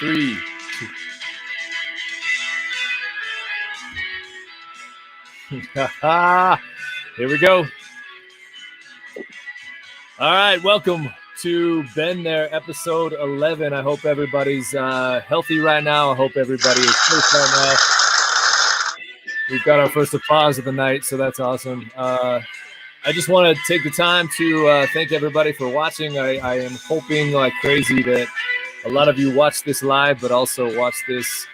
3, 2. Here we go. All right, welcome to BenThere, episode 11. I hope everybody's healthy right now. I hope everybody is safe right now. We've got our first applause of the night, so that's awesome. I just want to take the time to thank everybody for watching. I am hoping like crazy that a lot of you watch this live, but also watch this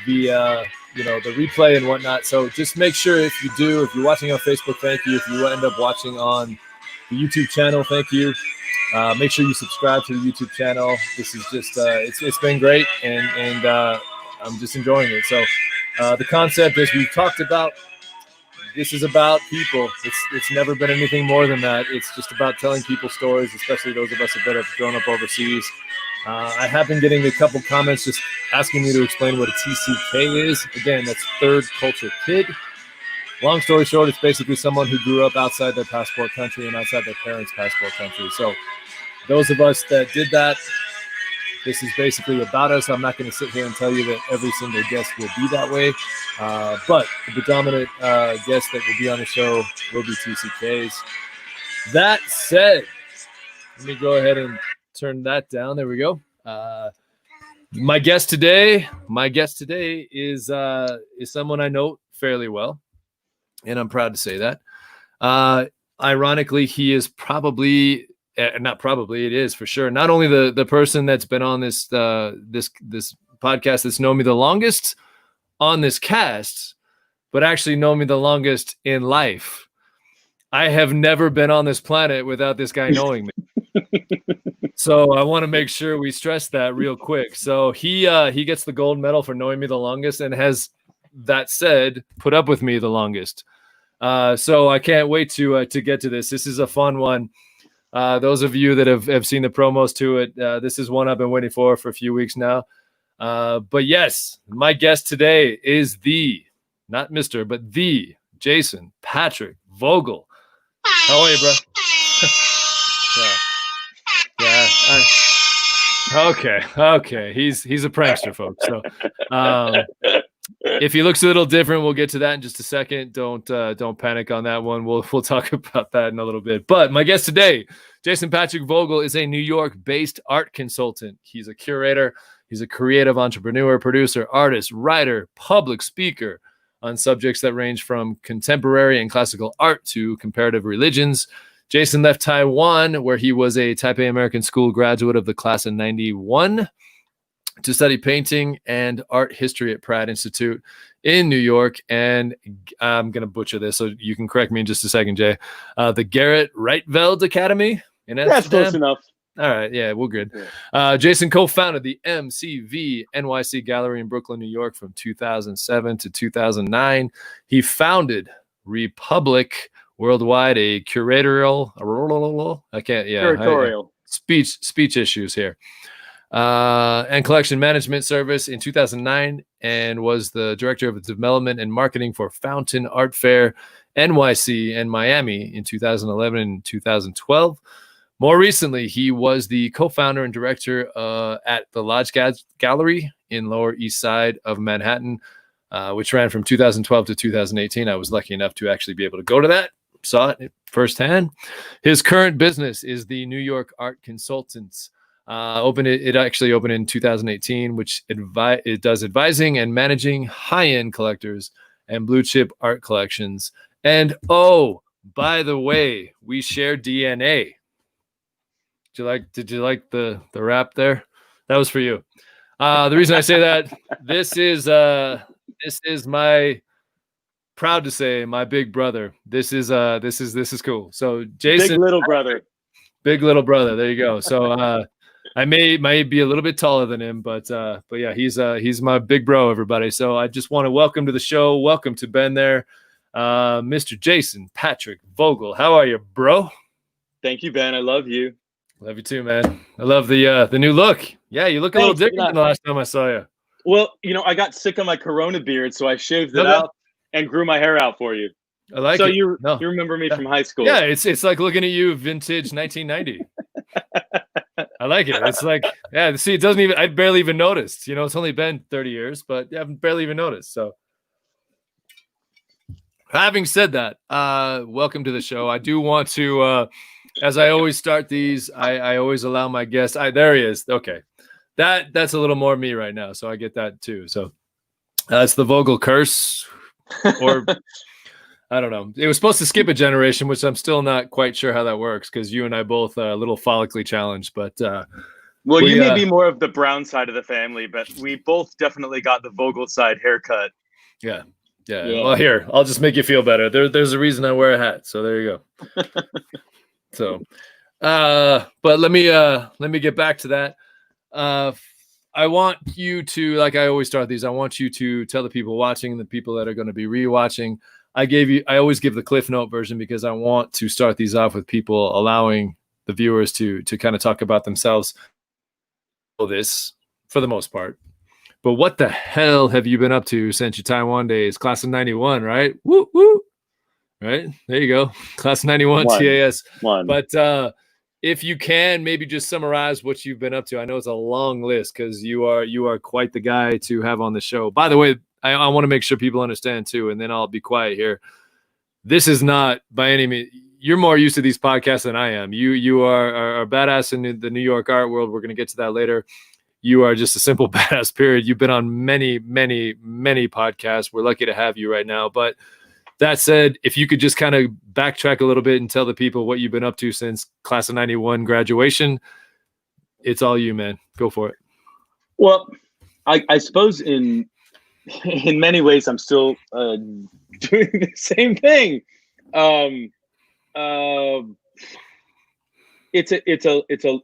via, the replay and whatnot. So just make sure if you're watching on Facebook, thank you. If you end up watching on the YouTube channel, thank you. Make sure you subscribe to the YouTube channel. This is just, it's been great, and I'm just enjoying it. So the concept, as we've talked about, this is about people. It's never been anything more than that. It's just about telling people stories, especially those of us that have grown up overseas. I have been getting a couple comments just asking me to explain what a TCK is. Again, that's third culture kid. Long story short, it's basically someone who grew up outside their passport country and outside their parents' passport country. So those of us that did that, this is basically about us. I'm not going to sit here and tell you that every single guest will be that way, but the predominant guests that will be on the show will be TCKs. That said, let me go ahead and turn that down. There we go. My guest today is someone I know fairly well, and I'm proud to say that. Ironically, he is probably. It is for sure. Not only the person that's been on this podcast that's known me the longest on this cast, but actually known me the longest in life. I have never been on this planet without this guy knowing me. So I want to make sure we stress that real quick. So he gets the gold medal for knowing me the longest, and has, that said, put up with me the longest. So I can't wait to get to this. This is a fun one. Those of you that have seen the promos to it, this is one I've been waiting for a few weeks now. But yes, my guest today is not Mr., but the Jason Patrick Voegele. How are you, bro? Okay. He's a prankster, folks. So if he looks a little different, we'll get to that in just a second. Don't panic on that one. We'll talk about that in a little bit. But my guest today, Jason Patrick Voegele, is a New York-based art consultant. He's a curator. He's a creative entrepreneur, producer, artist, writer, public speaker on subjects that range from contemporary and classical art to comparative religions. Jason left Taiwan, where he was a Taipei American School graduate of the class of 91, to study painting and art history at Pratt Institute in New York. And I'm going to butcher this, so you can correct me in just a second, Jay. The Gerrit Reitveld Academy in Amsterdam. That's close enough. All right. Yeah, we're good. Yeah. Jason co-founded the MCV NYC Gallery in Brooklyn, New York from 2007 to 2009. He founded Republic Worldwide, a curatorial. Curatorial. Speech issues here. And collection management service in 2009, and was the director of development and marketing for Fountain Art Fair NYC and Miami in 2011 and 2012. More recently, he was the co-founder and director at the Lodge Gallery in Lower East Side of Manhattan, which ran from 2012 to 2018. I was lucky enough to actually be able to go to that. Saw it firsthand. His current business is the New York Art Consultants. It actually opened in 2018, which it does advising and managing high-end collectors and blue chip art collections. And by the way, we share DNA. Did you like the rap there? That was for you. The reason I say that, this is my, proud to say, my big brother. This is cool. So Jason, big little brother. There you go. So I may be a little bit taller than him, but yeah, he's my big bro, everybody. So I just want to welcome to the show. Welcome to BenThere, Mr. Jason Patrick Voegele. How are you, bro? Thank you, Ben. I love you. Love you too, man. I love the new look. Yeah, you look a little different than the last time I saw you. Well, I got sick of my Corona beard, so I shaved it out and grew my hair out for you. I like it. So you remember me from high school. Yeah, it's like looking at you vintage 1990. I like it. It's like, yeah, see, it doesn't even, I barely even noticed, you know, it's only been 30 years, but I haven't barely even noticed. So having said that, welcome to the show. I do want to, as I always start these, I always allow my guests, there he is. Okay. That's a little more me right now. So I get that too. So it's the Voegele curse, or I don't know. It was supposed to skip a generation, which I'm still not quite sure how that works, because you and I both are a little follically challenged. But well, you may be more of the Brown side of the family, but we both definitely got the Voegele side haircut. Yeah. Well, here, I'll just make you feel better. There's a reason I wear a hat. So there you go. So, but let me get back to that. I want you to, like I always start these, I want you to tell the people watching, the people that are going to be rewatching. I always give the Cliff Note version because I want to start these off with people allowing the viewers to kind of talk about themselves. This for the most part. But what the hell have you been up to since your Taiwan days? Class of 91, right? Woo woo. Right? There you go. Class of 91, TAS. But if you can, maybe just summarize what you've been up to. I know it's a long list because you are quite the guy to have on the show. By the way, I want to make sure people understand too, and then I'll be quiet here. This is not by any means. You're more used to these podcasts than I am. You are a badass in the New York art world. We're going to get to that later. You are just a simple badass, period. You've been on many, many, many podcasts. We're lucky to have you right now. But that said, if you could just kind of backtrack a little bit and tell the people what you've been up to since class of 91 graduation, it's all you, man. Go for it. Well, I suppose in many ways, I'm still doing the same thing. It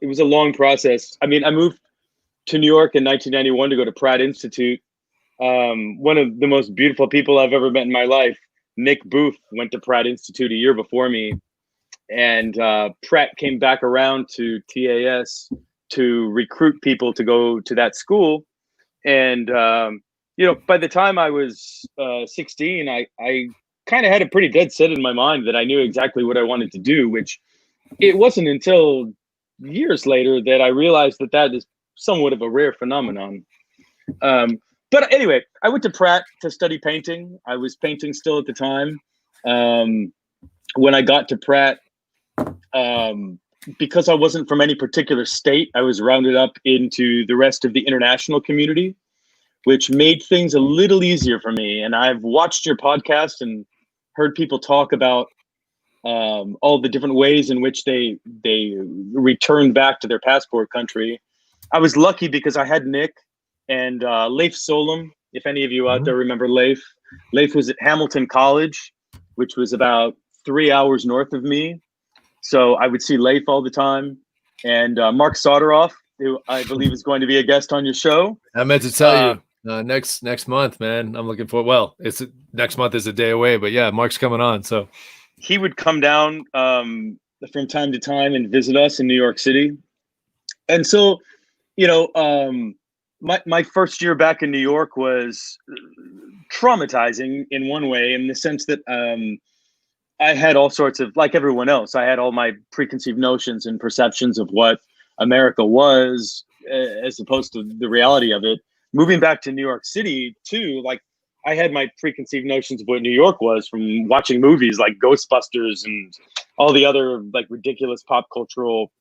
was a long process. I mean, I moved to New York in 1991 to go to Pratt Institute. One of the most beautiful people I've ever met in my life, Nick Booth, went to Pratt Institute a year before me, and Pratt came back around to TAS to recruit people to go to that school. And by the time I was 16, I kind of had a pretty dead set in my mind that I knew exactly what I wanted to do, which it wasn't until years later that I realized that is somewhat of a rare phenomenon. But anyway, I went to Pratt to study painting. I was painting still at the time. When I got to Pratt, because I wasn't from any particular state, I was rounded up into the rest of the international community, which made things a little easier for me. And I've watched your podcast and heard people talk about all the different ways in which they returned back to their passport country. I was lucky because I had Nick and Leif Solem. If any of you out there remember Leif. Leif was at Hamilton College, which was about 3 hours north of me. So I would see Leif all the time. And Mark Soderoff, who I believe is going to be a guest on your show. I meant to tell you next month, man. I'm looking for. Well, next month is a day away, but yeah, Mark's coming on. So he would come down from time to time and visit us in New York City. And so, my first year back in New York was traumatizing in one way, in the sense that I had all sorts of, like everyone else, I had all my preconceived notions and perceptions of what America was, as opposed to the reality of it. Moving back to New York City too, like I had my preconceived notions of what New York was from watching movies like Ghostbusters and all the other like ridiculous pop cultural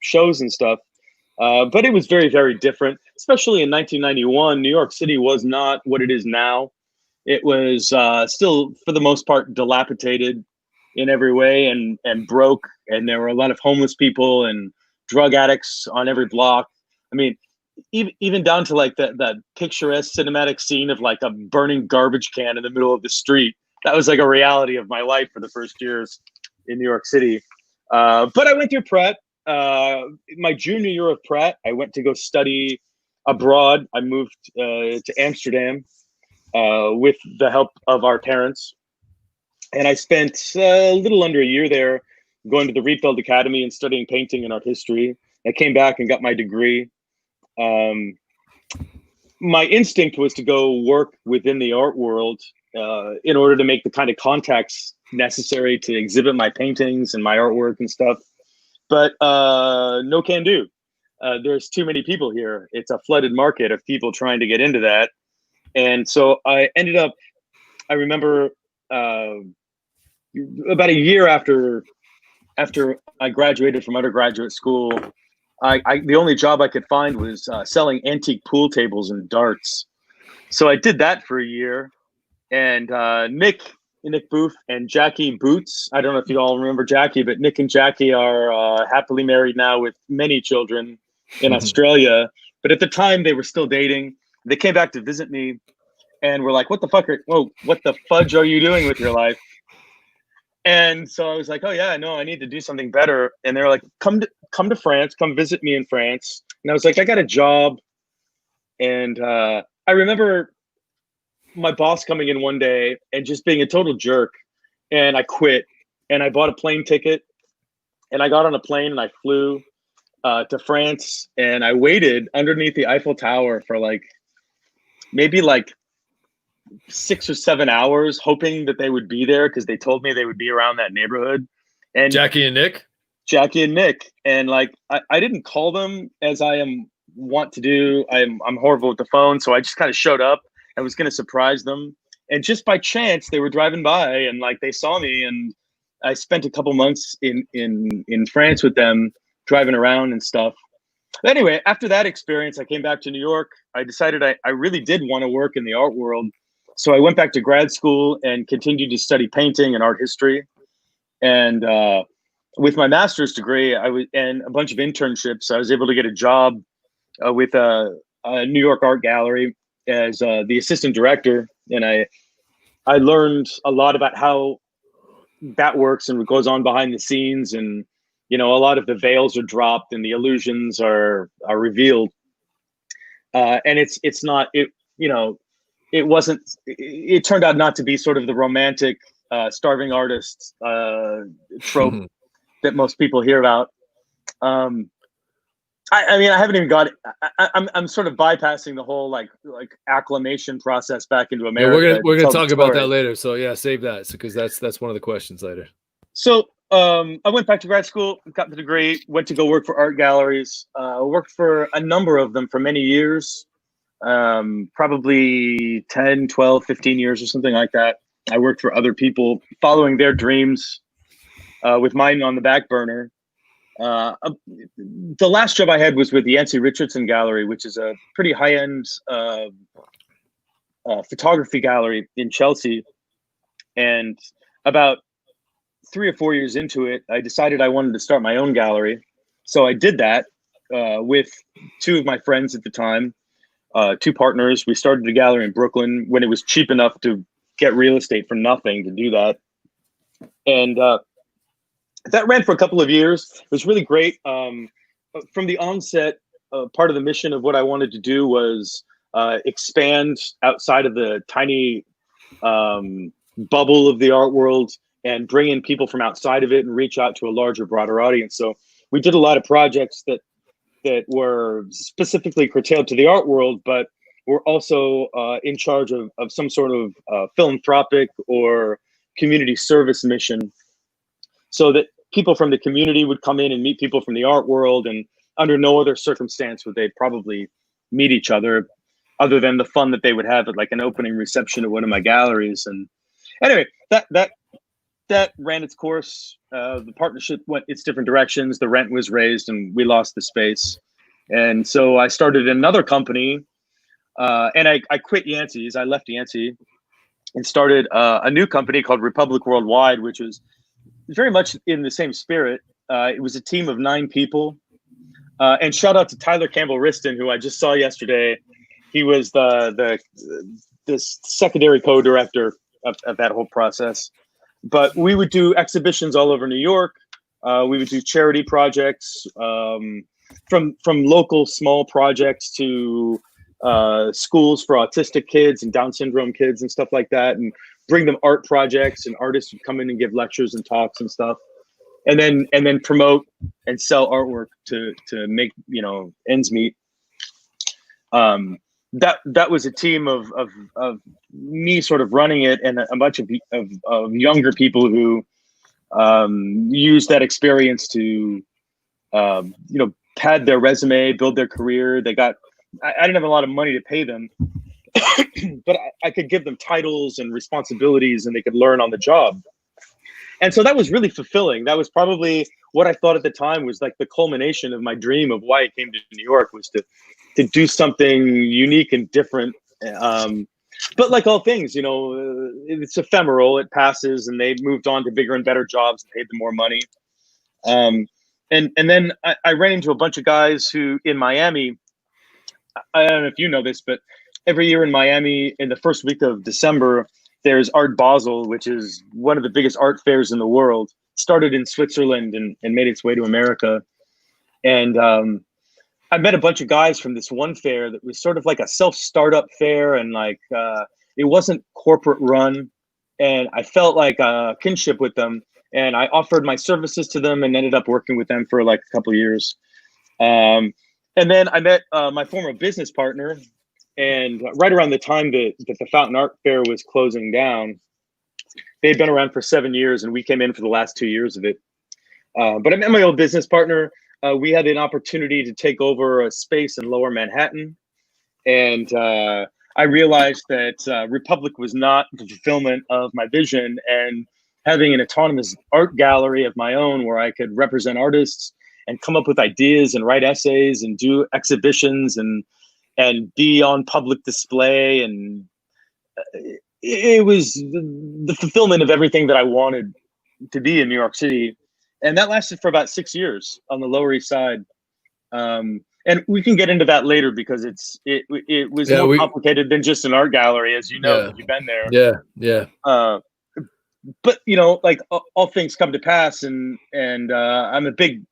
shows and stuff. But it was very, very different, especially in 1991. New York City was not what it is now. It was still, for the most part, dilapidated in every way and broke. And there were a lot of homeless people and drug addicts on every block. I mean, even down to like that picturesque cinematic scene of like a burning garbage can in the middle of the street. That was like a reality of my life for the first years in New York City. But I went through Pratt. My junior year of Pratt, I went to go study abroad. I moved to Amsterdam with the help of our parents. And I spent a little under a year there going to the Reitveld Academy and studying painting and art history. I came back and got my degree. My instinct was to go work within the art world in order to make the kind of contacts necessary to exhibit my paintings and my artwork and stuff. But no can do. there's too many people here. It's a flooded market of people trying to get into that. And so I ended up, I remember about a year after I graduated from undergraduate school, the only job I could find was selling antique pool tables and darts. So I did that for a year. And Nick Booth and Jackie Boots, I don't know if you all remember Jackie, but Nick and Jackie are happily married now with many children in Australia. But at the time, they were still dating. They came back to visit me and were like, what the fudge are you doing with your life? And so I was like, oh yeah, no, I need to do something better. And they were like, come to France, come visit me in France. And I was like, I got a job. And I remember my boss coming in one day and just being a total jerk. And I quit and I bought a plane ticket and I got on a plane and I flew to France and I waited underneath the Eiffel Tower for maybe 6 or 7 hours, hoping that they would be there because they told me they would be around that neighborhood. And Jackie and Nick. And I didn't call them as I am wont to do. I'm horrible with the phone. So I just kind of showed up. I was going to surprise them. And just by chance, they were driving by and they saw me. And I spent a couple months in France with them, driving around and stuff. But anyway, after that experience, I came back to New York. I decided I really did want to work in the art world. So I went back to grad school and continued to study painting and art history. And with my master's degree, and a bunch of internships, I was able to get a job with a New York art gallery as the assistant director. And I learned a lot about how that works and what goes on behind the scenes. And, a lot of the veils are dropped and the illusions are revealed. And it's not, it wasn't, it turned out not to be sort of the romantic starving artist trope that most people hear about. I mean, I haven't even got it. I'm sort of bypassing the whole like acclimation process back into America. Yeah, we're gonna talk about that later. So yeah, save that because that's one of the questions later. So I went back to grad school, got the degree, went to go work for art galleries. Worked for a number of them for many years, probably 10, 12, 15 years or something like that. I worked for other people following their dreams with mine on the back burner. The last job I had was with the Yancey Richardson Gallery, which is a pretty high-end photography gallery in Chelsea. And about 3 or 4 years into it, I decided I wanted to start my own gallery. So I did that with two of my friends at the time, two partners. We started a gallery in Brooklyn when it was cheap enough to get real estate for nothing to do that. And that ran for a couple of years. It was really great. From the onset, part of the mission of what I wanted to do was expand outside of the tiny bubble of the art world and bring in people from outside of it and reach out to a larger, broader audience. So we did a lot of projects that were specifically curtailed to the art world, but were also in charge of some sort of philanthropic or community service mission, so that people from the community would come in and meet people from the art world, and under no other circumstance would they probably meet each other than the fun that they would have at like an opening reception at one of my galleries. And anyway, that ran its course. The partnership went its different directions. The rent was raised and we lost the space. And so I started another company and I quit Yancey's. I left Yancey and started a new company called Republic Worldwide, which was very much in the same spirit. It was a team of 9 people. And shout out to Tyler Campbell-Riston, who I just saw yesterday. He was the secondary co-director of that whole process. But we would do exhibitions all over New York. We would do charity projects, from local small projects to schools for autistic kids and Down syndrome kids and stuff like that, and bring them art projects, and artists would come in and give lectures and talks and stuff, and then promote and sell artwork to make ends meet. That was a team of me sort of running it, and a bunch of younger people who used that experience to pad their resume, build their career. I didn't have a lot of money to pay them, but I could give them titles and responsibilities, and they could learn on the job. And so that was really fulfilling. That was probably what I thought at the time was like the culmination of my dream of why I came to New York, was to do something unique and different. But like all things, it's ephemeral. It passes, and they moved on to bigger and better jobs and paid them more money. And then I ran into a bunch of guys who in Miami. I don't know if you know this, but every year in Miami, in the first week of December, there's Art Basel, which is one of the biggest art fairs in the world. It started in Switzerland and made its way to America. And I met a bunch of guys from this one fair that was sort of like a self-startup fair, and like it wasn't corporate run. And I felt like a kinship with them. And I offered my services to them and ended up working with them for like a couple of years. And then I met my former business partner, and right around the time that the Fountain Art Fair was closing down, they had been around for 7 years, and we came in for the last 2 years of it. But I met my old business partner. We had an opportunity to take over a space in Lower Manhattan, and I realized that Republic was not the fulfillment of my vision, and having an autonomous art gallery of my own where I could represent artists and come up with ideas and write essays and do exhibitions and be on public display. And it was the fulfillment of everything that I wanted to be in New York City. And that lasted for about 6 years on the Lower East Side. And we can get into that later, because it was more complicated than just an art gallery, as you know, if you've been there. Yeah. But like all things come to pass, and I'm a big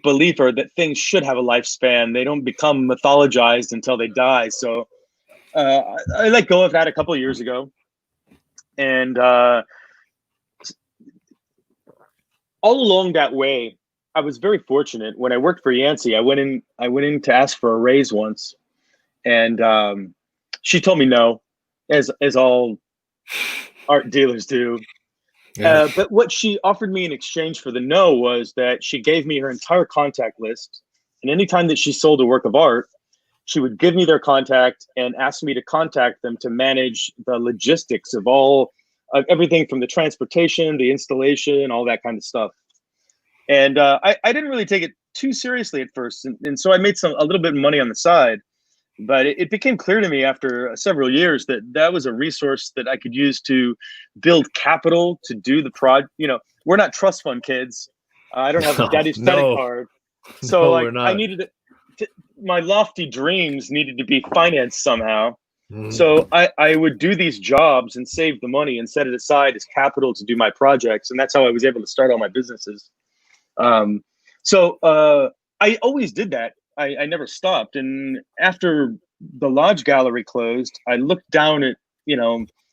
believer that things should have a lifespan. They don't become mythologized until they die. So I let go of that a couple of years ago, and all along that way, I was very fortunate. When I worked for Yancey, I went in to ask for a raise once, and she told me no, as all art dealers do. Yeah. But what she offered me in exchange for the no was that she gave me her entire contact list, and anytime that she sold a work of art, she would give me their contact and ask me to contact them to manage the logistics of everything from the transportation, the installation, all that kind of stuff. And I didn't really take it too seriously at first, and so I made a little bit of money on the side. But it became clear to me after several years that was a resource that I could use to build capital to do the project. We're not trust fund kids. I don't have a daddy's credit card. So I needed my lofty dreams needed to be financed somehow. Mm-hmm. So I would do these jobs and save the money and set it aside as capital to do my projects. And that's how I was able to start all my businesses. So I always did that. I never stopped. And after the Lodge Gallery closed, I looked down at,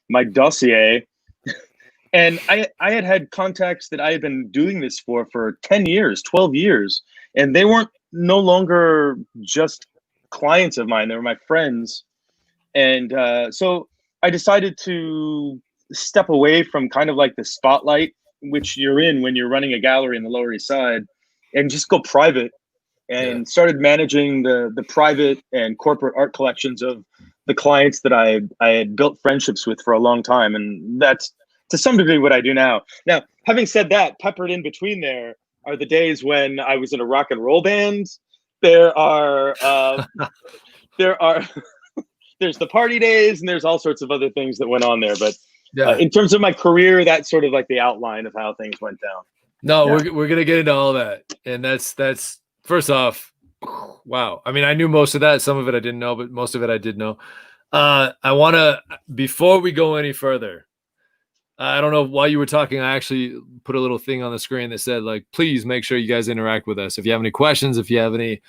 my dossier, and I had contacts that I had been doing this for 10 years, 12 years, and they weren't no longer just clients of mine. They were my friends. And so I decided to step away from kind of like the spotlight, which you're in when you're running a gallery in the Lower East Side, and just go private. And started managing the private and corporate art collections of the clients that I had built friendships with for a long time. And that's to some degree what I do now. Now, having said that, peppered in between there are the days when I was in a rock and roll band. There's the party days, and there's all sorts of other things that went on there. But in terms of my career, that's sort of like the outline of how things went down. No, we're going to get into all that. And that's, first off, wow. I mean, I knew most of that. Some of it I didn't know, but most of it I did know. I want to, before we go any further, I don't know why you were talking. I actually put a little thing on the screen that said, like, please make sure you guys interact with us. If you have any questions, if you have any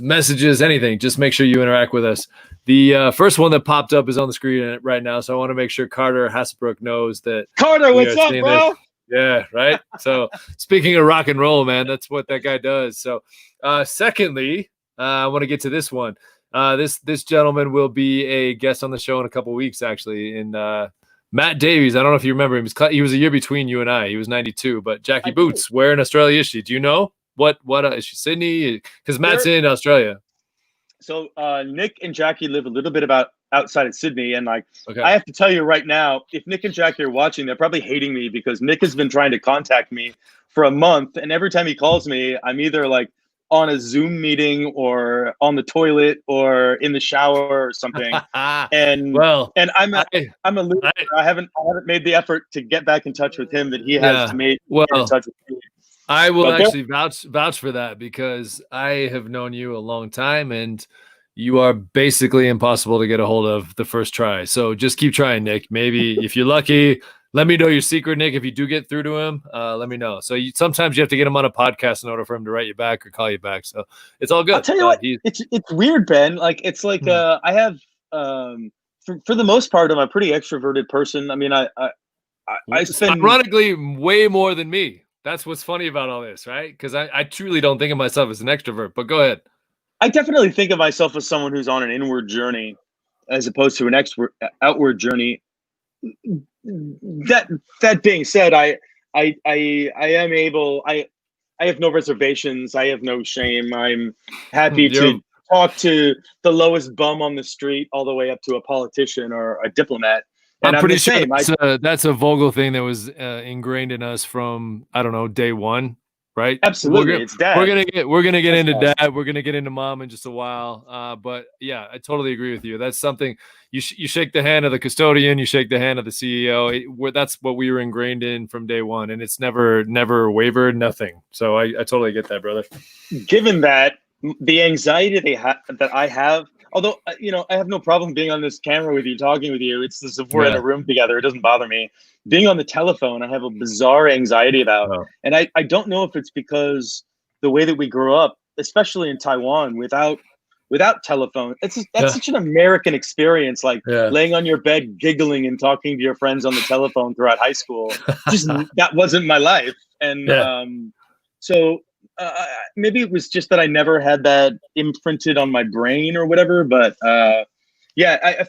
messages, anything, just make sure you interact with us. The first one that popped up is on the screen right now. So I want to make sure Carter Hasbrook knows that. Carter, what's up, bro? This. Yeah, right. So speaking of rock and roll, man, that's what that guy does. So secondly, I want to get to this one. This gentleman will be a guest on the show in a couple of weeks, actually. In Matt Davies, I don't know if you remember him. He was a year between you and I. He was 92, but Jackie Boots, where in Australia is she? Do you know? what is she Sydney? Because Matt's in Australia. So Nick and Jackie live a little bit about outside of Sydney, and like Okay. I have to tell you right now, if Nick and Jackie are watching, they're probably hating me because Nick has been trying to contact me for a month, and every time he calls me, I'm either like on a Zoom meeting or on the toilet or in the shower or something. And I'm a loser. I haven't made the effort to get back in touch with him that he has to get in touch with me. I will actually vouch for that because I have known you a long time and you are basically impossible to get a hold of the first try. So just keep trying, Nick. Maybe if you're lucky, let me know your secret, Nick. If you do get through to him, let me know. So sometimes you have to get him on a podcast in order for him to write you back or call you back. So it's all good. I'll tell you what, it's weird, Ben. Like it's like I have for the most part, I'm a pretty extroverted person. I mean, I spend ironically way more than me. That's what's funny about all this, right? Because I truly don't think of myself as an extrovert, but go ahead. I definitely think of myself as someone who's on an inward journey as opposed to an outward journey. That being said, I am able, I have no reservations. I have no shame. I'm happy to talk to the lowest bum on the street all the way up to a politician or a diplomat. And I'm pretty sure that's a Voegele thing that was ingrained in us from, I don't know, day one, right? Absolutely. It's dad. We're gonna get into dad. We're gonna get into mom in just a while. But yeah, I totally agree with you. That's something you shake the hand of the custodian, you shake the hand of the CEO. That's what we were ingrained in from day one, and it's never wavered, nothing. So I totally get that, brother. Given that the anxiety that I have. Although, I have no problem being on this camera with you, talking with you. It's just if we're in a room together, it doesn't bother me. Being on the telephone, I have a bizarre anxiety about. And I don't know if it's because the way that we grew up, especially in Taiwan, without telephone, that's such an American experience, like laying on your bed, giggling and talking to your friends on the telephone throughout high school. Just that wasn't my life. And so maybe it was just that I never had that imprinted on my brain or whatever, but I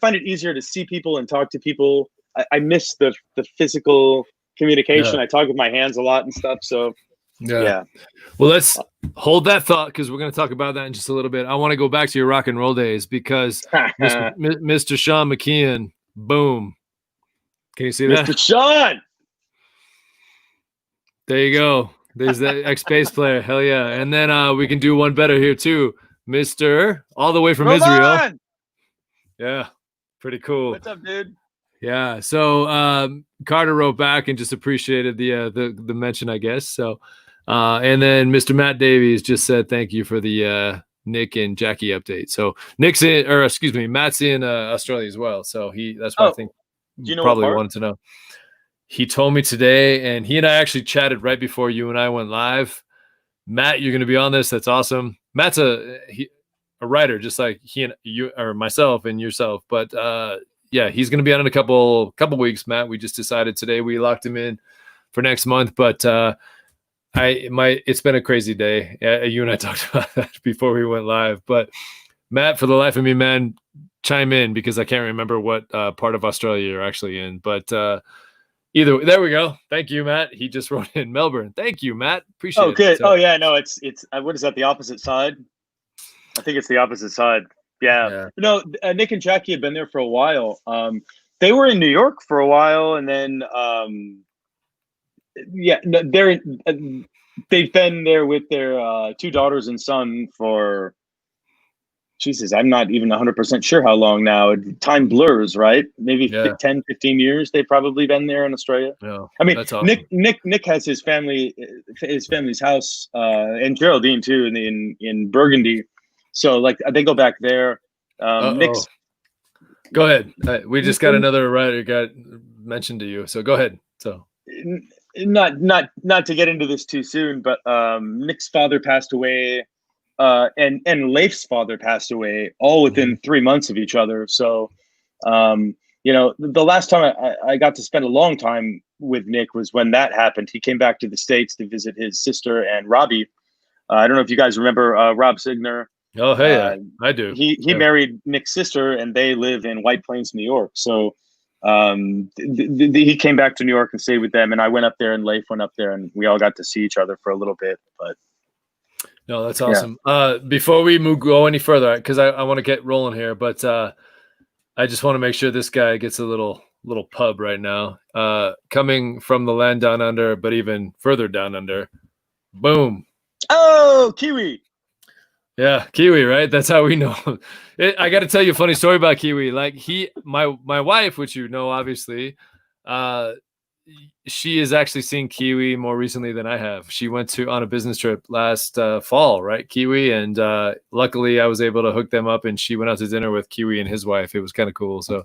find it easier to see people and talk to people. I miss the physical communication. I talk with my hands a lot and stuff. So yeah. Well, let's hold that thought because we're going to talk about that in just a little bit. I want to go back to your rock and roll days because Mr. Sean McKeon, boom. Can you see that? Mr. Sean! There you go. There's that ex-bass player. Hell yeah. And then we can do one better here too. Mr. all the way from Israel. Yeah. Pretty cool. What's up, dude? Yeah. So Carter wrote back and just appreciated the mention, I guess. So and then Mr. Matt Davies just said thank you for the Nick and Jackie update. So Matt's in Australia as well. So that's why I think probably wanted to know. He told me today, and he and I actually chatted right before you and I went live. Matt, you're going to be on this. That's awesome. Matt's a writer, just like he and you or myself and yourself. But he's going to be on in a couple weeks. Matt, we just decided today we locked him in for next month. But it's been a crazy day. You and I talked about that before we went live. But Matt, for the life of me, man, chime in because I can't remember what part of Australia you're actually in. But either way, there we go. Thank you, Matt. He just wrote in Melbourne. Thank you, Matt. Appreciate it. Okay. So, no, it's what is that? The opposite side? I think it's the opposite side. Yeah. No, Nick and Jackie had been there for a while. They were in New York for a while, and then they've been there with their 2 daughters and son for. Jesus, I'm not even 100% sure how long now. Time blurs, right? Maybe 10, 15 years they've probably been there in Australia. Yeah, I mean, awesome. Nick has his family's house, and Geraldine too, in Burgundy. So like they go back there. Nick's. Go ahead. We just got another writer got mentioned to you. So go ahead. So not to get into this too soon, but Nick's father passed away. And Leif's father passed away all within 3 months of each other. So, the last time I got to spend a long time with Nick was when that happened. He came back to the States to visit his sister and Robbie. I don't know if you guys remember Rob Signer. Oh, hey, I do. He married Nick's sister, and they live in White Plains, New York. So he came back to New York and stayed with them, and I went up there, and Leif went up there, and we all got to see each other for a little bit. But No, that's awesome. Before we go any further, because I want to get rolling here, but I just want to make sure this guy gets a little pub right now. Coming from the land down under, but even further down under. Boom. Oh, Kiwi. Yeah, Kiwi, right? That's how we know. I got to tell you a funny story about Kiwi. Like my wife, which you know, obviously, she has actually seen Kiwi more recently than I have. She went on a business trip last fall, right? Kiwi. And luckily I was able to hook them up, and she went out to dinner with Kiwi and his wife. It was kind of cool. So,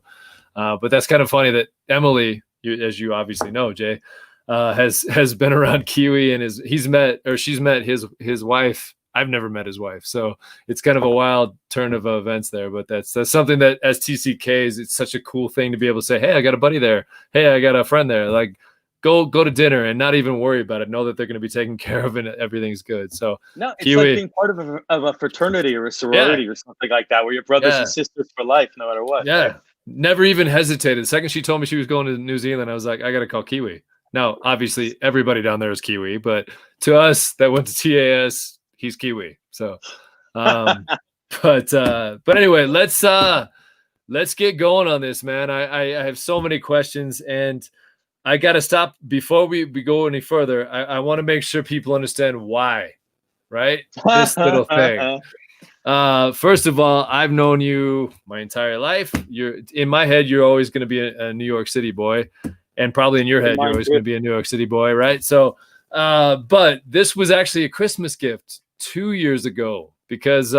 but that's kind of funny that Emily, as you obviously know, Jay, has been around Kiwi, and she's met his wife. I've never met his wife. So it's kind of a wild turn of events there, but that's something that as TCKs, it's such a cool thing to be able to say, hey, I got a buddy there. Hey, I got a friend there. Like go to dinner and not even worry about it. Know that they're going to be taken care of and everything's good. So no, it's Kiwi, like being part of a fraternity or a sorority or something like that, where you're brothers and sisters for life, no matter what. Yeah. Right? Never even hesitated. The second she told me she was going to New Zealand, I was like, I got to call Kiwi. Now, obviously everybody down there is Kiwi, but to us that went to TAS, he's Kiwi. So, but anyway, let's get going on this, man. I have so many questions, and I got to stop before we go any further. I want to make sure people understand why, right? This little thing. First of all, I've known you my entire life. In my head, you're always going to be a New York City boy, and probably in your head, you're always going to be a New York City boy, right? So, but this was actually a Christmas gift 2 years ago, because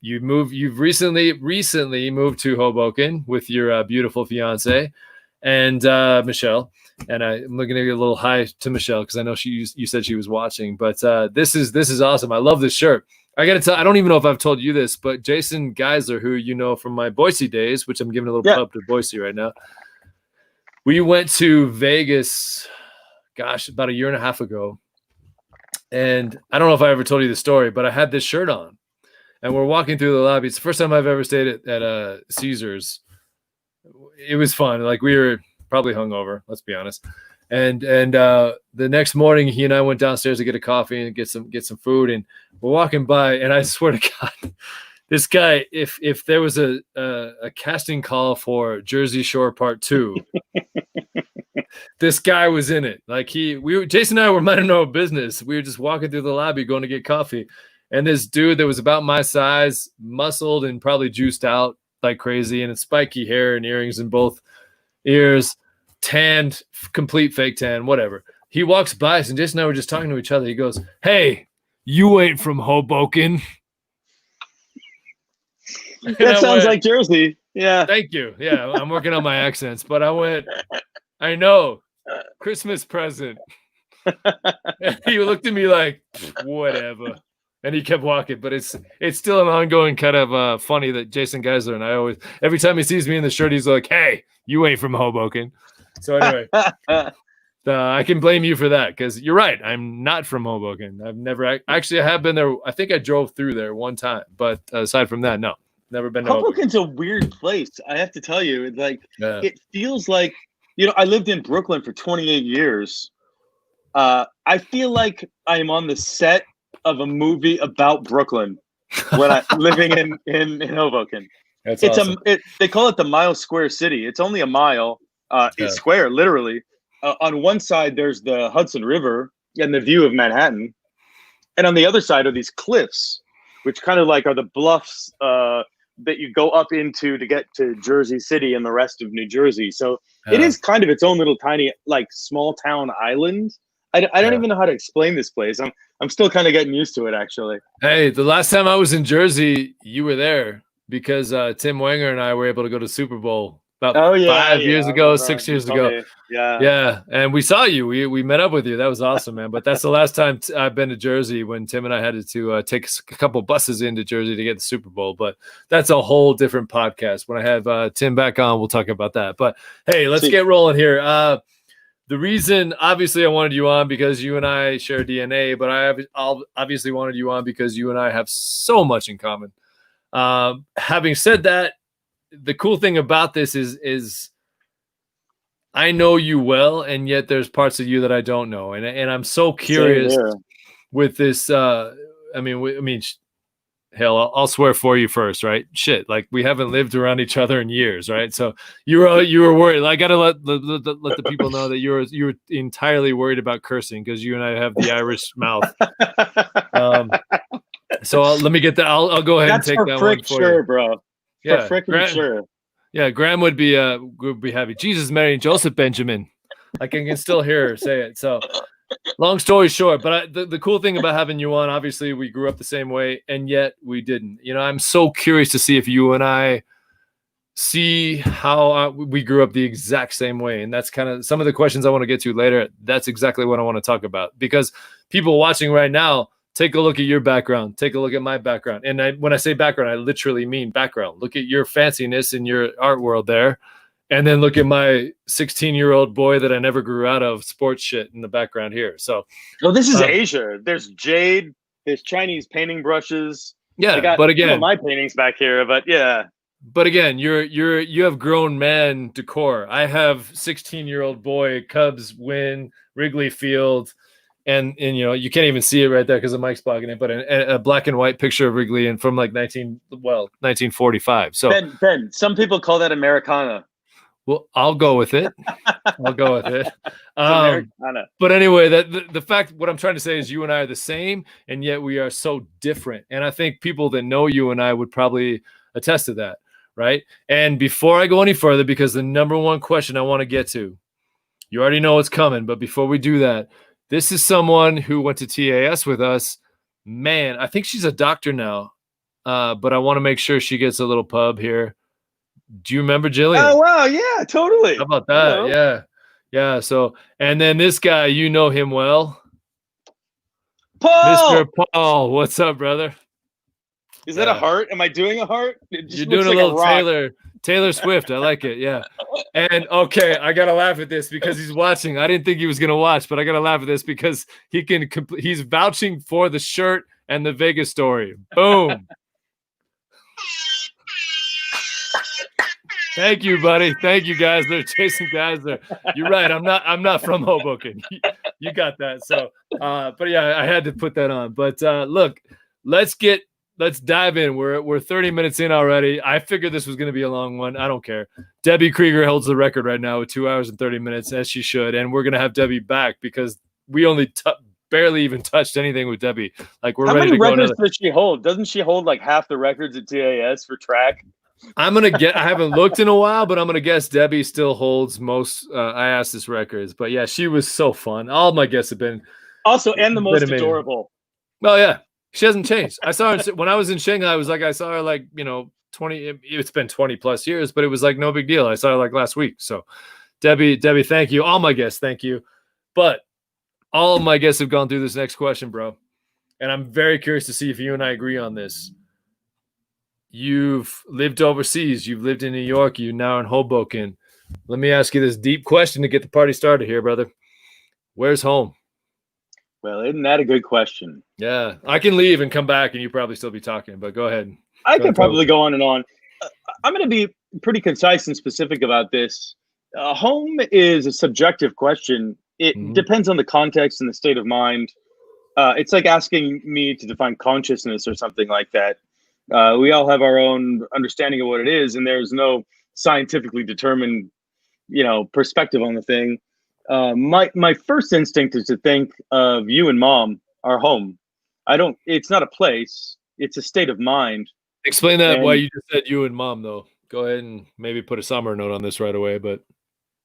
you've recently moved to Hoboken with your beautiful fiance and Michelle. And I'm looking to get a little hi to Michelle, because I know you said she was watching. But this is awesome. I love this shirt. I got to tell, I don't even know if I've told you this, but Jason Geisler, who you know from my Boise days, which I'm giving a little pub to Boise right now. We went to Vegas, gosh, about a year and a half ago. And I don't know if I ever told you the story, but I had this shirt on, and we're walking through the lobby. It's the first time I've ever stayed at Caesars. It was fun. Like, we were probably hungover, let's be honest. And the next morning, he and I went downstairs to get a coffee and get some food. And we're walking by, and I swear to God, this guy, if there was a casting call for Jersey Shore Part 2, this guy was in it. Like, Jason and I were minding our own business. We were just walking through the lobby going to get coffee. And this dude that was about my size, muscled and probably juiced out like crazy, and spiky hair and earrings in both ears, tanned, complete fake tan, whatever. He walks by us, and Jason and I were just talking to each other. He goes, "Hey, you ain't from Hoboken." That sounds like Jersey. Yeah. Thank you. Yeah, I'm working on my accents, but I went, I know, Christmas present. And he looked at me like, whatever. And he kept walking, but it's still an ongoing kind of funny that Jason Geisler, and I always, every time he sees me in the shirt, he's like, "Hey, you ain't from Hoboken." So anyway, I can blame you for that, because you're right. I'm not from Hoboken. I've never actually, I have been there. I think I drove through there one time, but aside from that, no, never been to Hoboken's Hoboken. a weird place. I have to tell you, it feels like, I lived in Brooklyn for 28 years. I feel like I'm on the set of a movie about Brooklyn when I'm living in Hoboken. That's awesome. They call it the mile square city. It's only a mile. It's square, literally. On one side, there's the Hudson River and the view of Manhattan, and on the other side are these cliffs, which kind of like are the bluffs that you go up into to get to Jersey City and the rest of New Jersey. So it is kind of its own little tiny, like, small town island. I don't even know how to explain this place. I'm still kind of getting used to it, actually. Hey, the last time I was in Jersey, you were there, because Tim Wenger and I were able to go to Super Bowl about 5 years ago, 6 years ago. Yeah. And we saw you. We met up with you. That was awesome, man. But that's the last time I've been to Jersey, when Tim and I had to take a couple buses into Jersey to get the Super Bowl. But that's a whole different podcast. When I have Tim back on, we'll talk about that. But hey, let's get rolling here. The reason, obviously, I wanted you on because you and I share DNA, but I obviously wanted you on because you and I have so much in common. Having said that, the cool thing about this is I know you well, and yet there's parts of you that I don't know. And I'm so curious with this. I mean, hell, I'll swear for you first, right? Shit, like we haven't lived around each other in years, right? So you were worried. I gotta let the people know that you were entirely worried about cursing because you and I have the Irish mouth. So let me get that. I'll go ahead and take that one for sure, you, bro. Yeah, For frickin' sure. Yeah, Graham would be happy. Jesus, Mary, and Joseph Benjamin. Like I can still hear her say it. So long story short, but the cool thing about having you on, obviously we grew up the same way and yet we didn't. I'm so curious to see if you and I see how we grew up the exact same way. And that's kind of some of the questions I want to get to later. That's exactly what I want to talk about, because people watching right now, take a look at your background, take a look at my background. And when I say background, I literally mean background. Look at your fanciness in your art world there. And then look at my 16-year-old boy that I never grew out of sports shit in the background here. So, well, this is Asia. There's jade. There's Chinese painting brushes. Yeah, I got but again, some of my paintings back here. But yeah, but again, you have grown man decor. I have 16-year-old boy Cubs win Wrigley Field, and you can't even see it right there because the mic's blocking it. But a black and white picture of Wrigley and from like 1945. So Ben, some people call that Americana. Well, I'll go with it. But anyway, the fact, what I'm trying to say is you and I are the same, and yet we are so different. And I think people that know you and I would probably attest to that, right? And before I go any further, because the number one question I want to get to, you already know what's coming, but before we do that, this is someone who went to TAS with us. Man, I think she's a doctor now, but I want to make sure she gets a little pub here. Do you remember Jillian? Oh, wow. Yeah, totally. How about that? Hello. Yeah. So, and then this guy, you know him well. Paul! Mr. Paul. What's up, brother? Is that a heart? Am I doing a heart? You're doing a little Taylor Swift. I like it. Yeah. And okay, I got to laugh at this because he's watching. I didn't think he was going to watch, but I got to laugh at this because he's vouching for the shirt and the Vegas story. Boom. Thank you, buddy. Thank you, guys. They're chasing guys there. You're right. I'm not from Hoboken. You got that. So, but yeah, I had to put that on. But look, let's dive in. We're 30 minutes in already. I figured this was going to be a long one. I don't care. Debbie Krieger holds the record right now with 2 hours and 30 minutes, as she should. And we're going to have Debbie back because we only barely even touched anything with Debbie. Like we're ready to go. How many records does she hold? Doesn't she hold like half the records at TAS for track? I haven't looked in a while, but I'm going to guess Debbie still holds most IASIS records. But yeah, she was so fun. All my guests have been. Also, and the most adorable. Oh, yeah. She hasn't changed. I saw her when I was in Shanghai. I saw her like, 20, it's been 20 plus years, but it was like no big deal. I saw her like last week. So Debbie, thank you. All my guests, thank you. But all of my guests have gone through this next question, bro. And I'm very curious to see if you and I agree on this. You've lived overseas. You've lived in New York. You're now in Hoboken. Let me ask you this deep question to get the party started here, brother. Where's home? Well, isn't that a good question? Yeah. I can leave and come back and you probably still be talking, but go ahead. I could probably go on and on. I'm going to be pretty concise and specific about this. Home is a subjective question. It depends on the context and the state of mind. It's like asking me to define consciousness or something like that. We all have our own understanding of what it is, and there's no scientifically determined, perspective on the thing. My first instinct is to think of you and mom, our home. It's not a place; it's a state of mind. Explain that. Why you just said you and mom, though. Go ahead and maybe put a somber note on this right away. But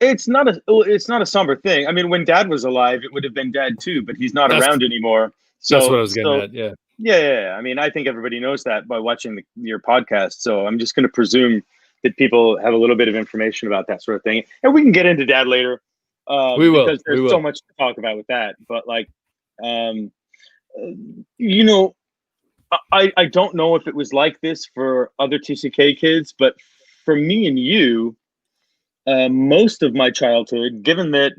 it's not a somber thing. I mean, when Dad was alive, it would have been Dad too, but he's not around anymore. So that's what I was getting at. Yeah. Yeah. I mean, I think everybody knows that by watching your podcast. So I'm just going to presume that people have a little bit of information about that sort of thing. And we can get into Dad later. We will. Because there's so much to talk about with that. But I don't know if it was like this for other TCK kids, but for me and you, most of my childhood, given that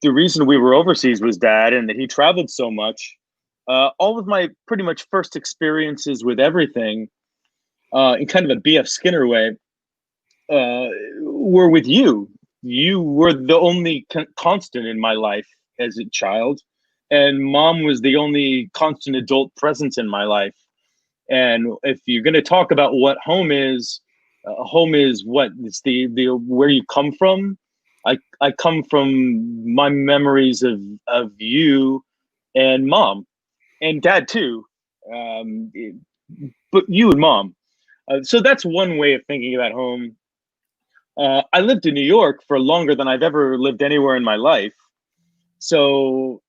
the reason we were overseas was Dad and that he traveled so much, all of my pretty much first experiences with everything, in kind of a B.F. Skinner way, were with you. You were the only constant in my life as a child. and mom was the only constant adult presence in my life. And if you're going to talk about what home is what it's the where you come from. I come from my memories of you and mom and dad too, um, but you and mom. So that's one way of thinking about home. I lived in New York for longer than I've ever lived anywhere in my life. So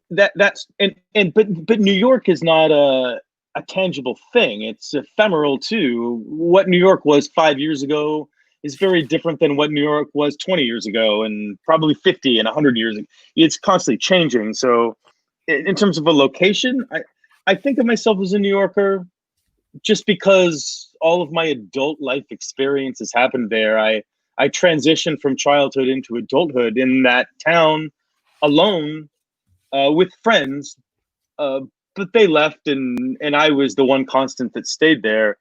that's but New York is not a tangible thing. It's ephemeral too. What New York was 5 years ago is very different than what New York was 20 years ago, and probably 50 and 100 years ago. It's constantly changing. So in terms of a location, I think of myself as a New Yorker just because all of my adult life experiences happened there. I transitioned from childhood into adulthood in that town alone, with friends, uh, but they left, and I was the one constant that stayed there.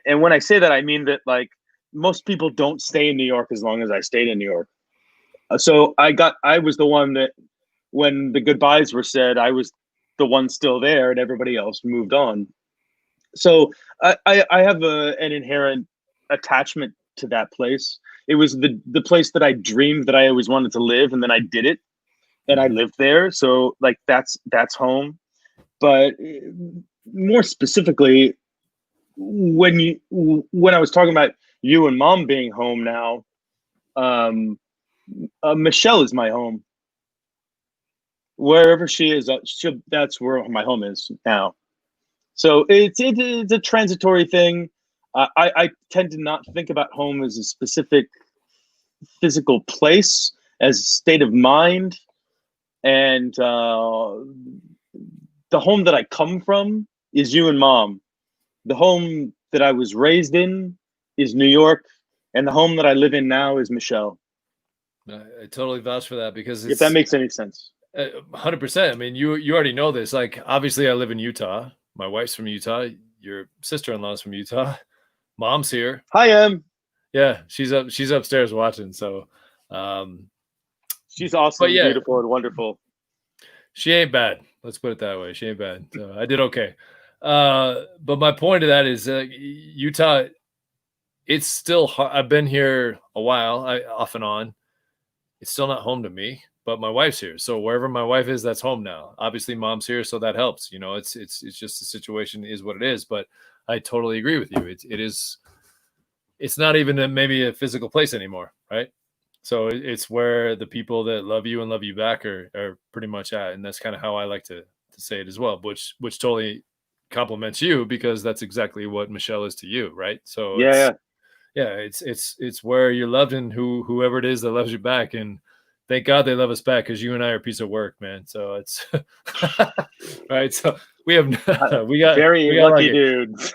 And when I say that, I mean that like most people don't stay in New York as long as I stayed in New York. So I was the one that when the goodbyes were said, I was the one still there, and everybody else moved on. So I have an inherent attachment to that place. It was the place that I dreamed that I always wanted to live, and then I did it, and I lived there. So like that's home. But more specifically, when I was talking about you and mom being home now, um, Michelle is my home. Wherever she is, that's where my home is now. So it's a transitory thing. I tend to not think about home as a specific physical place, as a state of mind, and the home that I come from is you and mom. The home that I was raised in is New York, and the home that I live in now is Michelle. I totally vouch for that because If that it's makes any sense. 100%. I mean, you already know this. Like, obviously, I live in Utah. My wife's from Utah. Your sister-in-law is from Utah. Mom's here. Hi, Em. Yeah, she's upstairs watching. So, um, she's awesome, but and yeah, beautiful, and wonderful. she ain't bad. Let's put it that way. She ain't bad. So I did okay. But my point of that is Utah. It's still hard. I've been here a while, off and on. It's still not home to me, but my wife's here. So wherever my wife is, that's home now. Obviously, mom's here, so that helps. You know, it's just the situation is what it is. But I totally agree with you. It is. It's not even maybe a physical place anymore, right? So it's where the people that love you and love you back are pretty much at, and that's kind of how I like to say it as well. Which totally compliments you because that's exactly what Michelle is to you, right? So Yeah. it's where you're loved and whoever it is that loves you back, and thank God they love us back because you and I are a piece of work, man. So it's right. So we got very lucky dudes.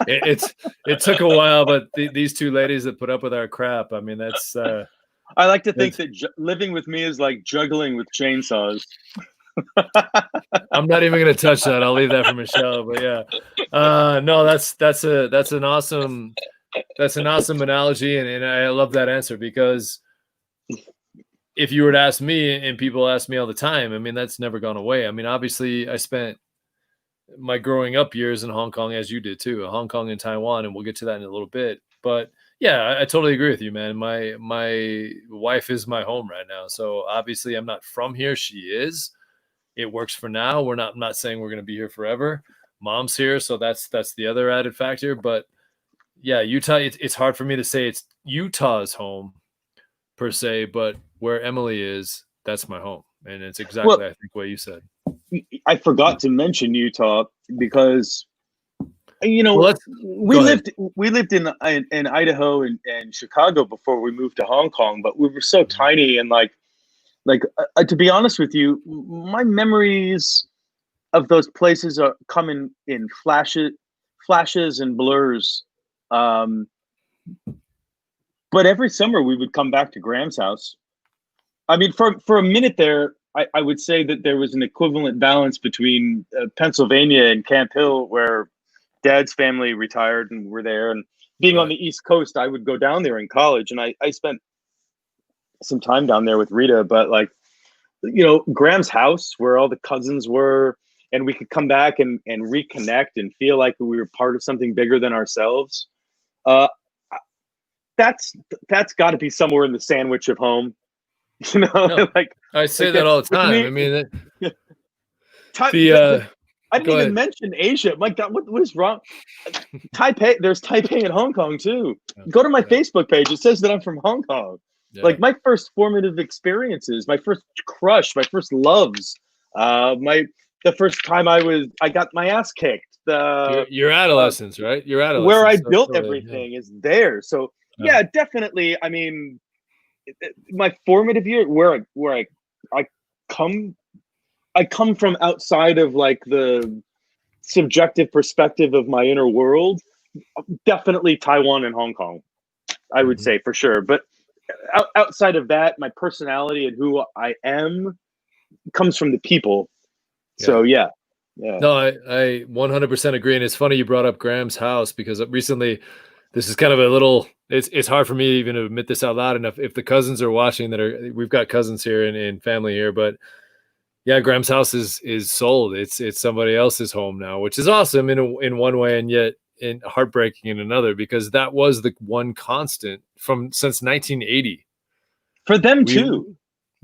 it took a while, but these two ladies that put up with our crap. I mean, that's. I like to think that living with me is like juggling with chainsaws. I'm not even going to touch that. I'll leave that for Michelle. But yeah, no, that's an awesome analogy, and I love that answer because if you were to ask me, and people ask me all the time, I mean, that's never gone away. I mean, obviously, I spent my growing up years in Hong Kong, as you did too, Hong Kong and Taiwan, and we'll get to that in a little bit. But yeah, I totally agree with you, man. My wife is my home right now, so obviously, I'm not from here. She is. It works for now. I'm not saying we're going to be here forever. Mom's here, so that's the other added factor. But yeah, Utah. It's hard for me to say it's Utah's home per se, but where Emily is, that's my home, and it's exactly I think what you said. I forgot to mention Utah because we lived in Idaho and Chicago before we moved to Hong Kong, but we were so tiny and to be honest with you, my memories of those places are coming in flashes and blurs. But every summer we would come back to Graham's house. I mean, for a minute there, I would say that there was an equivalent balance between Pennsylvania and Camp Hill, where Dad's family retired and were there. And being on the East Coast, I would go down there in college, and I spent some time down there with Rita. But Graham's house where all the cousins were, and we could come back and reconnect and feel like we were part of something bigger than ourselves. Uh, that's got to be somewhere in the sandwich of home. No, I say that all the time. I mean, I didn't even mention Asia. My God, what is wrong? Taipei. There's Taipei in Hong Kong too. Go to my Facebook page. It says that I'm from Hong Kong. Yeah. Like my first formative experiences, my first crush, my first loves, the first time I got my ass kicked. Your adolescence, right? Your adolescence. Where I built everything is there. So yeah, definitely. I mean, my formative year, where I come from outside of like the subjective perspective of my inner world. Definitely Taiwan and Hong Kong, I would say for sure. But outside of that, my personality and who I am comes from the people. So yeah. No, I 100% agree. And it's funny you brought up Graham's house, because recently, this is kind of a little, it's hard for me even to admit this out loud enough. If the cousins are watching, we've got cousins here and family here, but yeah, Graham's house is sold. It's somebody else's home now, which is awesome in one way, and yet heartbreaking in another, because that was the one constant since 1980 for them too.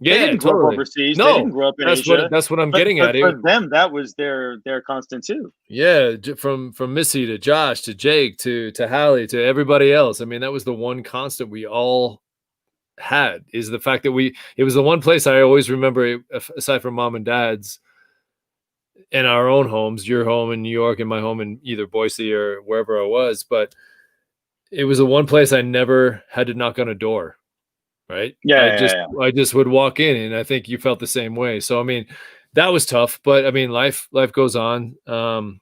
Yeah, they didn't grow up overseas. No, they didn't grow up in Asia. That's what I'm getting at. For them, that was their constant too. Yeah, from Missy to Josh to Jake to Hallie to everybody else. I mean, that was the one constant we all had, is the fact that it was the one place I always remember, aside from mom and dad's, in our own homes, your home in New York and my home in either Boise or wherever I was, but it was the one place I never had to knock on a door. Right. I just would walk in, and I think you felt the same way. So, I mean, that was tough, but I mean, life goes on,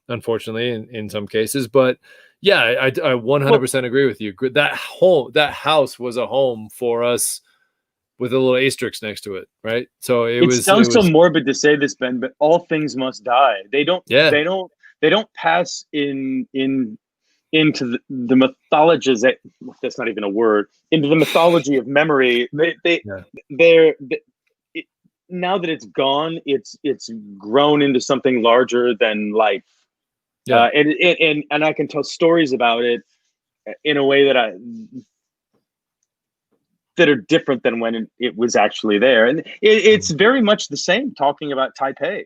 unfortunately in some cases, but yeah, I 100% agree with you. That house was a home for us with a little asterisk next to it. Right. So it sounds so morbid to say this, Ben, but all things must die. They don't pass into the mythologies. That's not even a word. Into the mythology of memory. They're now that it's gone, it's grown into something larger than life. Yeah. And I can tell stories about it in a way that are different than when it was actually there. And it's very much the same talking about Taipei.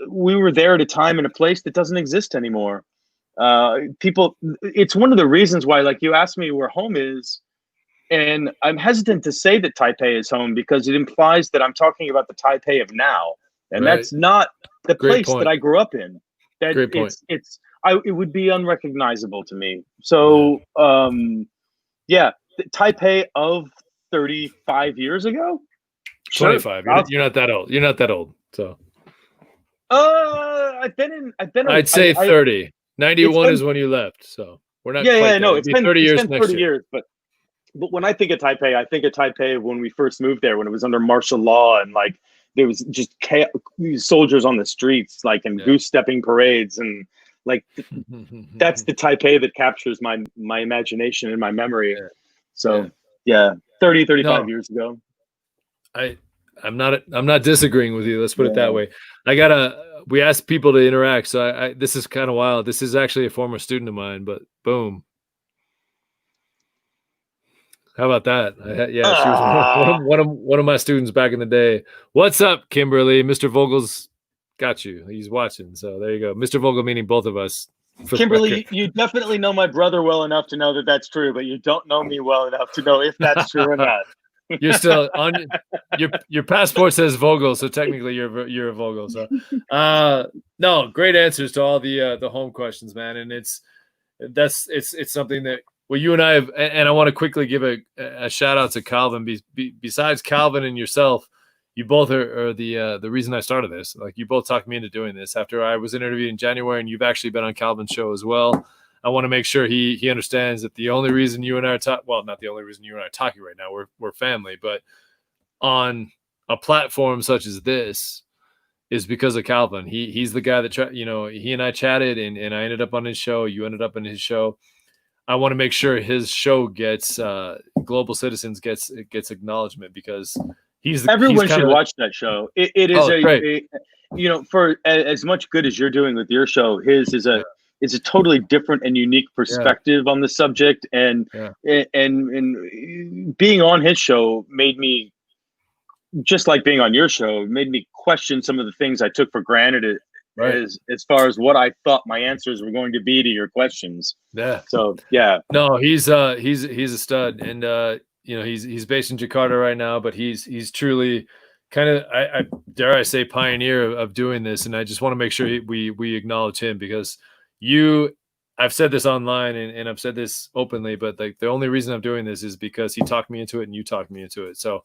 We were there at a time and a place that doesn't exist anymore. It's one of the reasons why, like, you asked me where home is, and I'm hesitant to say that Taipei is home, because it implies that I'm talking about the Taipei of now, and that's not the place that I grew up in. Great point. It would be unrecognizable to me. So the Taipei of 35 years ago, 25. Sure. You're not that old. You're not that old. So I've been I'd say 30. 91 is when you left, so we're not. It's been 30 years. 30 years, but when I think of Taipei, I think of Taipei when we first moved there, when it was under martial law, and like there was just soldiers on the streets, like, and goose stepping parades, and like that's the Taipei that captures my imagination and my memory. So 35 years ago. I'm not disagreeing with you. Let's put it that way. We asked people to interact. So this is kind of wild. This is actually a former student of mine, but boom. How about that? She was one of my students back in the day. What's up, Kimberly? Mr. Vogel's got you. He's watching. So there you go. Mr. Vogel, meaning both of us. Kimberly, you definitely know my brother well enough to know that that's true, but you don't know me well enough to know if that's true or not. You're still on your passport says Vogel, so technically you're a Vogel. So no, great answers to all the home questions, man. And it's something that you and I have, and I want to quickly give a shout out to Calvin. Besides Calvin and yourself, you both are the reason I started this. Like, you both talked me into doing this after I was interviewed in January, and you've actually been on Calvin's show as well. I want to make sure he understands that the only reason you and I are not the only reason you and I are talking right now. We're family, but on a platform such as this is because of Calvin. He's the guy that he and I chatted, and I ended up on his show. You ended up on his show. I want to make sure his show gets Global Citizens gets acknowledgement, because Everyone should watch that show. It is for as much good as you're doing with your show, his is a totally different and unique perspective on the subject, and being on his show made me, just like being on your show, made me question some of the things I took for granted as far as what I thought my answers were going to be to your questions. Yeah. So yeah. No, he's a stud, and he's based in Jakarta right now, but he's truly kind of, I dare I say, pioneer of doing this, and I just want to make sure we acknowledge him, because I've said this online and I've said this openly, but like the only reason I'm doing this is because he talked me into it and you talked me into it. So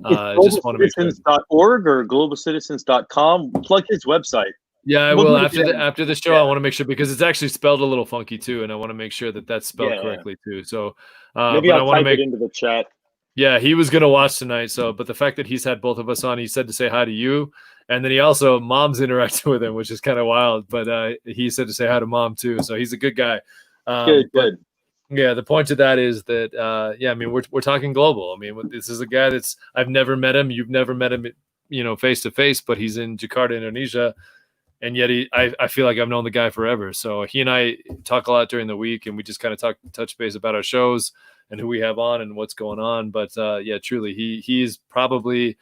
I just want to make sure. globalcitizens.org or globalcitizens.com. Plug his website. Yeah, I will after the show. I want to make sure, because it's actually spelled a little funky too, and I want to make sure that that's spelled correctly too. So maybe I'll type it into the chat. Yeah, he was gonna watch tonight. So, but the fact that he's had both of us on, he said to say hi to you, and then he also, Mom's interacted with him, which is kind of wild. But he said to say hi to Mom too. So he's a good guy. Good. Yeah, the point of that is that I mean, we're talking global. I mean, this is a guy I've never met him. You've never met him, face to face, but he's in Jakarta, Indonesia. And yet I feel like I've known the guy forever. So he and I talk a lot during the week, and we just kind of touch base about our shows and who we have on and what's going on. But truly, he is probably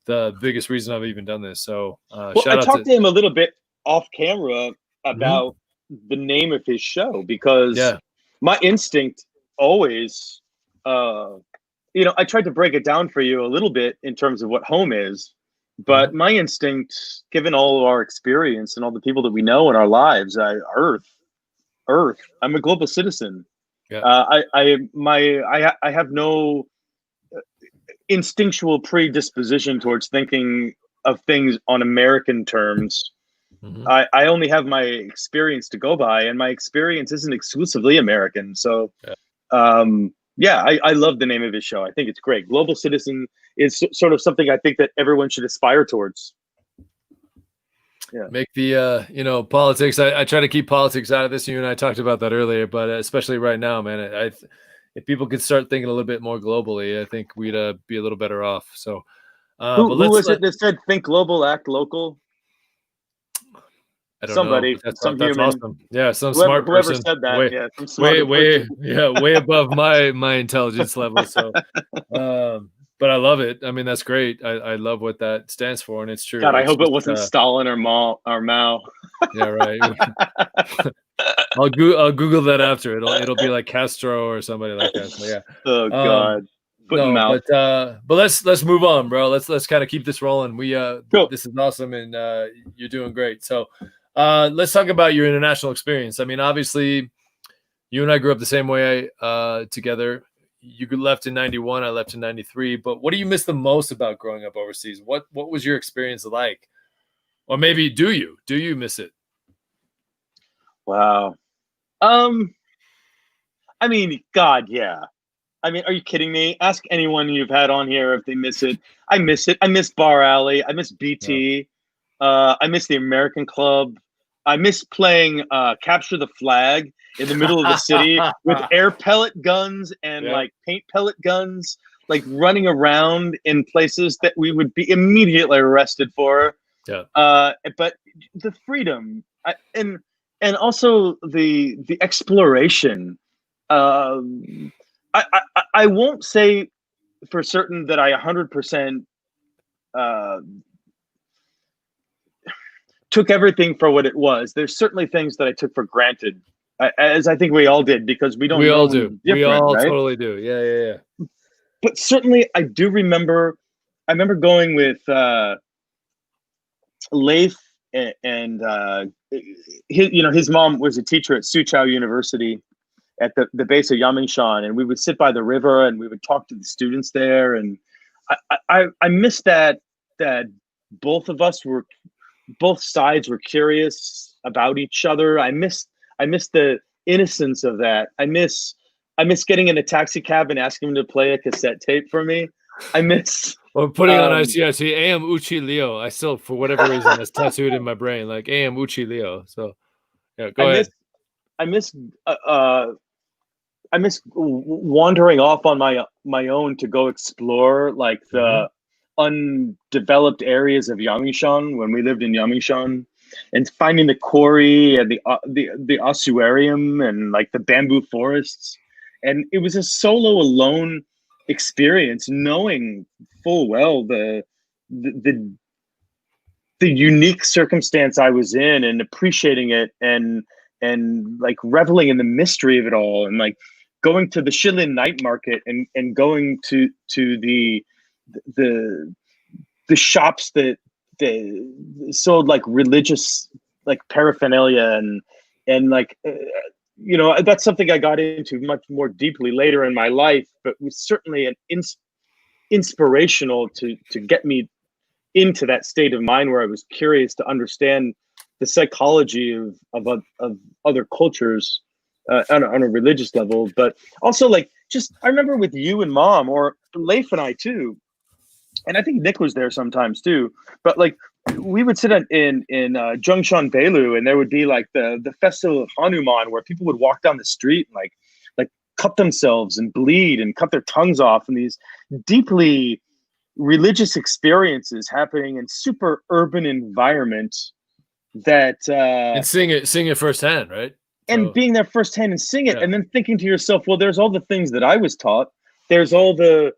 the biggest reason I've even done this. So shout out. I talked to him a little bit off camera about the name of his show, because my instinct always, I tried to break it down for you a little bit in terms of what home is. But my instinct, given all of our experience and all the people that we know in our lives, Earth. I'm a global citizen. Yeah. I have no instinctual predisposition towards thinking of things on American terms. I only have my experience to go by, and my experience isn't exclusively American. So, I love the name of his show. I think it's great. Global Citizen is sort of something I think that everyone should aspire towards. Yeah. Make the, politics. I try to keep politics out of this. You and I talked about that earlier, but especially right now, man, if people could start thinking a little bit more globally, I think we'd be a little better off. So, who was it that said "Think global, act local"? I don't Somebody, know. That's human. Awesome. Yeah, smart person. Whoever said that, way above my intelligence level. So, but I love it. I mean, that's great. I love what that stands for, and it's true. God, I hope it wasn't Stalin or Mao. Yeah, right. I'll Google that after. It'll be like Castro or somebody like that. So, yeah. Oh God. But let's move on, bro. Let's kind of keep this rolling. Cool. This is awesome, and you're doing great. So let's talk about your international experience. I mean, obviously, you and I grew up the same way together. You left in 91, I left in 93. But what do you miss the most about growing up overseas? What was your experience like? Or maybe do you miss it? Wow. I mean, God, yeah. I mean, are you kidding me? Ask anyone you've had on here if they miss it. I miss it. I miss Bar Alley. I miss BT. Yeah. I miss the American Club. I miss playing Capture the Flag in the middle of the city with air pellet guns and like paint pellet guns, like running around in places that we would be immediately arrested for. Yeah. But the freedom and also the exploration. I won't say for certain that I 100% took everything for what it was. There's certainly things that I took for granted, as I think we all did, because we don't. We all do. We all right? Totally do. Yeah. But certainly, I do remember. I remember going with Leif and his mom was a teacher at Soochow University at the base of Yamingshan, and we would sit by the river and we would talk to the students there. And I miss that both sides were curious about each other. I miss the innocence of that. I miss getting in a taxi cab and asking him to play a cassette tape for me. I miss or putting on ICRT AM Uchi Leo. I still, for whatever reason, that's tattooed in my brain, like AM Uchi Leo. So yeah, go ahead. I miss wandering off on my own to go explore like the undeveloped areas of Yangmingshan when we lived in Yangmingshan, and finding the quarry and the ossuarium and like the bamboo forests. And it was a solo alone experience, knowing full well the unique circumstance I was in, and appreciating it, and like reveling in the mystery of it all, and like going to the Shilin night market, and going to the shops that sold like religious like paraphernalia, and like that's something I got into much more deeply later in my life, but was certainly an inspirational to get me into that state of mind where I was curious to understand the psychology of other cultures on a religious level. But also, like, just I remember with you and Mom, or Leif and I too, and I think Nick was there sometimes too. But like, we would sit in Zhongshan Beilu, and there would be like the festival of Hanuman, where people would walk down the street and like cut themselves and bleed and cut their tongues off, and these deeply religious experiences happening in super urban environments that and seeing it firsthand, right? And being there firsthand and seeing it, and then thinking to yourself, well, there's all the things that I was taught, there's all the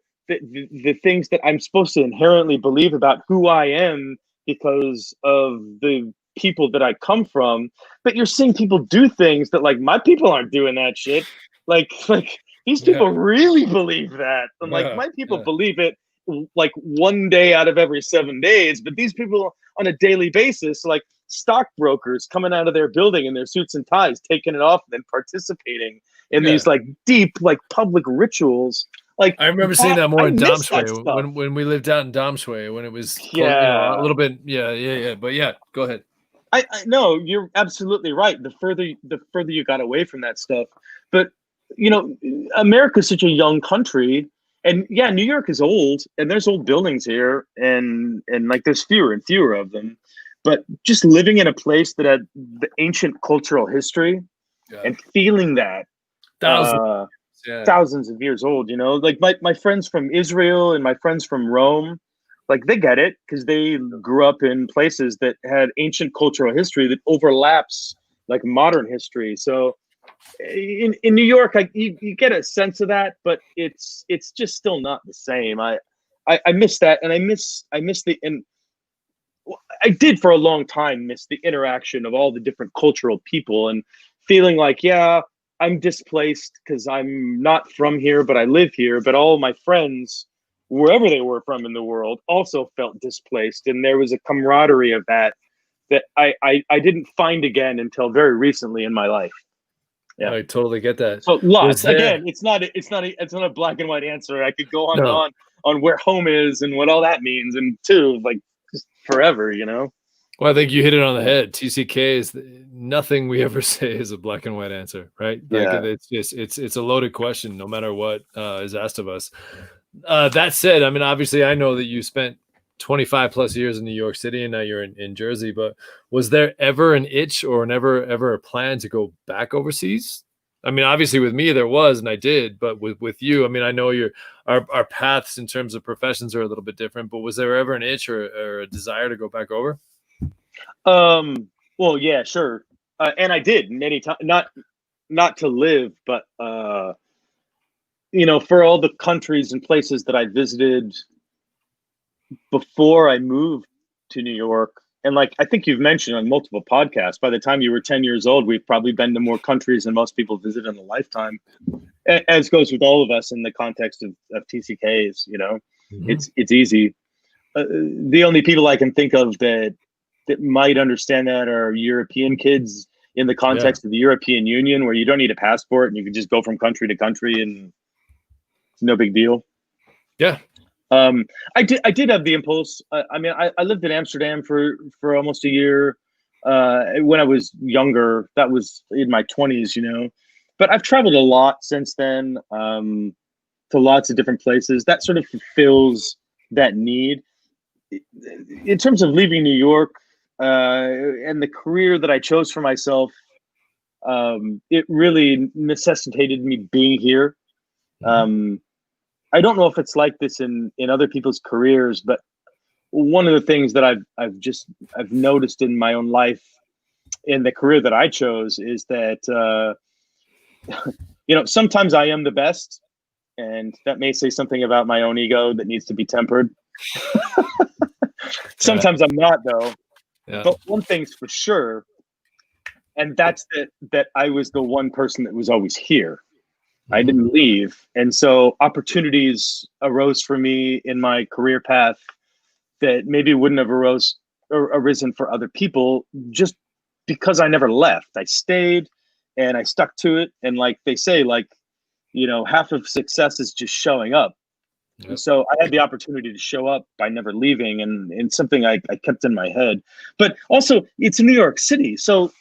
things that I'm supposed to inherently believe about who I am because of the people that I come from, but you're seeing people do things that, like, my people aren't doing that shit. Like these people really believe that, and like my people believe it like one day out of every 7 days, but these people on a daily basis, like stockbrokers coming out of their building in their suits and ties, taking it off and then participating in these like deep, like public rituals. Like, I remember seeing that more in Dam Shui when we lived out in Dam Shui, when it was a little bit but go ahead. I know you're absolutely right. The further you got away from that stuff, but America's such a young country. And New York is old, and there's old buildings here, and like there's fewer and fewer of them. But just living in a place that had the ancient cultural history and feeling that thousands of years old, like my friends from Israel and my friends from Rome, like they get it because they grew up in places that had ancient cultural history that overlaps like modern history. So in New York, you get a sense of that, but it's just still not the same. I miss that, and I miss I did for a long time miss the interaction of all the different cultural people, and feeling like, I'm displaced because I'm not from here, but I live here. But all my friends, wherever they were from in the world, also felt displaced, and there was a camaraderie of that I didn't find again until very recently in my life. Yeah, I totally get that. So lots. Again, it's not a black and white answer. I could go on and on where home is and what all that means, and too, like, just forever, Well, I think you hit it on the head. TCK is nothing we ever say is a black and white answer, right? Like, it's a loaded question, no matter what is asked of us. That said, I mean, obviously, I know that you spent 25 plus years in New York City, and now you're in Jersey, but was there ever an itch or ever a plan to go back overseas? I mean, obviously with me there was, and I did, but with you, I mean, I know our paths in terms of professions are a little bit different, but was there ever an itch or a desire to go back over? Well, yeah, sure. And I did many times, not to live, but for all the countries and places that I visited before I moved to New York. And like, I think you've mentioned on multiple podcasts, by the time you were 10 years old, we've probably been to more countries than most people visit in a lifetime, as goes with all of us in the context of TCKs. It's easy. The only people I can think of that might understand that are European kids in the context of the European Union, where you don't need a passport and you can just go from country to country and it's no big deal. Yeah. I did have the impulse. I mean, I lived in Amsterdam for almost a year when I was younger. That was in my 20s, But I've traveled a lot since then, to lots of different places. That sort of fulfills that need. In terms of leaving New York and the career that I chose for myself, it really necessitated me being here. I don't know if it's like this in other people's careers, but one of the things that I've noticed in my own life, in the career that I chose, is that sometimes I am the best, and that may say something about my own ego that needs to be tempered. Sometimes I'm not, though. Yeah. But one thing's for sure, and that's that I was the one person that was always here. I didn't leave. And so opportunities arose for me in my career path that maybe wouldn't have arisen for other people, just because I never left. I stayed and I stuck to it. And like they say, half of success is just showing up. Yep. So I had the opportunity to show up by never leaving, and something I kept in my head. But also, it's New York City. So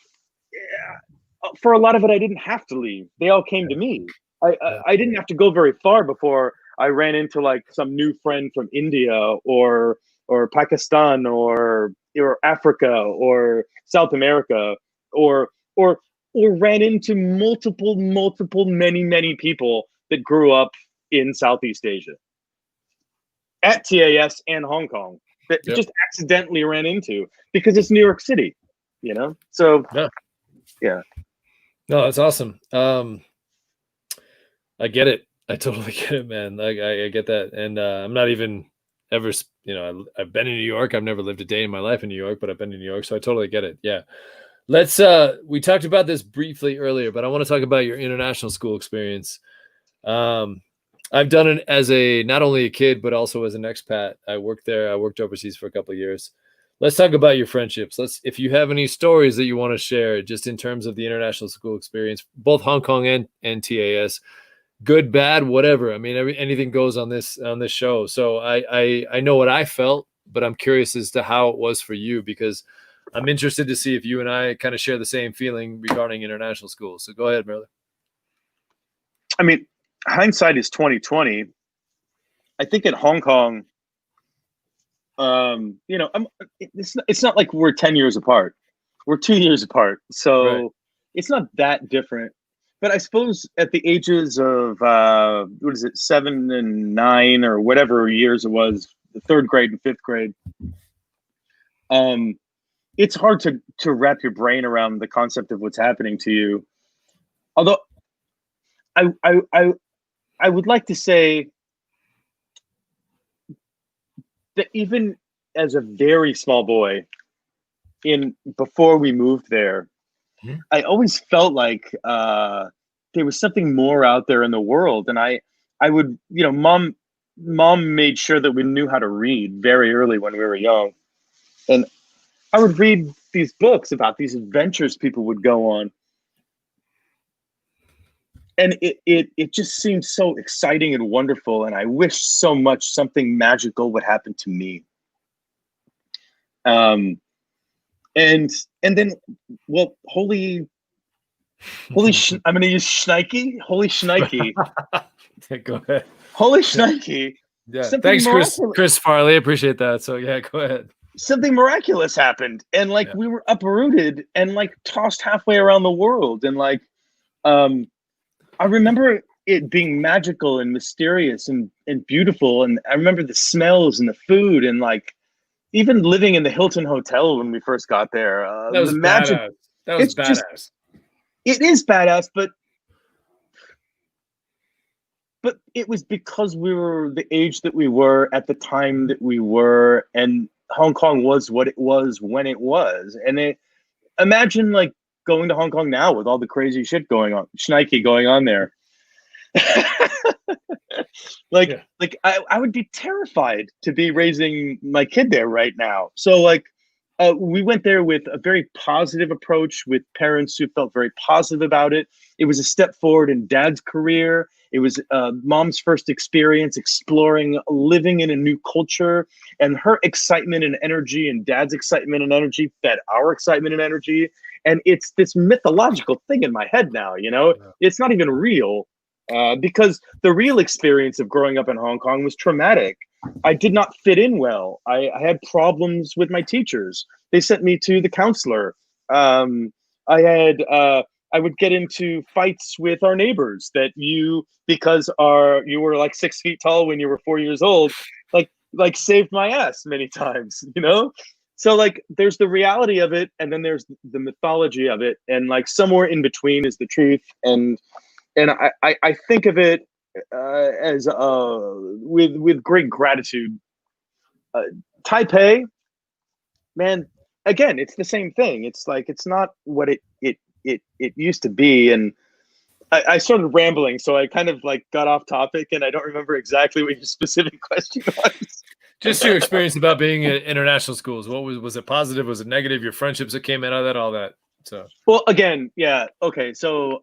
for a lot of it, I didn't have to leave. They all came to me. I didn't have to go very far before I ran into like some new friend from India or Pakistan or Africa or South America or ran into multiple, many people that grew up in Southeast Asia at TAS and Hong Kong that just accidentally ran into, because it's New York City, So yeah. No, that's awesome. I get it. I totally get it, man. Like I get that. And I'm not even ever, I've been in New York. I've never lived a day in my life in New York, but I've been in New York. So I totally get it. Yeah. Let's, we talked about this briefly earlier, but I want to talk about your international school experience. I've done it as not only a kid, but also as an expat. I worked there. I worked overseas for a couple of years. Let's talk about your friendships. If you have any stories that you want to share, just in terms of the international school experience, both Hong Kong and TAS, good, bad, whatever. I mean, anything goes on this show. So I know what I felt, but I'm curious as to how it was for you, because I'm interested to see if you and I kind of share the same feeling regarding international schools. So go ahead, brother. I mean, hindsight is 2020. I think in Hong Kong, it's not like we're 10 years apart. We're 2 years apart. So It's not that different. But I suppose at the ages of, 7 and 9 or whatever years it was, the third grade and fifth grade, it's hard to wrap your brain around the concept of what's happening to you. Although I would like to say that even as a very small boy, before we moved there, I always felt like there was something more out there in the world. And I would, mom made sure that we knew how to read very early when we were young. And I would read these books about these adventures people would go on. And it just seemed so exciting and wonderful. And I wish so much something magical would happen to me. And then, well, holy I'm going to use Schneike. Holy Schneike. Go ahead. Holy Schneike. Yeah. Thanks, Chris Farley. Appreciate that. So yeah, go ahead. Something miraculous happened, and we were uprooted and tossed halfway around the world. And I remember it being magical and mysterious and beautiful. And I remember the smells and the food, and even living in the Hilton Hotel when we first got there. That was magic. Badass. That was badass. It is badass, but it was because we were the age that we were at the time that we were, and Hong Kong was what it was when it was. And imagine going to Hong Kong now with all the crazy shit going on, Schneike going on there. I would be terrified to be raising my kid there right now. So we went there with a very positive approach, with parents who felt very positive about it. It was a step forward in Dad's career. It was Mom's first experience exploring living in a new culture, and her excitement and energy and Dad's excitement and energy fed our excitement and energy. And it's this mythological thing in my head now, It's not even real, because the real experience of growing up in Hong Kong was traumatic. I did not fit in well. I had problems with my teachers. They sent me to the counselor. I would get into fights with our neighbors because you were 6 feet tall when you were 4 years old. like saved my ass many times, you know? So like there's the reality of it, and then there's the mythology of it, and like somewhere in between is the truth. And I think of it as with great gratitude. Taipei, man, again, it's the same thing. It's like it's not what it used to be. And I started rambling, so I kind of like got off topic, and I don't remember exactly what your specific question was. Just your experience about being at international schools. What was it positive? Was it negative? Your friendships that came out of that, all that. So well, again, yeah, okay, so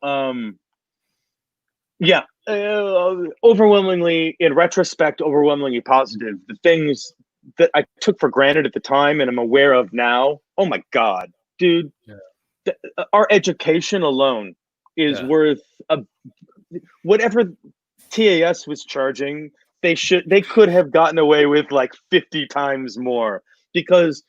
yeah, overwhelmingly, in retrospect, overwhelmingly positive. The things that I took for granted at the time and I'm aware of now, oh my God, dude, our education alone is worth whatever TAS was charging. They could have gotten away with like 50 times more, because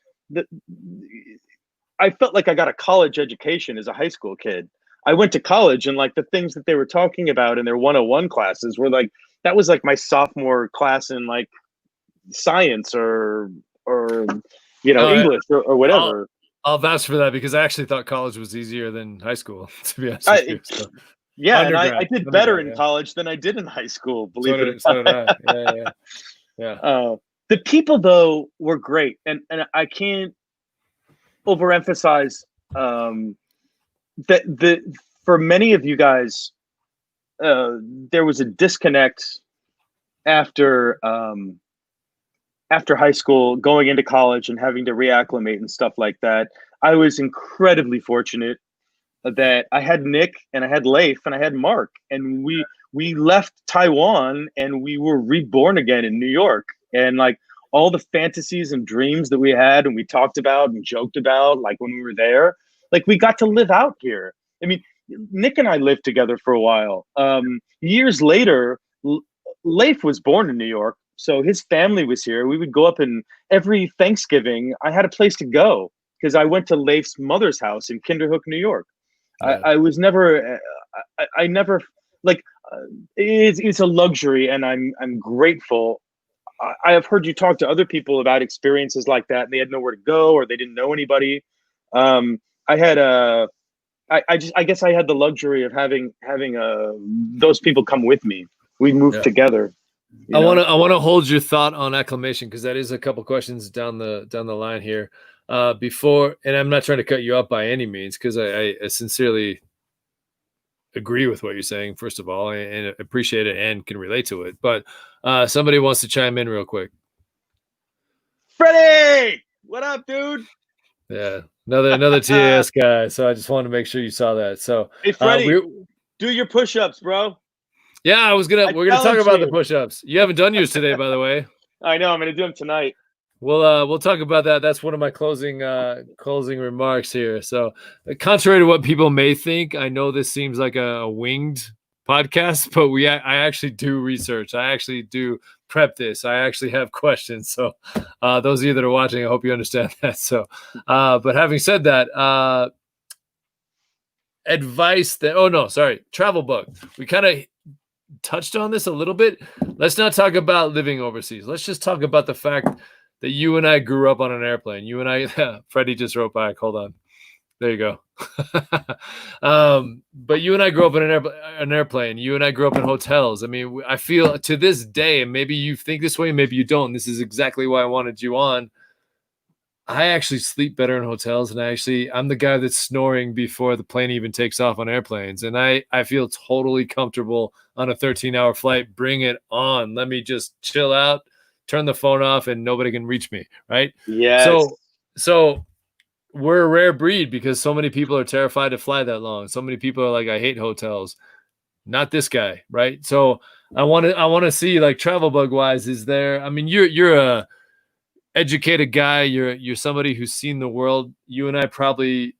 I felt like I got a college education as a high school kid. I went to college, and like the things that they were talking about in their 101 classes were like, that was like my sophomore class in like science or English or whatever. I'll vouch for that, because I actually thought college was eeasier than high school, to be honest with you. So. Yeah, and I did better in college than I did in high school, believe it or not. So did I. Yeah. The people, though, were great. And I can't overemphasize that for many of you guys, there was a disconnect after high school, going into college and having to reacclimate and stuff like that. I was incredibly fortunate that I had Nick and I had Leif and I had Mark, and we left Taiwan and we were reborn again in New York. And like all the fantasies and dreams that we had and we talked about and joked about, like when we were there, like we got to live out here. I mean, Nick and I lived together for a while. Years later, Leif was born in New York, so his family was here. We would go up, and every Thanksgiving I had a place to go because I went to Leif's mother's house in Kinderhook, New York. Yeah. I was never, I never like. It's a luxury, and I'm grateful. I have heard you talk to other people about experiences like that, and they had nowhere to go or they didn't know anybody. I had I guess I had the luxury of having those people come with me. We moved together. I want to hold your thought on acclimation, because that is a couple questions down the line here. Before, and I'm not trying to cut you up by any means, because I sincerely agree with what you're saying, first of all, and appreciate it and can relate to it. But somebody wants to chime in real quick. Freddie, what up, dude? Yeah, another TAS guy. So I just wanted to make sure you saw that. So hey, Freddie, do your push-ups, bro. Yeah, we're gonna talk about the push-ups. You haven't done yours today, by the way. I know. I'm gonna do them tonight. We'll talk about that. That's one of my closing remarks here. So, contrary to what people may think, I know this seems like a winged podcast, but I actually do research. I actually do prep this. I actually have questions. So, those of you that are watching, I hope you understand that. So, but having said that, advice that travel bug. We kind of touched on this a little bit. Let's not talk about living overseas. Let's just talk about the fact that you and I grew up on an airplane. You and I, Freddie just wrote back. Hold on. There you go. But you and I grew up in an airplane. You and I grew up in hotels. I mean, I feel to this day, and maybe you think this way, maybe you don't. This is exactly why I wanted you on. I actually sleep better in hotels, and I'm the guy that's snoring before the plane even takes off on airplanes. And I feel totally comfortable on a 13-hour flight. Bring it on. Let me just chill out, turn the phone off, and nobody can reach me, right? Yes. So we're a rare breed, because so many people are terrified to fly that long. So many people are like, I hate hotels. Not this guy, right? So I want to see, like, travel bug wise, is there? I mean, you're a educated guy. You're somebody who's seen the world. You and I probably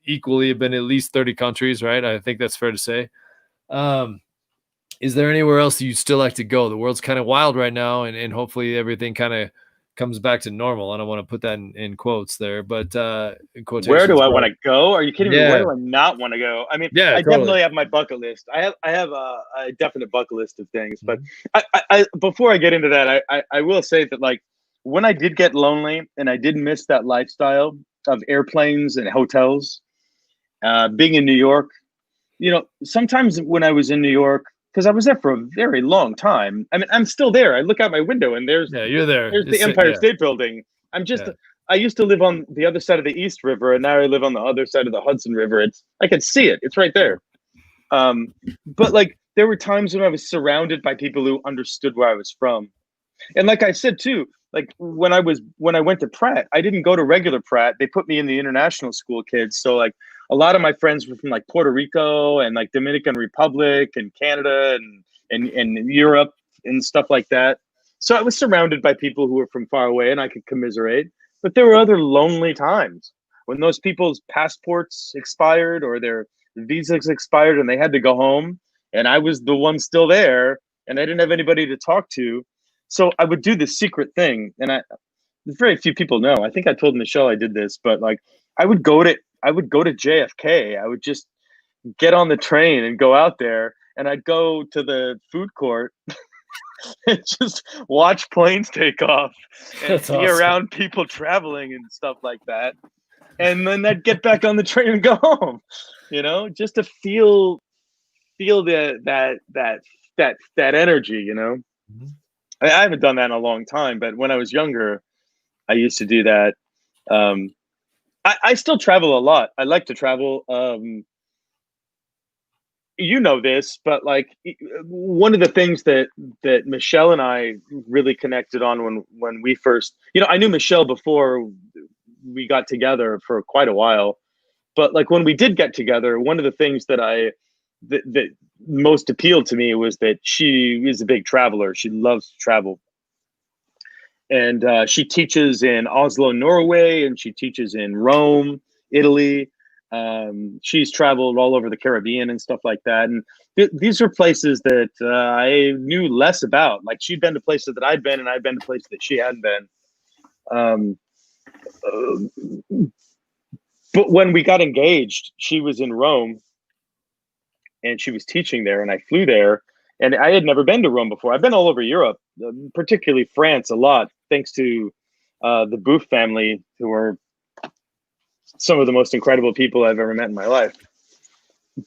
equally have been at least 30 countries, right? I think that's fair to say. Is there anywhere else you'd still like to go? The world's kind of wild right now, and hopefully everything kind of comes back to normal. I don't want to put that in quotes there, but in quotations. Where do I want to go? Are you kidding me? Yeah. Where do I not want to go? I mean, Yeah, I totally. definitely have my bucket list. I have a definite bucket list of things. But I before I get into that, I will say that, like, when I did get lonely and I did miss that lifestyle of airplanes and hotels, being in New York, you know, sometimes when I was in New York, because I was there for a very long time. I mean, I'm still there. I look out my window and there's you're there. there's the Empire State Building. I used to live on the other side of the East River, and now I live on the other side of the Hudson River. I can see it. It's right there. But like, there were times when I was surrounded by people who understood where I was from. And like I said too, like when I went to Pratt, I didn't go to regular Pratt. They put me in the international school kids. So like a lot of my friends were from like Puerto Rico and like Dominican Republic and Canada and Europe and stuff like that. So I was surrounded by people who were from far away, and I could commiserate. But there were other lonely times when those people's passports expired or their visas expired and they had to go home, and I was the one still there, and I didn't have anybody to talk to. So I would do this secret thing, and very few people know. I think I told Michelle I did this, but like I would go to JFK. I would just get on the train and go out there, and I'd go to the food court and just watch planes take off and That's be awesome. around people traveling and stuff like that. And then I'd get back on the train and go home, you know, just to feel that energy, you know. Mm-hmm. I haven't done that in a long time, but when I was younger, I used to do that. I still travel a lot. I like to travel. You know this, but like one of the things that Michelle and I really connected on when we first, you know, I knew Michelle before we got together for quite a while, but like when we did get together, one of the things that that most appealed to me was that she is a big traveler. She loves to travel. And she teaches in Oslo, Norway, and she teaches in Rome, Italy. She's traveled all over the Caribbean and stuff like that. And these are places that I knew less about. Like she'd been to places that I'd been, and I'd been to places that she hadn't been. But when we got engaged, she was in Rome, and she was teaching there, and I flew there. And I had never been to Rome before. I've been all over Europe, particularly France a lot, thanks to the Booth family, who are some of the most incredible people I've ever met in my life.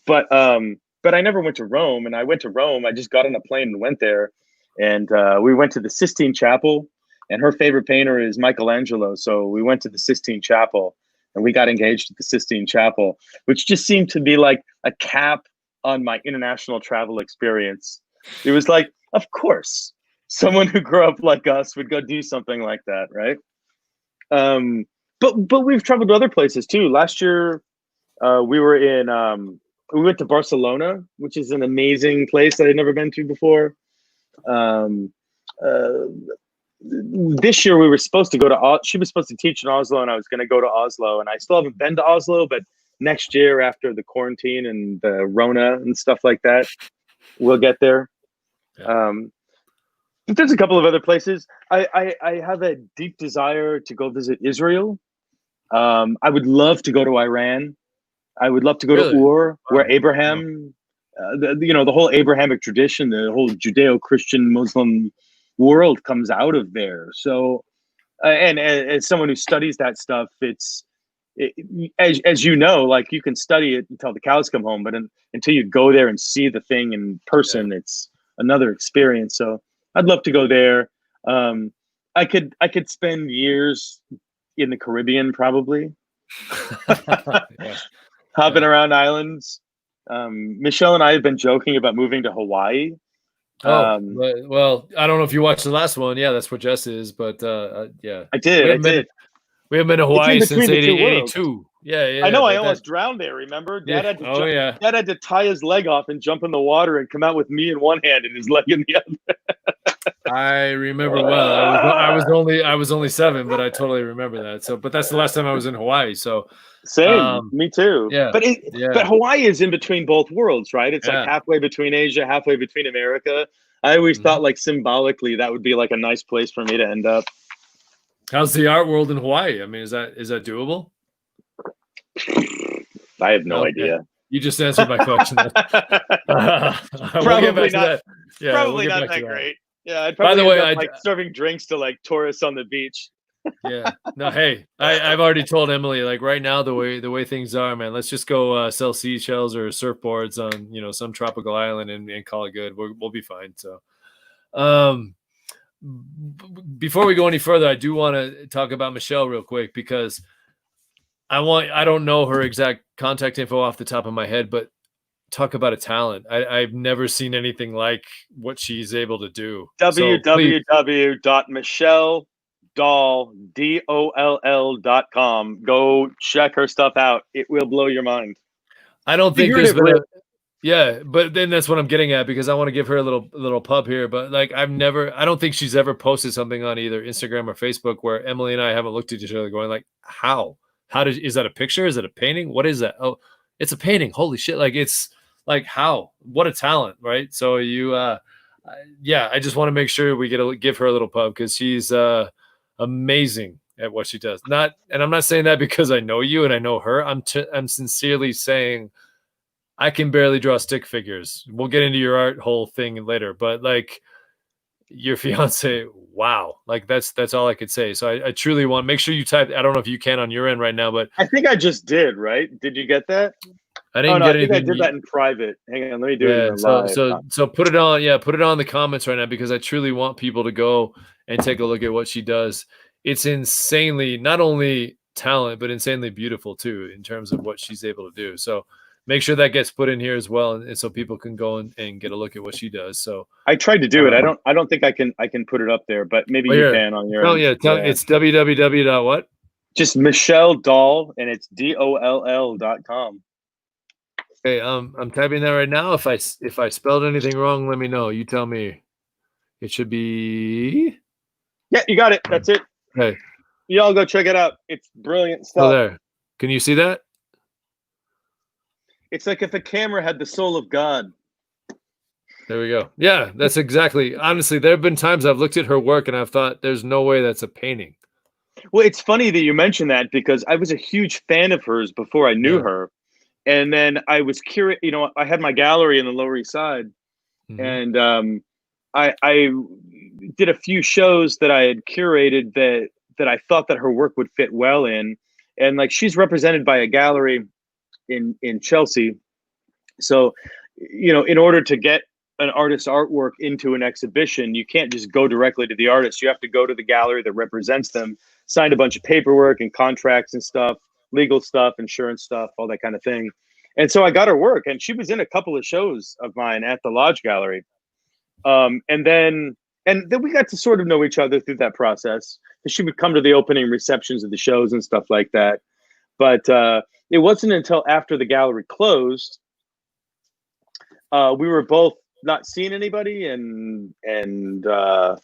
But I never went to Rome. And I went to Rome. I just got on a plane and went there. And we went to the Sistine Chapel. And her favorite painter is Michelangelo. So we went to the Sistine Chapel, and we got engaged at the Sistine Chapel, which just seemed to be like a cap on my international travel experience. It was like, of course, someone who grew up like us would go do something like that, right? But we've traveled to other places too. Last year, we went to Barcelona, which is an amazing place that I'd never been to before. This year we were supposed to go to she was supposed to teach in Oslo, and I was going to go to Oslo, and I still haven't been to Oslo, but next year, after the quarantine and the Rona and stuff like that, we'll get there. But there's a couple of other places. I have a deep desire to go visit Israel. I would love to go to Iran. I would love to go to Ur, where Abraham, the whole Abrahamic tradition, the whole Judeo-Christian Muslim world comes out of there. So, and as someone who studies that stuff, as you know, like you can study it until the cows come home, but until you go there and see the thing in person, it's another experience. So I'd love to go there. I could spend years in the Caribbean, probably. Hopping around islands. Michelle and I have been joking about moving to Hawaii. Well, I don't know if you watched the last one. Yeah, that's where Jess is. But yeah, I did. We haven't been to Hawaii since 82. Yeah. I know. I almost drowned there. Remember, Dad had to Dad had to tie his leg off and jump in the water and come out with me in one hand and his leg in the other. I remember well. I was only 7, but I totally remember that. So, but that's the last time I was in Hawaii. So. Same, me too. Yeah, but Hawaii is in between both worlds, right? It's like halfway between Asia, halfway between America. I always thought, like, symbolically, that would be like a nice place for me to end up. How's the art world in Hawaii? I mean, is that doable? I have no Okay. idea. You just answered my question. We'll get back to that. Yeah, probably we'll not that great. Yeah, I'd By probably the way, end up like serving drinks to like tourists on the beach. Yeah. No, hey, I've already told Emily, like right now, the way things are, man, let's just go sell seashells or surfboards on, some tropical island and call it good. We'll be fine. So, before we go any further, I do want to talk about Michelle real quick because I don't know her exact contact info off the top of my head, but talk about a talent. I've never seen anything like what she's able to do. www.michelledoll.com. Go check her stuff out. It will blow your mind. I don't think there's been yeah, but then that's what I'm getting at because I want to give her a little pub here. But like I don't think she's ever posted something on either Instagram or Facebook where Emily and I haven't looked at each other going like, is that a picture? Is that a painting? What is that? Oh, it's a painting. Holy shit. Like it's like what a talent, right? So I just want to make sure we give her a little pub because she's amazing at what she does. And I'm not saying that because I know you and I know her. I'm sincerely saying I can barely draw stick figures. We'll get into your art whole thing later, but like your fiance, wow. Like that's all I could say. So I truly want make sure you type. I don't know if you can on your end right now, but I think I just did, right? Did you get that? I didn't get anything. I did that in private. Hang on, let me do it in live. So put it on, put it on the comments right now because I truly want people to go and take a look at what she does. It's insanely not only talent, but insanely beautiful too in terms of what she's able to do. So make sure that gets put in here as well, and so people can go and get a look at what she does. So I tried to do it. I don't think I can put it up there, but maybe you can on your end. It's www. What? Just Michelle Doll, and it's DOLL.com. Okay, I'm typing that right now. If I spelled anything wrong, let me know. You tell me. It should be. Yeah, you got it. That's it. Okay. Y'all go check it out. It's brilliant stuff. Oh, there. Can you see that? It's like if a camera had the soul of God. There we go. Yeah, that's exactly. Honestly, there have been times I've looked at her work and I've thought, there's no way that's a painting. Well, it's funny that you mentioned that because I was a huge fan of hers before I knew her. And then I was curious, I had my gallery in the Lower East Side. Mm-hmm. And I did a few shows that I had curated that I thought that her work would fit well in. And like she's represented by a gallery in Chelsea. So, in order to get an artist's artwork into an exhibition, you can't just go directly to the artist. You have to go to the gallery that represents them, sign a bunch of paperwork and contracts and stuff, legal stuff, insurance stuff, all that kind of thing. And so I got her work, and she was in a couple of shows of mine at the Lodge Gallery. And then we got to sort of know each other through that process. She would come to the opening receptions of the shows and stuff like that. But it wasn't until after the gallery closed, we were both not seeing anybody, and a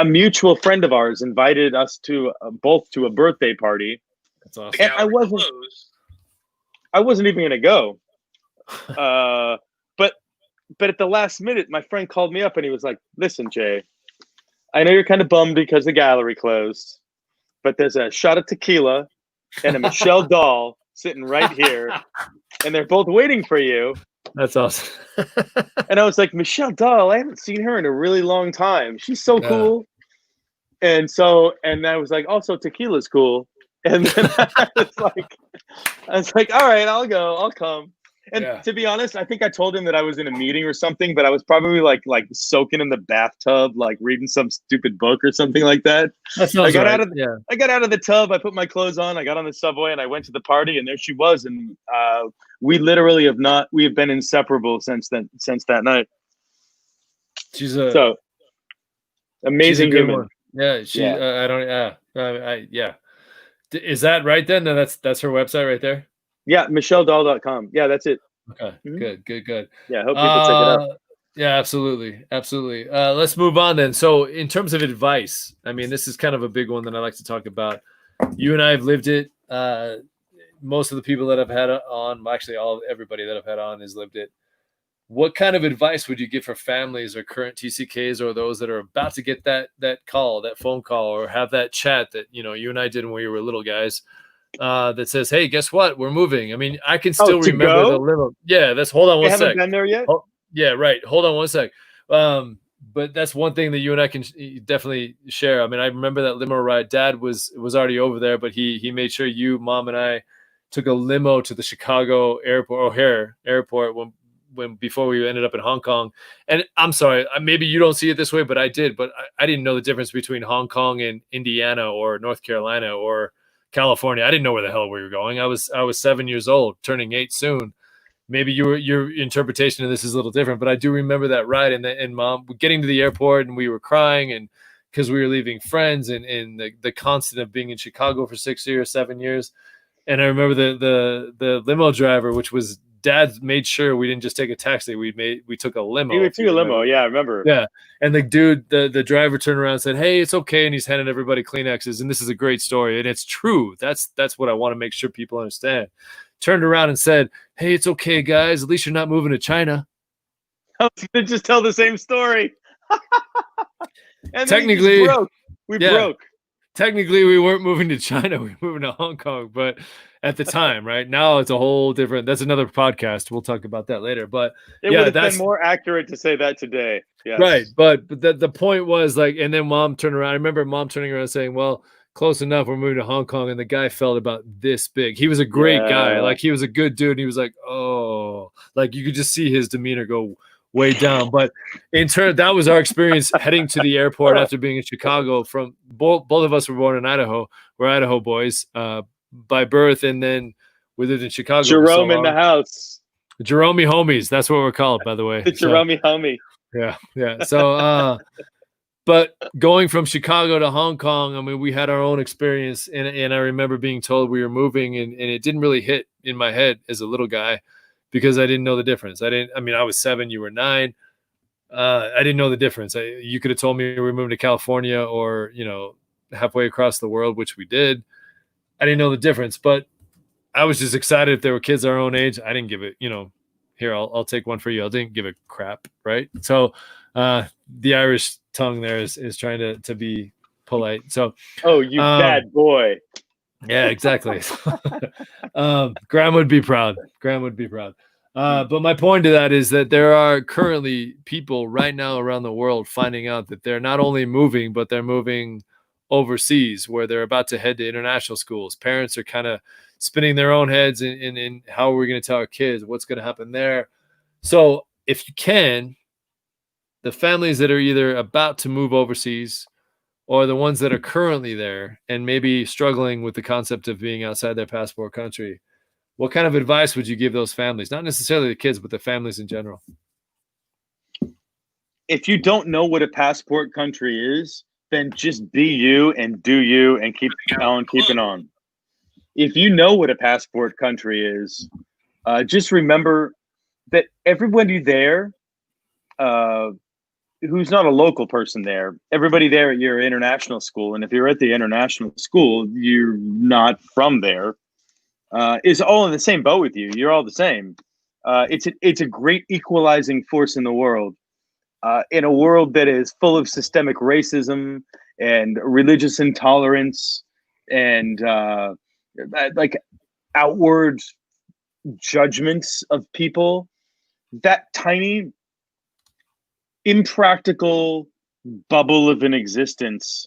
mutual friend of ours invited us to both to a birthday party. That's awesome. And I wasn't even going to go. But at the last minute, my friend called me up and he was like, "Listen, Jay, I know you're kind of bummed because the gallery closed, but there's a shot of tequila and a Michelle Doll sitting right here, and they're both waiting for you." That's awesome. And I was like, "Michelle Doll, I haven't seen her in a really long time. She's so cool." And I was like, "Also, tequila's cool." And then I was like, "All right, I'll go. I'll come." And to be honest, I think I told him that I was in a meeting or something, but I was probably like soaking in the bathtub, like reading some stupid book or something like that. I got out of the tub, I put my clothes on, I got on the subway, and I went to the party, and there she was. And we literally have been inseparable since that night. She's amazing human. One. Yeah, Is that right then? No, that's her website right there. Yeah, michelledoll.com. Yeah, that's it. Okay, good. Yeah, I hope people check it out. Yeah, absolutely. Let's move on then. So in terms of advice, I mean, this is kind of a big one that I like to talk about. You and I have lived it. Most of the people that I've had on, actually everybody that I've had on has lived it. what kind of advice would you give for families or current TCKs or those that are about to get that phone call, or have that chat that, you and I did when we were little guys, that says, "Hey, guess what? We're moving." I mean, I can still to remember the go? limo. Yeah, hold on I one haven't sec. been there yet. Oh, yeah, right. Hold on one sec. But that's one thing that you and I can definitely share. I mean, I remember that limo ride. Dad was already over there, but he made sure you, Mom, and I took a limo to the Chicago airport, O'Hare Airport, when before we ended up in Hong Kong. And I'm sorry, maybe you don't see it this way, but I did. But I didn't know the difference between Hong Kong and Indiana or North Carolina or California. I didn't know where the hell we were going. I was 7 years old, turning 8 soon. Maybe your interpretation of this is a little different, but I do remember that ride and Mom getting to the airport, and we were crying, and because we were leaving friends, and the constant of being in Chicago for 6 years, 7 years. And I remember the limo driver, which was Dad, made sure we didn't just take a taxi. We took a limo. You took a limo, yeah, I remember. Yeah. And the dude, the driver turned around and said, "Hey, it's okay." And he's handing everybody Kleenexes. And this is a great story. And it's true. That's what I want to make sure people understand. Turned around and said, "Hey, it's okay, guys. At least you're not moving to China." I was going to just tell the same story. And technically, we broke. Technically, we weren't moving to China. We were moving to Hong Kong. But at the time, right now, it's a whole different. That's another podcast. We'll talk about that later. But it would have been more accurate to say that today. Yes. Right. But the point was, like, and then Mom turned around. I remember Mom turning around and saying, "Well, close enough. We're moving to Hong Kong." And the guy felt about this big. He was a great guy. Like, he was a good dude. And he was like, "Oh," like you could just see his demeanor go way down. But in turn, that was our experience heading to the airport after being in Chicago. From both of us were born in Idaho. We're Idaho boys by birth, and then we lived in Chicago. Jerome in the house. Jerome homies. That's what we're called, by the way. The Jerome homie. Yeah. So, but going from Chicago to Hong Kong, I mean, we had our own experience, and I remember being told we were moving, and it didn't really hit in my head as a little guy because I didn't know the difference. I was 7, you were 9. I didn't know the difference. You could have told me we were moving to California or, halfway across the world, which we did. I didn't know the difference, but I was just excited if there were kids our own age. I didn't give it, here, I'll take one for you. I didn't give a crap, right? So the Irish tongue there is trying to be polite. So, oh, you bad boy. Yeah, exactly. Graham would be proud. But my point to that is that there are currently people right now around the world finding out that they're not only moving, but they're moving overseas, where they're about to head to international schools. Parents are kind of spinning their own heads in how are we going to tell our kids what's going to happen there. So if you can, the families that are either about to move overseas or the ones that are currently there and maybe struggling with the concept of being outside their passport country, what kind of advice would you give those families? Not necessarily the kids, but the families in general. If you don't know what a passport country is, then just be you and do you and keep on keeping on. If you know what a passport country is, just remember that everybody there who's not a local person there, everybody there at your international school, and if you're at the international school, you're not from there, is all in the same boat with you. You're all the same. It's a great equalizing force in the world. In a world that is full of systemic racism and religious intolerance and like outward judgments of people, that tiny impractical bubble of an existence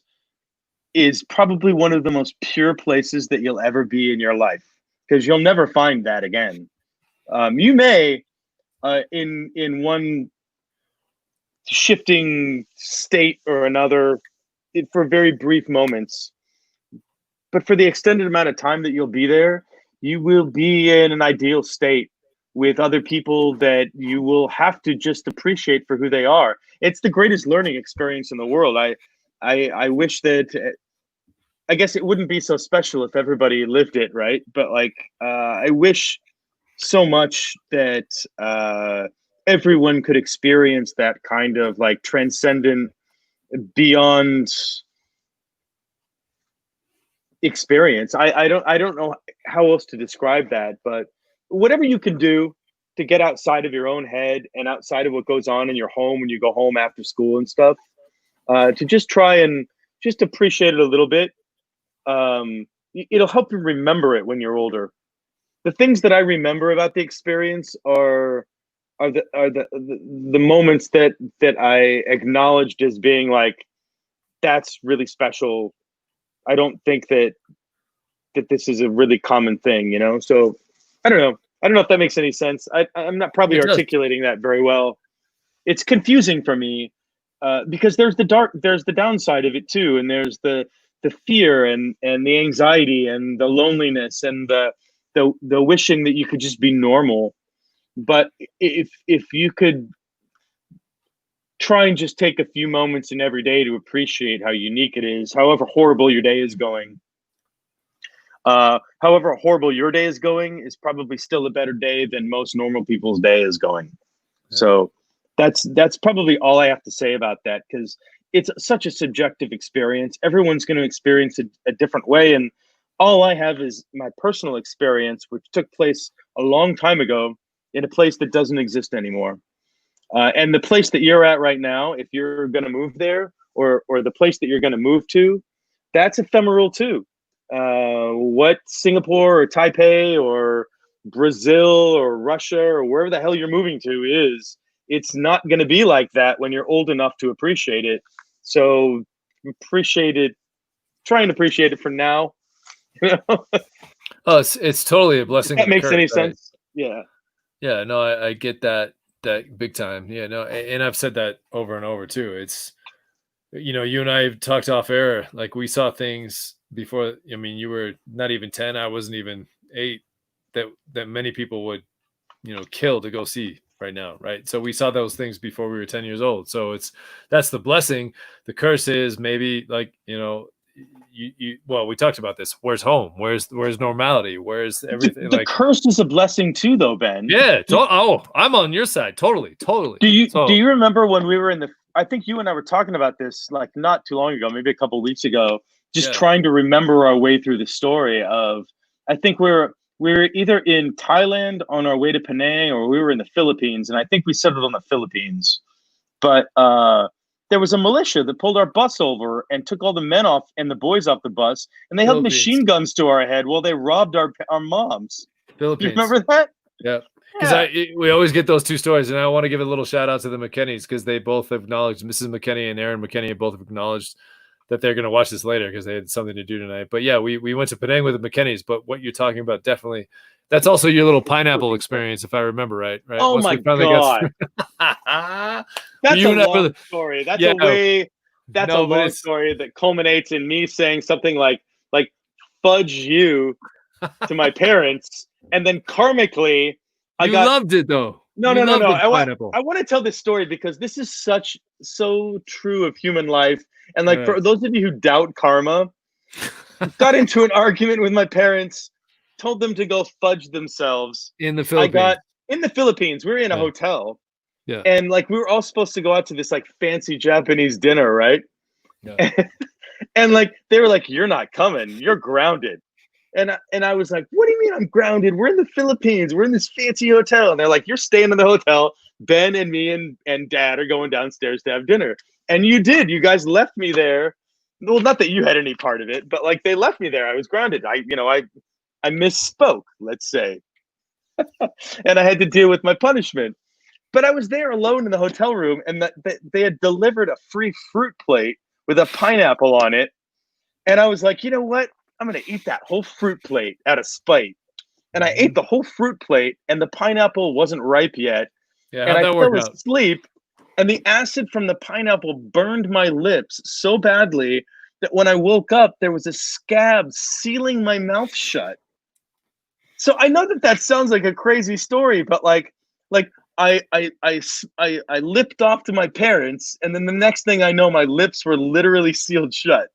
is probably one of the most pure places that you'll ever be in your life, because you'll never find that again. You may in one shifting state or another for very brief moments, but for the extended amount of time that you'll be there, you will be in an ideal state with other people that you will have to just appreciate for who they are. It's the greatest learning experience in the world. I wish that, I guess it wouldn't be so special if everybody lived it, right? But like, I wish so much that everyone could experience that kind of like transcendent, beyond experience. I don't know how else to describe that, but whatever you can do, to get outside of your own head and outside of what goes on in your home when you go home after school and stuff, to just try and just appreciate it a little bit. It'll help you remember it when you're older. The things that I remember about the experience are the moments that I acknowledged as being like, that's really special. I don't think that this is a really common thing, you know? So I don't know. I don't know if that makes any sense. I'm not probably articulating that very well. It's confusing for me because there's the downside of it too. And there's the fear and the anxiety and the loneliness and the wishing that you could just be normal. But if you could try and just take a few moments in every day to appreciate how unique it is, however horrible your day is going. However horrible your day is going is probably still a better day than most normal people's day is going. Yeah. So that's probably all I have to say about that, because it's such a subjective experience. Everyone's going to experience it a different way. And all I have is my personal experience, which took place a long time ago in a place that doesn't exist anymore. And the place that you're at right now, if you're going to move there, or the place that you're going to move to, that's ephemeral too. What Singapore or Taipei or Brazil or Russia or wherever the hell you're moving to is, it's not going to be like that when you're old enough to appreciate it. So appreciate it, try and appreciate it for now. Oh, it's totally a blessing. If that makes any sense. Yeah. Yeah, no, I get that big time. Yeah, no, and I've said that over and over too. It's, you know, you and I have talked off air, like we saw things before. I mean, you were not even 10, I wasn't even 8, that many people would, you know, kill to go see right now, right? So we saw those things before we were 10 years old. So that's the blessing. The curse is maybe, like, you know, well, we talked about this. Where's home? Where's normality? Where's everything? The curse is a blessing too, though, Ben. Yeah. I'm on your side. Totally. Do you remember when we were I think you and I were talking about this like not too long ago, maybe a couple of weeks ago, just trying to remember our way through the story of, I think we were either in Thailand on our way to Penang, or we were in the Philippines, and I think we settled on the Philippines. But there was a militia that pulled our bus over and took all the men off and the boys off the bus, and they held machine guns to our head while they robbed our moms. Philippines. You remember that? Yeah. Because we always get those two stories, and I want to give a little shout out to the McKennies, because they both acknowledged, Mrs. McKenney and Aaron McKenney have both acknowledged that they're going to watch this later because they had something to do tonight. But yeah, we went to Penang with the McKennies, but what you're talking about, definitely, that's also your little pineapple experience, if I remember right? Oh, once my God. That's a long story. That's a long story that culminates in me saying something like fudge you to my parents. And then karmically, loved it though. No. I want to tell this story because this is so true of human life. And like, for those of you who doubt karma, got into an argument with my parents, told them to go fudge themselves. In the Philippines. In the Philippines. We were in a hotel. Yeah. And like, we were all supposed to go out to this like fancy Japanese dinner, right? Yeah. And like, they were like, you're not coming. You're grounded. And I was like, what do you mean I'm grounded? We're in the Philippines. We're in this fancy hotel. And they're like, you're staying in the hotel. Ben and me and Dad are going downstairs to have dinner. And you did. You guys left me there. Well, not that you had any part of it, but like, they left me there. I was grounded. I misspoke, let's say. And I had to deal with my punishment. But I was there alone in the hotel room, and they had delivered a free fruit plate with a pineapple on it. And I was like, you know what? I'm going to eat that whole fruit plate out of spite. And I ate the whole fruit plate, and the pineapple wasn't ripe yet. Yeah, and I fell asleep, and the acid from the pineapple burned my lips so badly that when I woke up, there was a scab sealing my mouth shut. So I know that sounds like a crazy story, but like I lipped off to my parents, and then the next thing I know, my lips were literally sealed shut.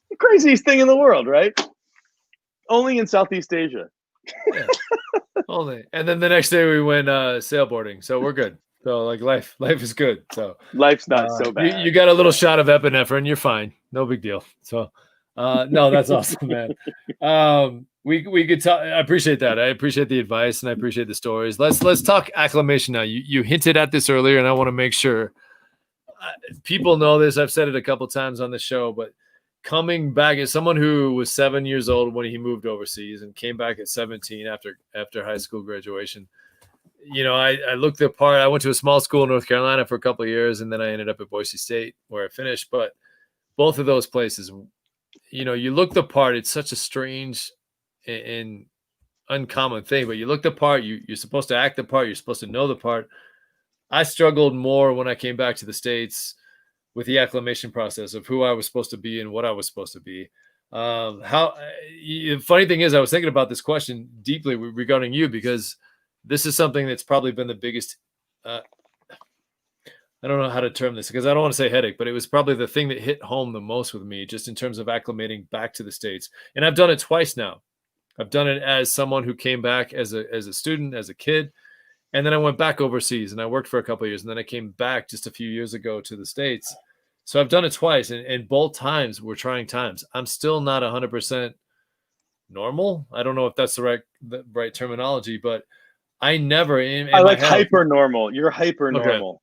The craziest thing in the world, right? Only in Southeast Asia. Yeah. Only. And then the next day we went sailboarding, so we're good. So like life is good. So life's not so bad. You got a little shot of epinephrine, you're fine. No big deal. So No, that's awesome, man. We could talk. I appreciate that. I appreciate the advice and I appreciate the stories. Let's talk acclimation now. You hinted at this earlier, and I want to make sure people know this. I've said it a couple times on the show, but coming back as someone who was 7 years old when he moved overseas and came back at 17 after high school graduation. You know, I looked the part. I went to a small school in North Carolina for a couple of years, and then I ended up at Boise State where I finished. But both of those places, you know, you look the part. It's such a strange and uncommon thing, but you look the part. You're supposed to act the part. You're supposed to know the part. I struggled more when I came back to the States with the acclimation process of who I was supposed to be and what I was supposed to be. The funny thing is, I was thinking about this question deeply regarding you because this is something that's probably been the biggest. I don't know how to term this because I don't want to say headache, but it was probably the thing that hit home the most with me, just in terms of acclimating back to the States. And I've done it twice now. I've done it as someone who came back as a student, as a kid, and then I went back overseas and I worked for a couple of years, and then I came back just a few years ago to the States. So I've done it twice, and both times were trying times. I'm still not 100% normal. I don't know if that's the right terminology, but I never. I like hyper normal. You're hyper normal. Okay.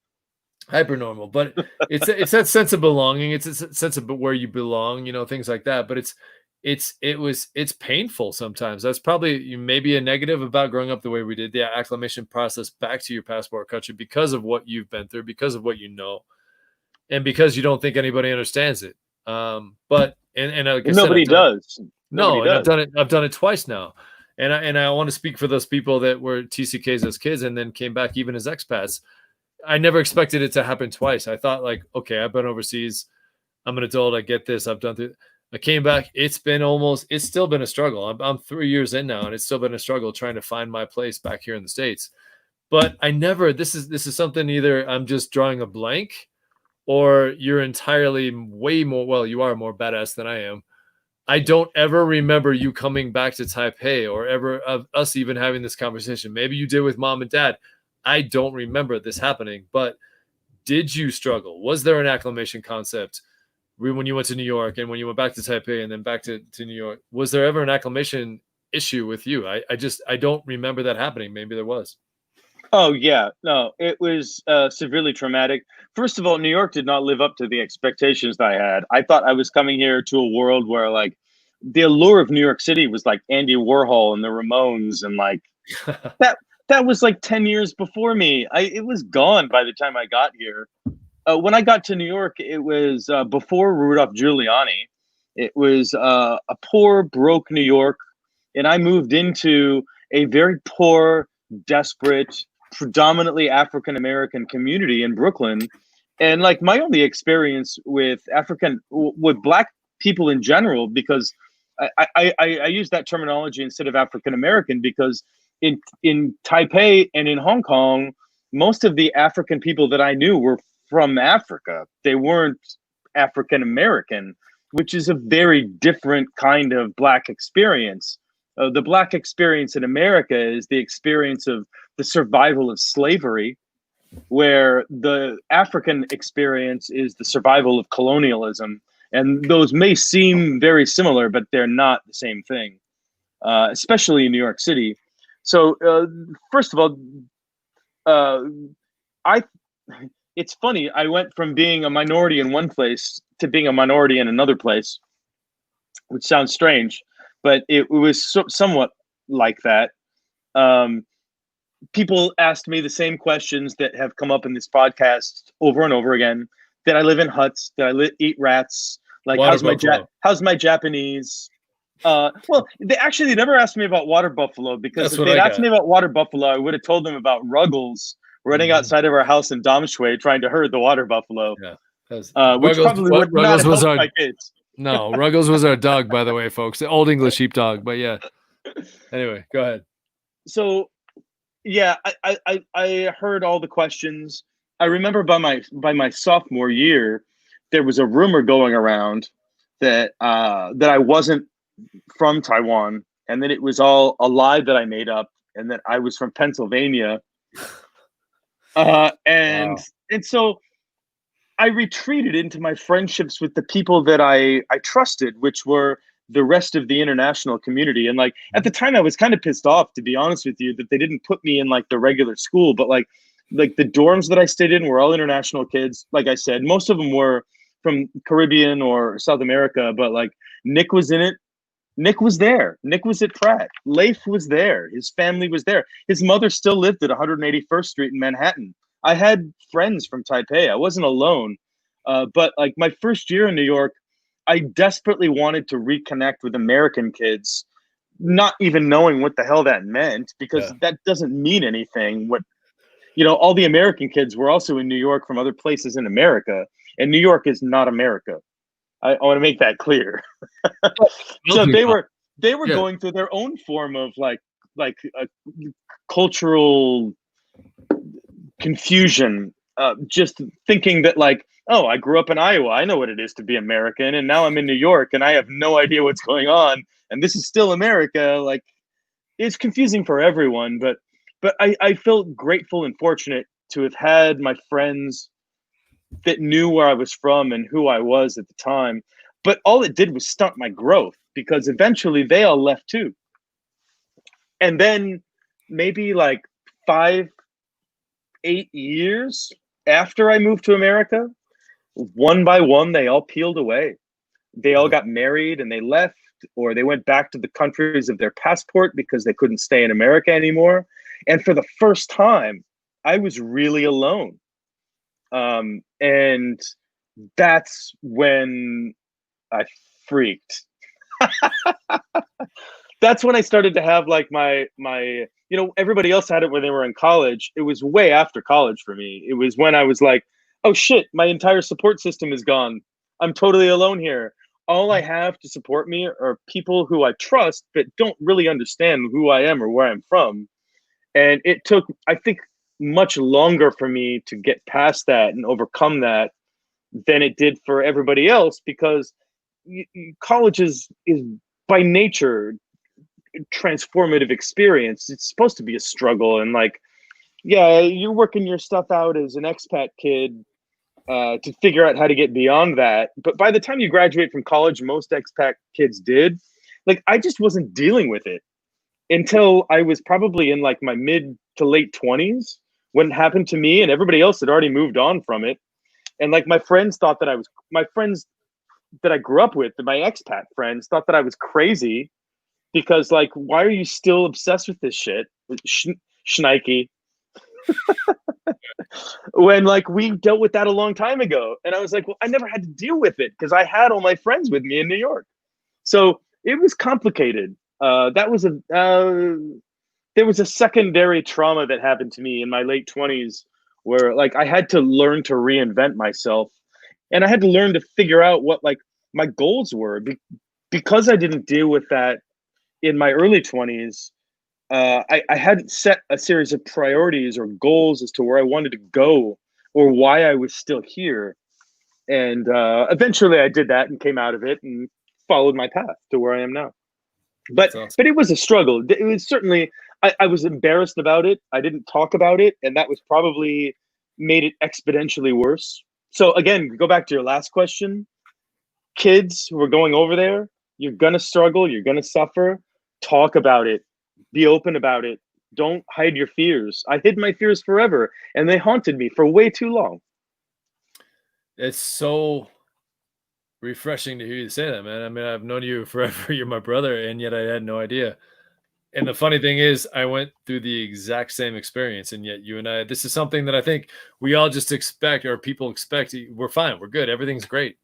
Hyper normal, but it's that sense of belonging. It's a sense of where you belong, you know, things like that. But it's painful sometimes. That's probably maybe a negative about growing up the way we did, the acclimation process back to your passport country, because of what you've been through, because of what you know, and because you don't think anybody understands it. But like nobody does. No, and I've done it twice now, and I want to speak for those people that were TCKs as kids and then came back even as expats. I never expected it to happen twice. I thought, like, okay, I've been overseas. I'm an adult. I get this. I've done through. I came back. It's still been a struggle. I'm 3 years in now, and it's still been a struggle trying to find my place back here in the States. But this is something, either I'm just drawing a blank, or you're entirely way more, well, you are more badass than I am. I don't ever remember you coming back to Taipei, or ever of us even having this conversation. Maybe you did with mom and dad. I don't remember this happening, but did you struggle? Was there an acclimation concept when you went to New York and when you went back to Taipei and then back to New York? Was there ever an acclimation issue with you? I don't remember that happening. Maybe there was. Oh, yeah. No, it was severely traumatic. First of all, New York did not live up to the expectations that I had. I thought I was coming here to a world where, like, the allure of New York City was like Andy Warhol and the Ramones, and like that was like 10 years before me. It was gone by the time I got here. When I got to New York, it was before Rudolph Giuliani. It was a poor, broke New York, and I moved into a very poor, desperate, predominantly African-American community in Brooklyn. And like my only experience with Black people in general, because I use that terminology instead of African-American, because in Taipei and in Hong Kong, most of the African people that I knew were from Africa. They weren't African-American, which is a very different kind of Black experience. The Black experience in America is the experience of the survival of slavery, where the African experience is the survival of colonialism. And those may seem very similar, but they're not the same thing, especially in New York City. So, first of all, it's funny. I went from being a minority in one place to being a minority in another place, which sounds strange, but it was somewhat like that. People asked me the same questions that have come up in this podcast over and over again. Did I live in huts? Did I eat rats? Like, how's my Japanese? Well, they never asked me about water buffalo, because if they'd asked me about water buffalo, I would have told them about Ruggles running outside of our house in Domshui trying to herd the water buffalo. Yeah, which probably would not help my kids. No, Ruggles was our dog, by the way, folks. The old English sheepdog. But yeah. Anyway, go ahead. So, yeah, I heard all the questions. I remember by my sophomore year, there was a rumor going around that I wasn't from Taiwan, and that it was all a lie that I made up, and that I was from Pennsylvania. And so I retreated into my friendships with the people that I trusted, which were the rest of the international community. And like at the time I was kind of pissed off, to be honest with you, that they didn't put me in like the regular school, but like the dorms that I stayed in were all international kids. Like I said, most of them were from Caribbean or South America, but like Nick was in it. Nick was there. Nick was at Pratt. Leif was there. His family was there. His mother still lived at 181st Street in Manhattan. I had friends from Taipei. I wasn't alone. But like my first year in New York, I desperately wanted to reconnect with American kids, not even knowing what the hell that meant, because that doesn't mean anything. All the American kids were also in New York from other places in America, and New York is not America. I want to make that clear. So they were going through their own form of like a cultural confusion, just thinking that like, oh, I grew up in Iowa, I know what it is to be American, and now I'm in New York and I have no idea what's going on, and this is still America. Like, it's confusing for everyone, but I felt grateful and fortunate to have had my friends that knew where I was from and who I was at the time. But all it did was stunt my growth, because eventually they all left too. And then maybe like 5-8 years after I moved to America, one by one, they all peeled away. They all got married and they left, or they went back to the countries of their passport because they couldn't stay in America anymore. And for the first time, I was really alone. And that's when I freaked. That's when I started to have like my everybody else had it when they were in college. It was way after college for me. It was when I was like, oh shit, my entire support system is gone. I'm totally alone here. All I have to support me are people who I trust but don't really understand who I am or where I'm from. And it took, I think, much longer for me to get past that and overcome that than it did for everybody else, because college is by nature transformative experience. It's supposed to be a struggle, and like, yeah, you're working your stuff out as an expat kid to figure out how to get beyond that. But by the time you graduate from college, most expat kids did. Like, I just wasn't dealing with it until I was probably in like my mid to late 20s when it happened to me, and everybody else had already moved on from it. And like my friends thought that my friends that I grew up with, my expat friends, thought that I was crazy, because like, why are you still obsessed with this shit? Schneike. When like we dealt with that a long time ago. And I was like, well, I never had to deal with it because I had all my friends with me in New York. So it was complicated. There was a secondary trauma that happened to me in my late 20s where like I had to learn to reinvent myself, and I had to learn to figure out what like my goals were, because I didn't deal with that in my early 20s. I hadn't set a series of priorities or goals as to where I wanted to go or why I was still here. And eventually I did that and came out of it and followed my path to where I am now. But awesome. But it was a struggle. It was certainly, I was embarrassed about it. I didn't talk about it, and that was probably made it exponentially worse. So again, go back to your last question. Kids who are going over there, you're gonna struggle, you're gonna suffer. Talk about it. Be open about it. Don't hide your fears. I hid my fears forever, and they haunted me for way too long. It's so refreshing to hear you say that, man. I mean, I've known you forever. You're my brother, and yet I had no idea. And the funny thing is, I went through the exact same experience, and yet you and I, this is something that I think we all just expect, or people expect. We're fine. We're good. Everything's great.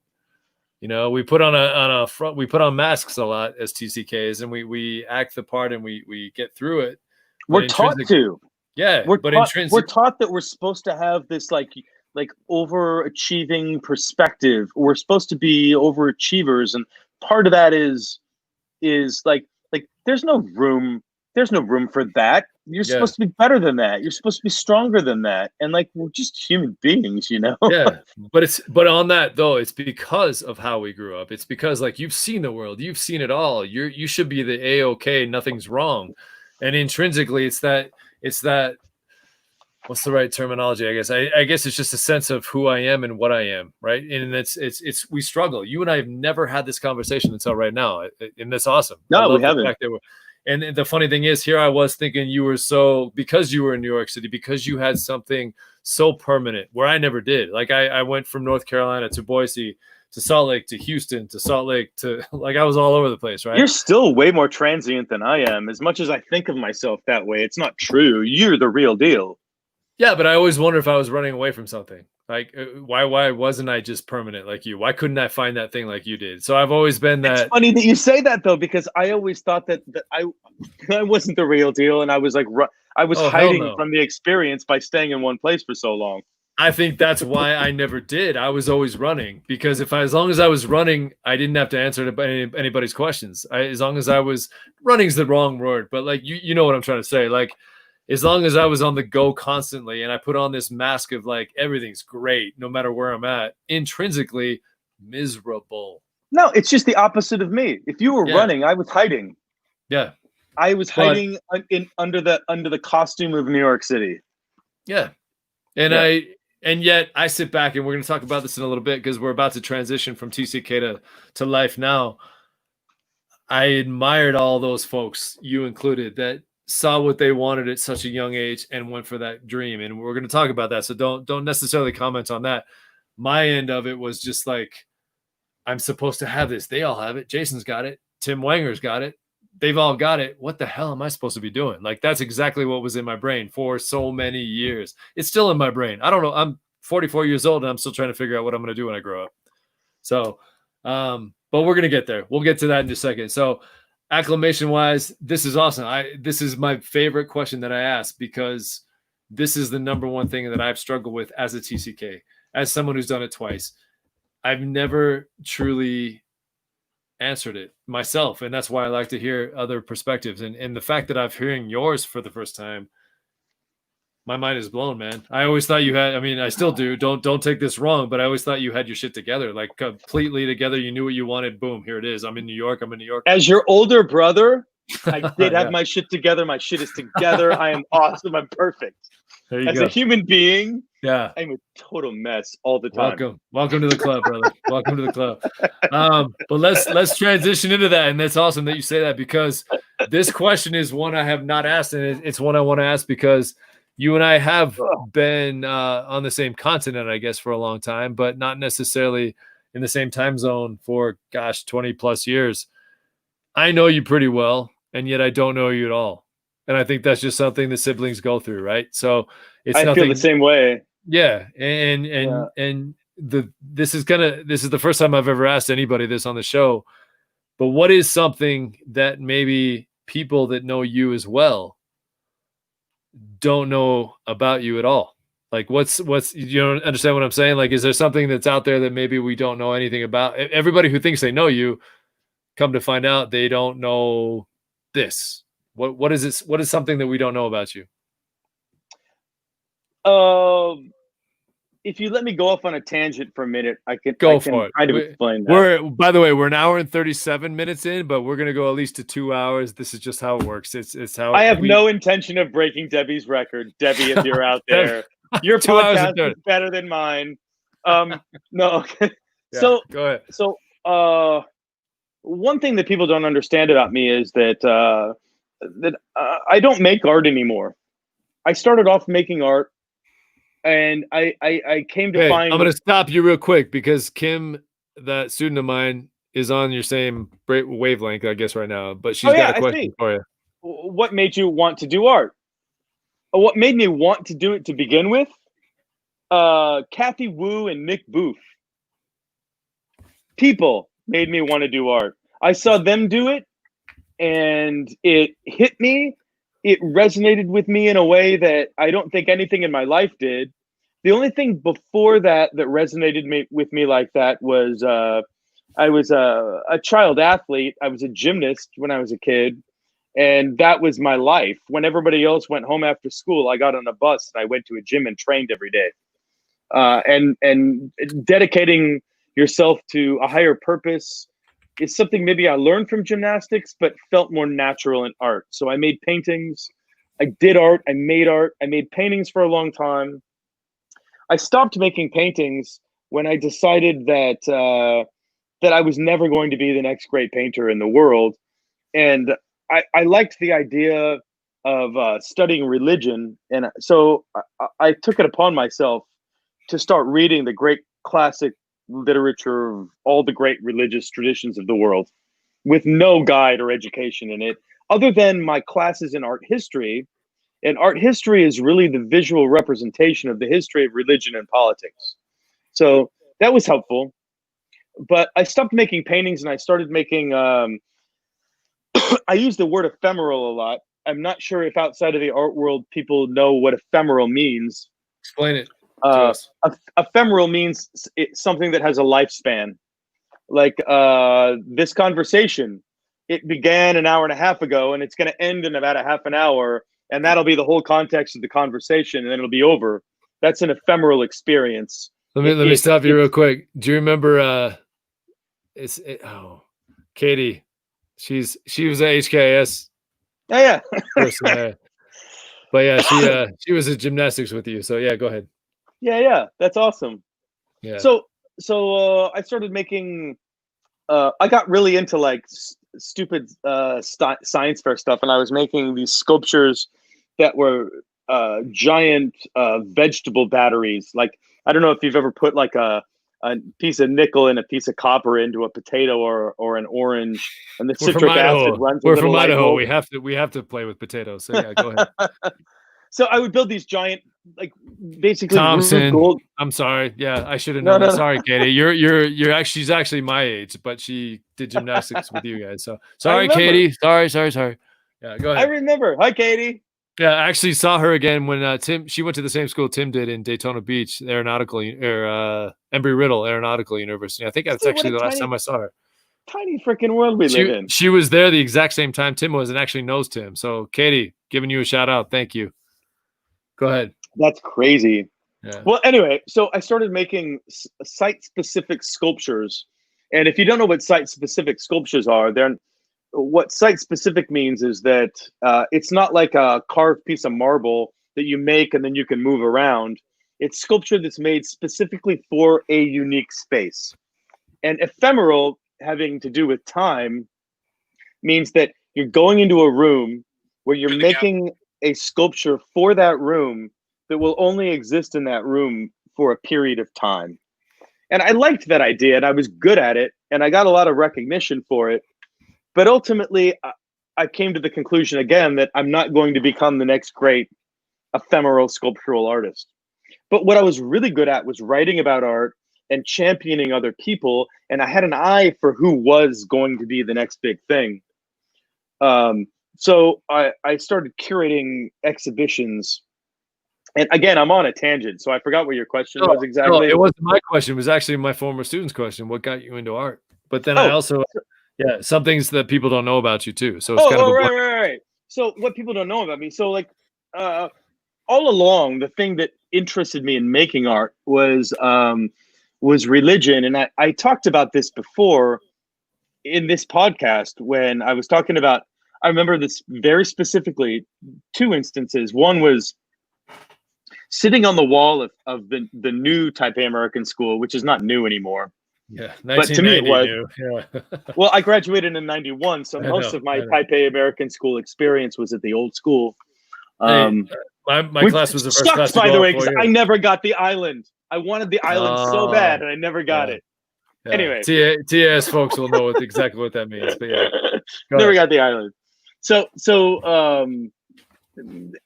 You know, we put on a front, we put on masks a lot as TCKs, and we act the part, and we get through it. We're taught to. Yeah, we're taught that we're supposed to have this like overachieving perspective. We're supposed to be overachievers, and part of that is like there's no room for that. You're supposed to be better than that. You're supposed to be stronger than that. And like, we're just human beings, you know? Yeah. But on that though, it's because of how we grew up. It's because like, you've seen the world, you've seen it all. You should be the A-OK, nothing's wrong. And intrinsically it's that what's the right terminology? I guess it's just a sense of who I am and what I am, right? And it's we struggle. You and I have never had this conversation until right now, and that's awesome. No, I love we haven't. the fact that and the funny thing is, here I was thinking you were because you were in New York City, because you had something so permanent where I never did. Like I went from North Carolina to Boise to Salt Lake to Houston to Salt Lake to like I was all over the place, right? You're still way more transient than I am. As much as I think of myself that way, it's not true. You're the real deal. Yeah, but I always wonder if I was running away from something. Like, why wasn't I just permanent like you? Why couldn't I find that thing like you did? So I've always been that. It's funny that you say that though, because I always thought that I wasn't the real deal, and I was like I was hiding from the experience by staying in one place for so long. I think that's why I never did. I was always running, because as long as I was running, I didn't have to answer anybody's questions. As long as I was running's the wrong word, but like you know what I'm trying to say. Like, as long as I was on the go constantly and I put on this mask of like everything's great no matter where I'm at, intrinsically miserable. No, it's just the opposite of me. If you were running, I was hiding. Yeah. I was hiding under the costume of New York City. Yeah. And yet I sit back, and we're going to talk about this in a little bit because we're about to transition from TCK to life now. I admired all those folks, you included, that saw what they wanted at such a young age and went for that dream. And we're going to talk about that. So don't necessarily comment on that. My end of it was just like, I'm supposed to have this. They all have it. Jason's got it. Tim Wanger's got it. They've all got it. What the hell am I supposed to be doing? Like, that's exactly what was in my brain for so many years. It's still in my brain. I don't know. I'm 44 years old and I'm still trying to figure out what I'm going to do when I grow up. So, but we're going to get there. We'll get to that in just a second. So, acclamation wise, this is awesome. This is my favorite question that I ask, because this is the number one thing that I've struggled with as a TCK, as someone who's done it twice. I've never truly answered it myself, and that's why I like to hear other perspectives. And the fact that I'm hearing yours for the first time, my mind is blown, man. I always thought you had, I mean, I still do. Don't take this wrong, but I always thought you had your shit together, like completely together. You knew what you wanted. Boom, here it is. I'm in New York. As your older brother, I did have my shit together. My shit is together. I am awesome. I'm perfect. As a human being, yeah, I'm a total mess all the time. Welcome to the club, brother. Welcome to the club. But let's transition into that, and that's awesome that you say that, because this question is one I have not asked, and it's one I want to ask because you and I have been on the same continent, I guess, for a long time, but not necessarily in the same time zone for 20 plus years. I know you pretty well, and yet I don't know you at all. And I think that's just something that siblings go through, right? So I feel the same way. Yeah. This is the first time I've ever asked anybody this on the show, but what is something that maybe people that know you as well don't know about you at all? Like what's you don't understand what I'm saying? Like, is there something that's out there that maybe we don't know anything about? Everybody who thinks they know you, come to find out they don't know this. What is this? What is something that we don't know about you? If you let me go off on a tangent for a minute, I can try to explain that. By the way, we're an hour and 37 minutes in, but we're gonna go at least to 2 hours. This is just how it works. It's how I have no intention of breaking Debbie's record. Debbie, if you're out there, your podcast is better than mine. No. Yeah, so go ahead. So one thing that people don't understand about me is that I don't make art anymore. I started off making art, and I came to find. I'm going to stop you real quick because Kim, that student of mine, is on your same wavelength, I guess, right now. But she's got a question for you. What made you want to do art? What made me want to do it to begin with? Kathy Wu and Nick Booth. People made me want to do art. I saw them do it, and it hit me. It resonated with me in a way that I don't think anything in my life did. The only thing before that resonated with me like that was I was a child athlete. I was a gymnast when I was a kid, and that was my life. When everybody else went home after school, I got on a bus and I went to a gym and trained every day. And dedicating yourself to a higher purpose is something maybe I learned from gymnastics, but felt more natural in art. So I made paintings. I did art. I made art. I made paintings for a long time. I stopped making paintings when I decided that I was never going to be the next great painter in the world. And I liked the idea of studying religion. And so I took it upon myself to start reading the great classic literature of all the great religious traditions of the world with no guide or education in it, other than my classes in art history. And art history is really the visual representation of the history of religion and politics. So that was helpful. But I stopped making paintings and I started making, I use the word ephemeral a lot. I'm not sure if outside of the art world people know what ephemeral means. Explain it to us. Ephemeral means it's something that has a lifespan. Like this conversation, it began an hour and a half ago and it's going to end in about a half an hour. And that'll be the whole context of the conversation and then it'll be over. That's an ephemeral experience. Let me stop you real quick. Do you remember Katie? She was at HKS. Oh, yeah. Person, but yeah, she was at gymnastics with you. So yeah, go ahead. Yeah, that's awesome. Yeah. So I started making. I got really into like stupid science fair stuff, and I was making these sculptures that were giant vegetable batteries. Like, I don't know if you've ever put like a piece of nickel and a piece of copper into a potato or an orange, and the citric acid runs. We're from Idaho. We have to play with potatoes. So yeah, go ahead. So I would build these giant, like, basically Thompson. gold. I'm sorry. Yeah, I should have known. No. Sorry, Katie. You're actually, she's actually my age, but she did gymnastics with you guys. So sorry, Katie. Sorry. Yeah, go ahead. I remember. Hi, Katie. Yeah, I actually saw her again when she went to the same school Tim did in Daytona Beach, Embry-Riddle Aeronautical University. I think that's actually the last time I saw her. Tiny freaking world we live in. She was there the exact same time Tim was and actually knows Tim. So Katie, giving you a shout out. Thank you. Go ahead. That's crazy. Yeah. Well, anyway, so I started making site-specific sculptures. And if you don't know what site-specific sculptures are, what site-specific means is that it's not like a carved piece of marble that you make and then you can move around. It's sculpture that's made specifically for a unique space. And ephemeral, having to do with time, means that you're going into a room where you're making a sculpture for that room that will only exist in that room for a period of time. And I liked that idea and I was good at it and I got a lot of recognition for it. But ultimately, I came to the conclusion again that I'm not going to become the next great ephemeral sculptural artist. But what I was really good at was writing about art and championing other people. And I had an eye for who was going to be the next big thing. So I started curating exhibitions. And again, I'm on a tangent, so I forgot what your question was exactly. No, it wasn't my question. It was actually my former student's question. What got you into art? But then I also, some things that people don't know about you too. So it's kind of right. So what people don't know about me. So like all along, the thing that interested me in making art was religion. And I talked about this before in this podcast when I was talking about, I remember this very specifically, two instances. One was sitting on the wall of the new Taipei American School, which is not new anymore. Yeah, but to me it was. Yeah. Well, I graduated in '91, so most of my Taipei American School experience was at the old school. My class was the first class. By the way, because I never got the island. I wanted the island so bad, and I never got it. Yeah. Anyway, TAS folks will know exactly what that means. But yeah, never got the island. So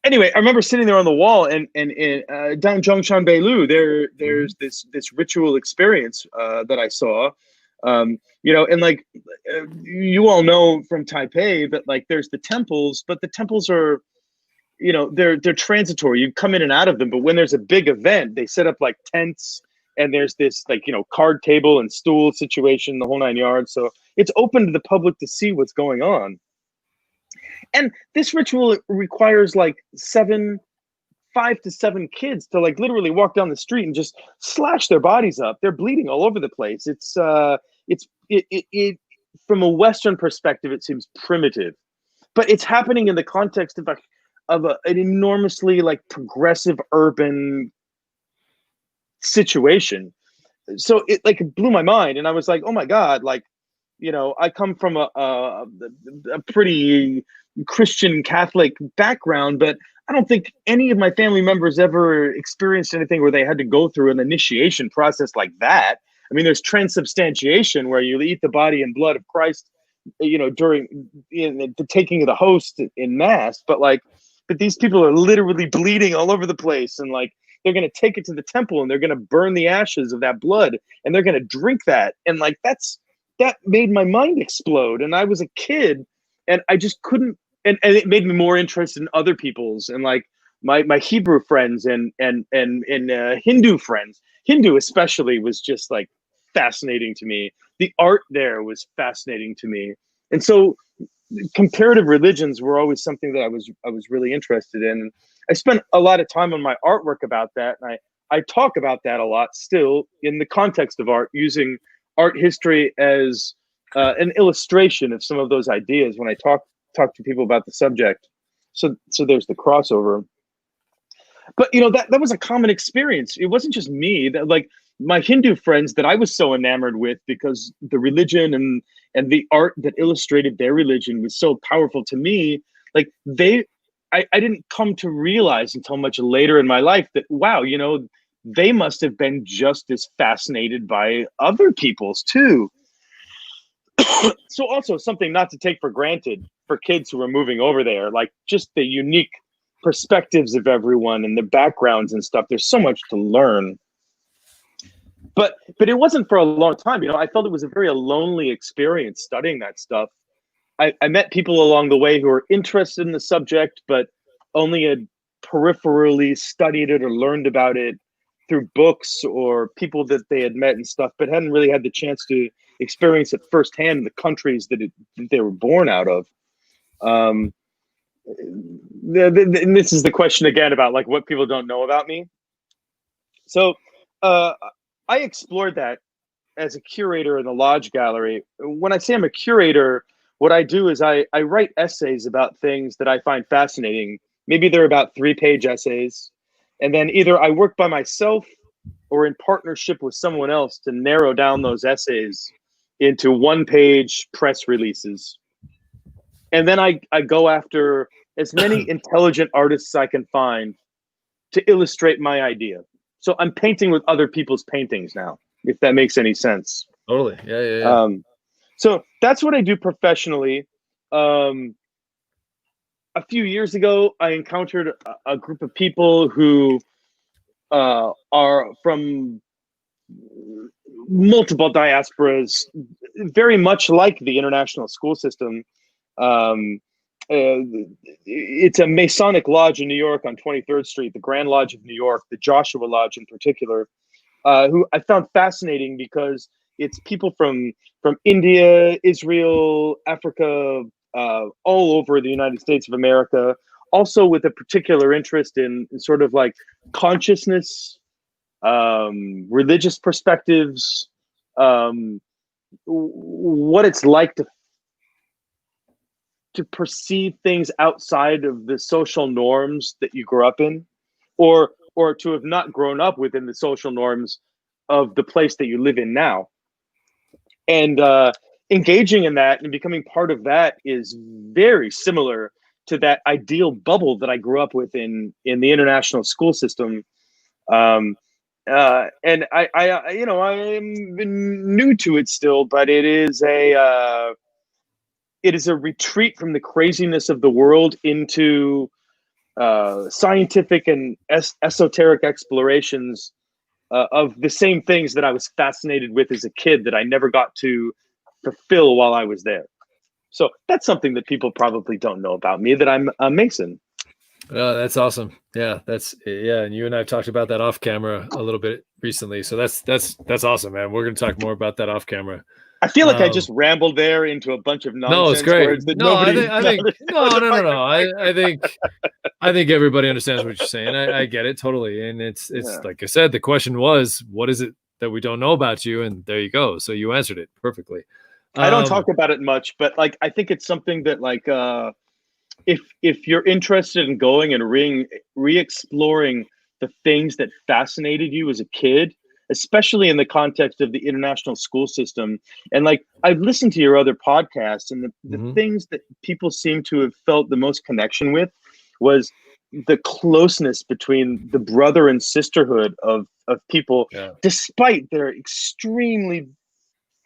anyway, I remember sitting there on the wall, and down Zhongshan Beilu, there's this ritual experience that I saw, and like you all know from Taipei that like there's the temples, but the temples are, they're transitory. You come in and out of them, but when there's a big event, they set up like tents, and there's this like card table and stool situation, the whole 9 yards. So it's open to the public to see what's going on. And this ritual requires like 5 to 7 kids to like literally walk down the street and just slash their bodies up. They're bleeding all over the place. It's from a Western perspective, it seems primitive, but it's happening in the context of an enormously like progressive urban situation. So it like blew my mind, and I was like, oh my God, like, I come from a pretty Christian Catholic background, but I don't think any of my family members ever experienced anything where they had to go through an initiation process like that. I mean, there's transubstantiation where you eat the body and blood of Christ, during the taking of the host in mass, but these people are literally bleeding all over the place, and like they're going to take it to the temple and they're going to burn the ashes of that blood and they're going to drink that, and like that made my mind explode. And I was a kid and I just couldn't, and it made me more interested in other people's, and like my Hebrew friends and Hindu friends. Hindu especially was just like fascinating to me. The art there was fascinating to me. And so comparative religions were always something that I was really interested in. I spent a lot of time on my artwork about that, and I talk about that a lot still in the context of art, using art history as an illustration of some of those ideas when I talk to people about the subject. So there's the crossover. But that was a common experience. It wasn't just me. That like my Hindu friends that I was so enamored with, because the religion and the art that illustrated their religion was so powerful to me. Like I didn't come to realize until much later in my life that, wow, they must have been just as fascinated by other people's too. So also something not to take for granted for kids who are moving over there, like just the unique perspectives of everyone and the backgrounds and stuff. There's so much to learn. But it wasn't for a long time. I felt it was a very lonely experience studying that stuff. I met people along the way who were interested in the subject, but only had peripherally studied it or learned about it through books or people that they had met and stuff, but hadn't really had the chance to experience it firsthand in the countries that they were born out of. And this is the question again about like what people don't know about me. So I explored that as a curator in the Lodge Gallery. When I say I'm a curator, what I do is I write essays about things that I find fascinating. Maybe they're about 3-page essays. And then either I work by myself or in partnership with someone else to narrow down those essays into 1-page press releases. And then I go after as many intelligent artists I can find to illustrate my idea. So I'm painting with other people's paintings now, if that makes any sense. Totally. Yeah. So that's what I do professionally. A few years ago, I encountered a group of people who are from multiple diasporas, very much like the international school system. It's a Masonic lodge in New York on 23rd Street, the Grand Lodge of New York, the Joshua Lodge in particular, who I found fascinating because it's people from India, Israel, Africa, all over the United States of America, also with a particular interest in sort of like consciousness, religious perspectives, what it's like to perceive things outside of the social norms that you grew up in, or to have not grown up within the social norms of the place that you live in now. And engaging in that and becoming part of that is very similar to that ideal bubble that I grew up with in the international school system. And I I'm new to it still, but it is a retreat from the craziness of the world into scientific and esoteric explorations of the same things that I was fascinated with as a kid that I never got to fulfill while I was there. So that's something that people probably don't know about me, that I'm a Mason. That's awesome. Yeah, and you and I have talked about that off camera a little bit recently. So that's awesome, man. We're going to talk more about that off camera. I feel like I just rambled there into a bunch of nonsense. No, it's great. Words that no, I think I think everybody understands what you're saying. I get it totally. And it's like I said, the question was, what is it that we don't know about you? And there you go. So you answered it perfectly. I don't talk about it much, but like, I think it's something that like, if you're interested in going and re-exploring the things that fascinated you as a kid, especially in the context of the international school system, and like I've listened to your other podcasts, and the things that people seem to have felt the most connection with was the closeness between the brother and sisterhood of people, despite their extremely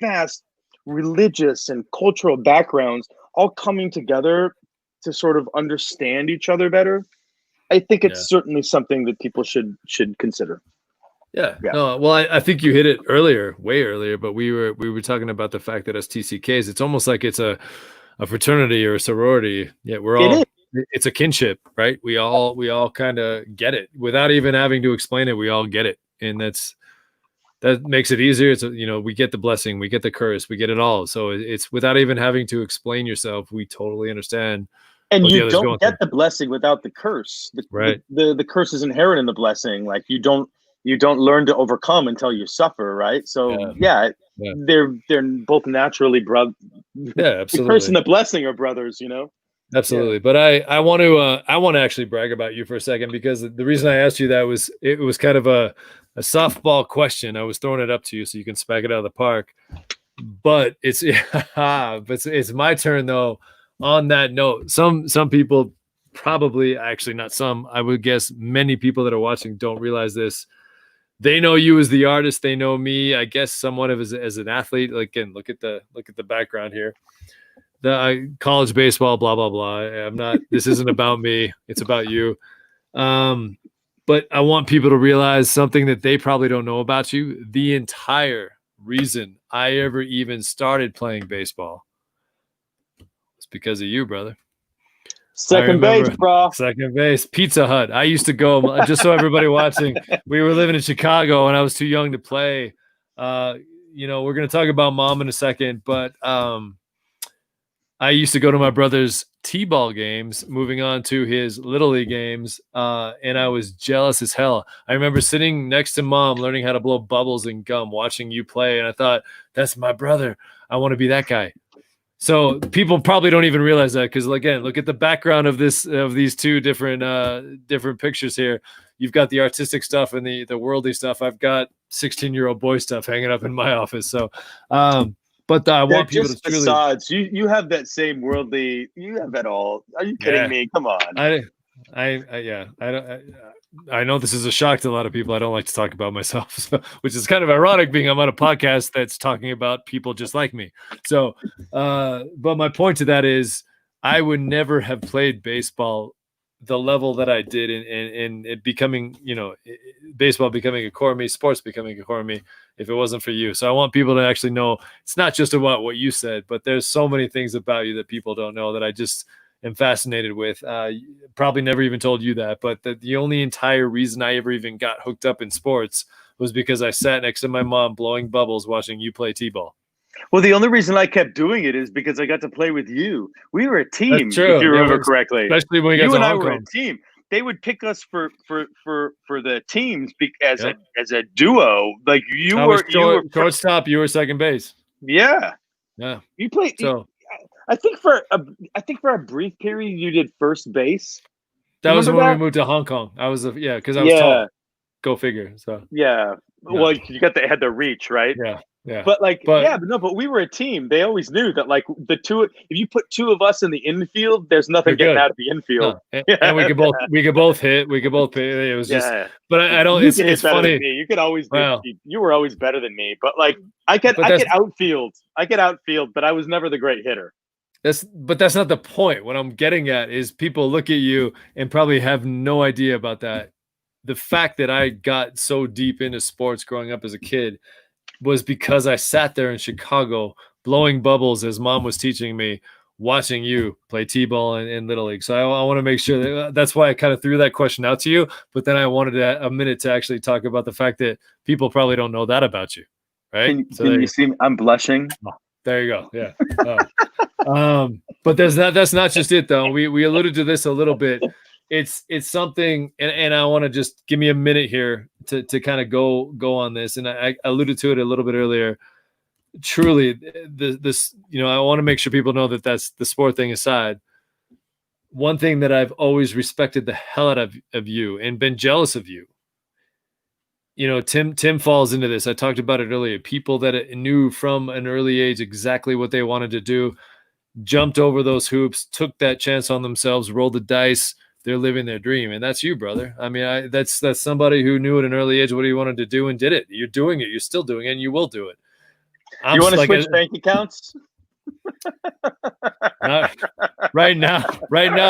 vast religious and cultural backgrounds, all coming together to sort of understand each other better. I think it's certainly something that people should consider. Yeah. No, well, I think you hit it earlier, way earlier, but we were talking about the fact that as TCKs, it's almost like it's a fraternity or a sorority. Yeah, it's a kinship, right? We all kind of get it without even having to explain it. We all get it. And that makes it easier. It's, we get the blessing, we get the curse, we get it all. So it's without even having to explain yourself. We totally understand. And you don't get the blessing without the curse. The curse is inherent in the blessing. Like you don't learn to overcome until you suffer, right? So they're both naturally brother. Yeah, absolutely. The curse and the blessing are brothers, Absolutely. Yeah. But I want to actually brag about you for a second, because the reason I asked you that was it was kind of a softball question. I was throwing it up to you so you can smack it out of the park. But it's my turn though. On that note, some people probably, actually not some, I would guess many people that are watching don't realize this. They know you as the artist. They know me, I guess, somewhat of as an athlete. Like, again, look at the background here. The college baseball, blah, blah, blah. I'm not, this isn't about me. It's about you. But I want people to realize something that they probably don't know about you. The entire reason I ever even started playing baseball was because of you, brother. Second base, bro. Second base. Pizza Hut. I used to go, just so everybody watching, we were living in Chicago and I was too young to play. We're going to talk about mom in a second, but I used to go to my brother's T-ball games, moving on to his Little League games, and I was jealous as hell. I remember sitting next to mom, learning how to blow bubbles and gum, watching you play, and I thought, that's my brother. I want to be that guy. So people probably don't even realize that, because, again, look at the background of these two different pictures here. You've got the artistic stuff and the worldly stuff. I've got 16-year-old boy stuff hanging up in my office. So, but I want people to truly. Facades. You have that same worldly. You have it all. Are you kidding me? Come on. I know this is a shock to a lot of people. I don't like to talk about myself, which is kind of ironic, being I'm on a podcast that's talking about people just like me. So, but my point to that is, I would never have played baseball the level that I did in it becoming, baseball becoming a core of me, sports becoming a core of me, if it wasn't for you. So I want people to actually know it's not just about what you said, but there's so many things about you that people don't know that I just am fascinated with. Probably never even told you that, but the only entire reason I ever even got hooked up in sports was because I sat next to my mom blowing bubbles watching you play T-ball. Well, the only reason I kept doing it is because I got to play with you. We were a team, if you remember correctly. Especially when we got you to and Hong I were Kong. a team. They would pick us for the teams as a duo. Like you were shortstop, you were second base. Yeah. You played. So I think for a brief period you did first base. That was when we moved to Hong Kong. I was because I was tall. Go figure. So well, you had the reach, right? Yeah. But we were a team. They always knew that, like, if you put two of us in the infield, there's nothing getting out of the infield. No. And we could both hit. We could both pay. It was just. But I don't. It's funny. Than me. You could always. You were always better than me. But like, I could outfield. But I was never the great hitter. That's not the point. What I'm getting at is people look at you and probably have no idea about that. The fact that I got so deep into sports growing up as a kid was because I sat there in Chicago blowing bubbles as mom was teaching me, watching you play T-ball and Little League. So I want to make sure that's why I kind of threw that question out to you. But then I wanted a minute to actually talk about the fact that people probably don't know that about you, right? Can you see me? I'm blushing. Oh, there you go. Yeah. But that's not just it though. We alluded to this a little bit. It's something, and I want to just give me a minute here to kind of go on this. And I alluded to it a little bit earlier. Truly, this I want to make sure people know that that's the sport thing aside. one thing that I've always respected the hell out of you and been jealous of you. You know, Tim falls into this. I talked about it earlier. People that knew from an early age exactly what they wanted to do, jumped over those hoops, took that chance on themselves, rolled the dice. They're living their dream, and that's you, brother. I mean, that's somebody who knew at an early age what he wanted to do and did it. You're doing it. You're still doing it, and you will do it. You want to switch bank accounts? Right now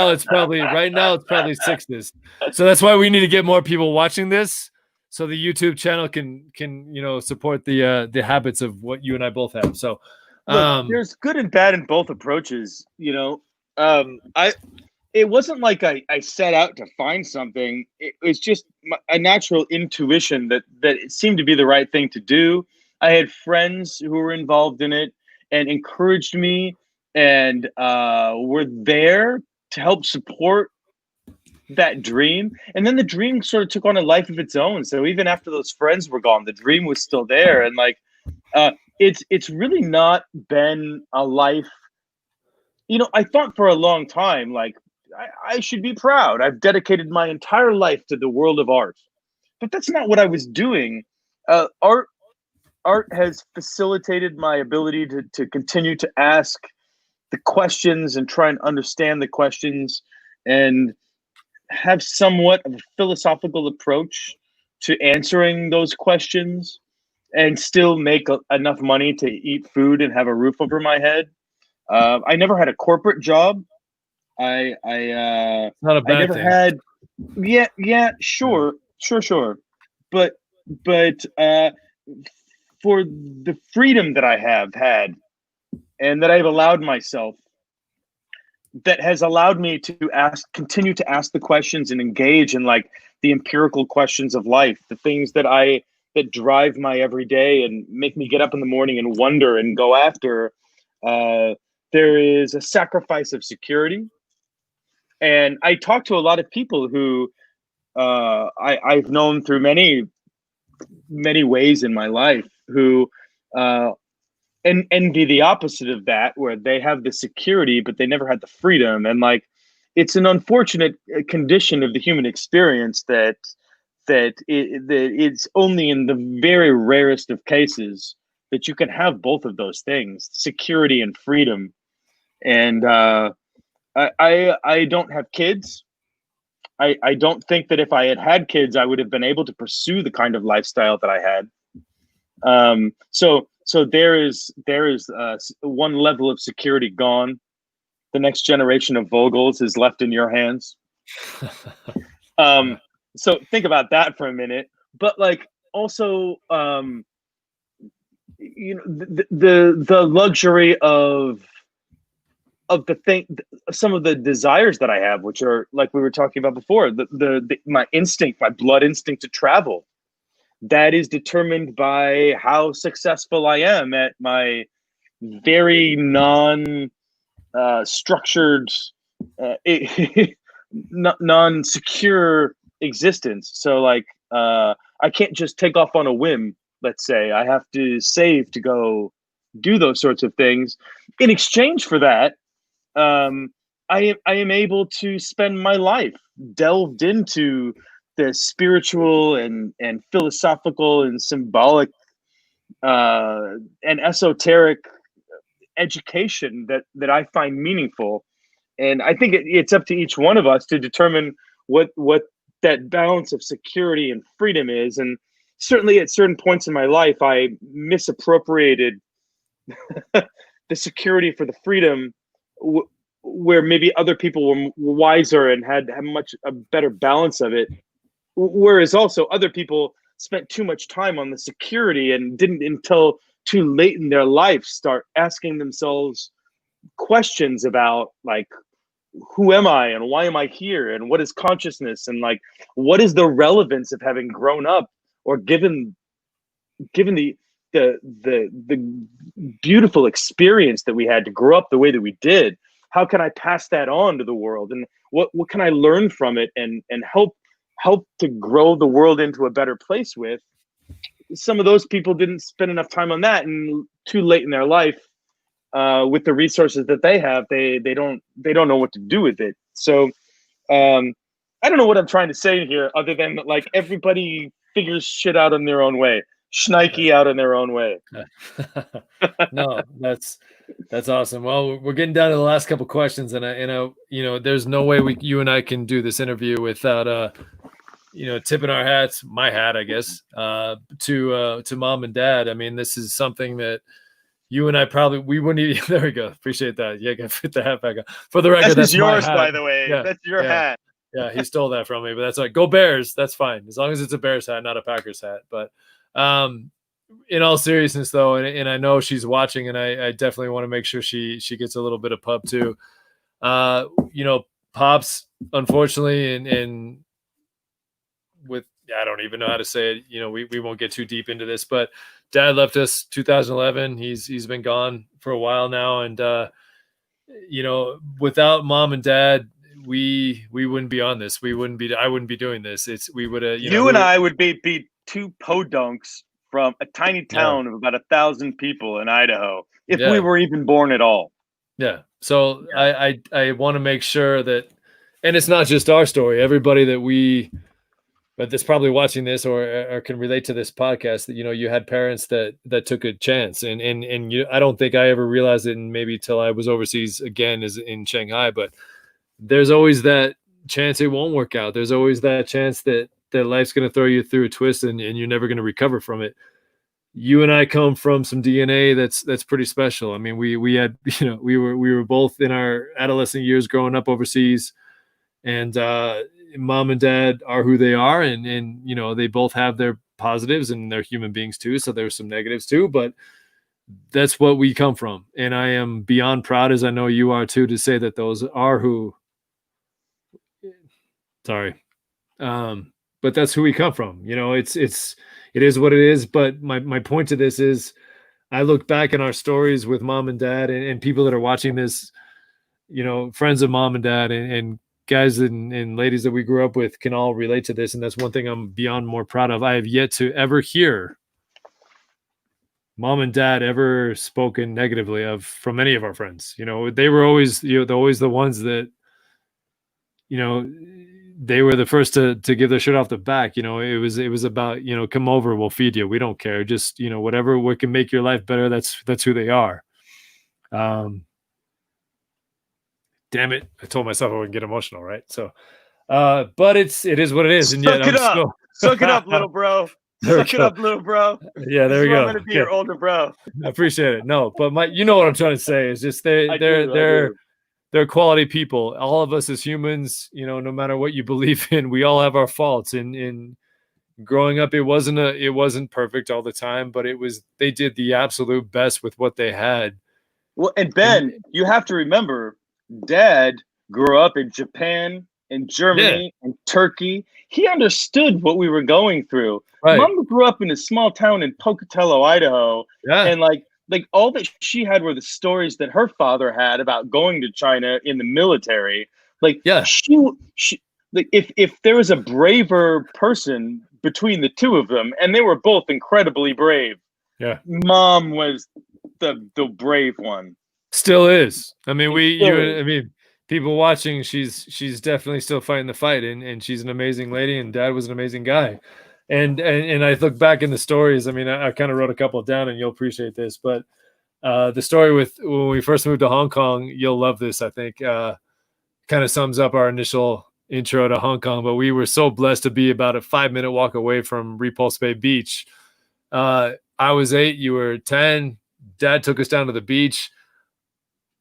it's probably sixes. So that's why we need to get more people watching this, so the YouTube channel can support the habits of what you and I both have. So look, there's good and bad in both approaches. It wasn't like I set out to find something. It was just a natural intuition that it seemed to be the right thing to do. I had friends who were involved in it and encouraged me and were there to help support that dream. And then the dream sort of took on a life of its own. So even after those friends were gone, the dream was still there. And it's really not been a life. I thought for a long time, like, I should be proud. I've dedicated my entire life to the world of art. But that's not what I was doing. Art has facilitated my ability to continue to ask the questions and try and understand the questions and have somewhat of a philosophical approach to answering those questions and still make enough money to eat food and have a roof over my head. I never had a corporate job. Not a bad I never thing. had. Yeah, sure. But for the freedom that I have had and that I've allowed myself, that has allowed me to continue to ask the questions and engage in like the empirical questions of life, the things that drive my everyday and make me get up in the morning and wonder and go after. There is a sacrifice of security. And I talk to a lot of people who I've known through many ways in my life who envy the opposite of that, where they have the security, but they never had the freedom. And like, it's an unfortunate condition of the human experience that it's only in the very rarest of cases that you can have both of those things, security and freedom. And I don't have kids. I don't think that if I had kids, I would have been able to pursue the kind of lifestyle that I had. So there is one level of security gone. The next generation of Vogels is left in your hands. So think about that for a minute. But like also, the luxury of the thing, some of the desires that I have, which are like we were talking about before, my blood instinct to travel, that is determined by how successful I am at my very structured, non-secure existence. So like, I can't just take off on a whim. Let's say I have to save to go do those sorts of things. In exchange for that, I am able to spend my life delved into the spiritual and philosophical and symbolic and esoteric education that I find meaningful. And I think it's up to each one of us to determine what that balance of security and freedom is. And certainly at certain points in my life, I misappropriated the security for the freedom, where maybe other people were wiser and had a better balance of it. Whereas also other people spent too much time on the security and didn't until too late in their life start asking themselves questions about like, who am I and why am I here and what is consciousness and like what is the relevance of having grown up or given the beautiful experience that we had to grow up the way that we did. How can I pass that on to the world, and what can I learn from it and help to grow the world into a better place with? Some of those people didn't spend enough time on that, and too late in their life, with the resources that they have, they don't know what to do with it. So I don't know what I'm trying to say here, other than that, like, everybody figures shit out in their own way, schnikey out in their own way. No, that's awesome. Well, we're getting down to the last couple questions, and I, there's no way you and I can do this interview without tipping our hats, my hat, I guess, to mom and dad. I mean, this is something that you and I we wouldn't even. There we go. Appreciate that. Yeah, I can fit the hat back on. For the record, that's yours, my hat. by the way. Yeah, that's your hat. Yeah, he stole that from me, but that's like, go Bears. That's fine, as long as it's a Bears hat, not a Packers hat. But in all seriousness, though, and I know she's watching, and I definitely want to make sure she gets a little bit of pub too. Pops, unfortunately, and with, I don't even know how to say it. We won't get too deep into this, but Dad left us 2011. He's been gone for a while now, and without Mom and Dad, we wouldn't be on this. I wouldn't be doing this. We would have. I would be two podunks from a tiny town of about 1,000 people in Idaho, if we were even born at all. Yeah. So I want to make sure that, and it's not just our story. Everybody that's probably watching this or can relate to this podcast, that you had parents that took a chance, and I don't think I ever realized it, and maybe till I was overseas again, is in Shanghai. But there's always that chance it won't work out. There's always that chance that life's going to throw you through a twist, and you're never going to recover from it. You and I come from some DNA that's pretty special. I mean, we had we were both in our adolescent years growing up overseas, and Mom and Dad are who they are, and they both have their positives, and they're human beings too. So there's some negatives too, but that's what we come from. And I am beyond proud, as I know you are too, to say that those are who. Sorry. But that's who we come from. It is what it is. But my point to this is, I look back in our stories with Mom and Dad, and people that are watching this, friends of Mom and Dad, and guys and ladies that we grew up with can all relate to this. And that's one thing I'm beyond more proud of. I have yet to ever hear Mom and Dad ever spoken negatively from any of our friends. They were always, always the ones that, they were the first to give their shit off the back. It was about, come over, we'll feed you. We don't care. Just, whatever what can make your life better. That's who they are. Damn it. I told myself I wouldn't get emotional. Right. So, but it is what it is. And yet Suck it up, little bro. Suck it up, little bro. Yeah, there we go. I'm going to be your older bro. I appreciate it. No, but what I'm trying to say is just they're quality people. All of us as humans, no matter what you believe in, we all have our faults. And growing up, it wasn't perfect all the time, but they did the absolute best with what they had. Well, and Ben, you have to remember, Dad grew up in Japan and Germany and Turkey. He understood what we were going through. Right. Mom grew up in a small town in Pocatello, Idaho, and like all that she had were the stories that her father had about going to China in the military. She if there was a braver person between the two of them, and they were both incredibly brave. Yeah, Mom was the brave one. Still is. I mean, people watching, she's definitely still fighting the fight, and she's an amazing lady, and Dad was an amazing guy. And I look back in the stories. I mean, I kind of wrote a couple down, and you'll appreciate this. But the story with when we first moved to Hong Kong, you'll love this. I think kind of sums up our initial intro to Hong Kong. But we were so blessed to be about a 5-minute walk away from Repulse Bay Beach. I was 8, you were 10. Dad took us down to the beach.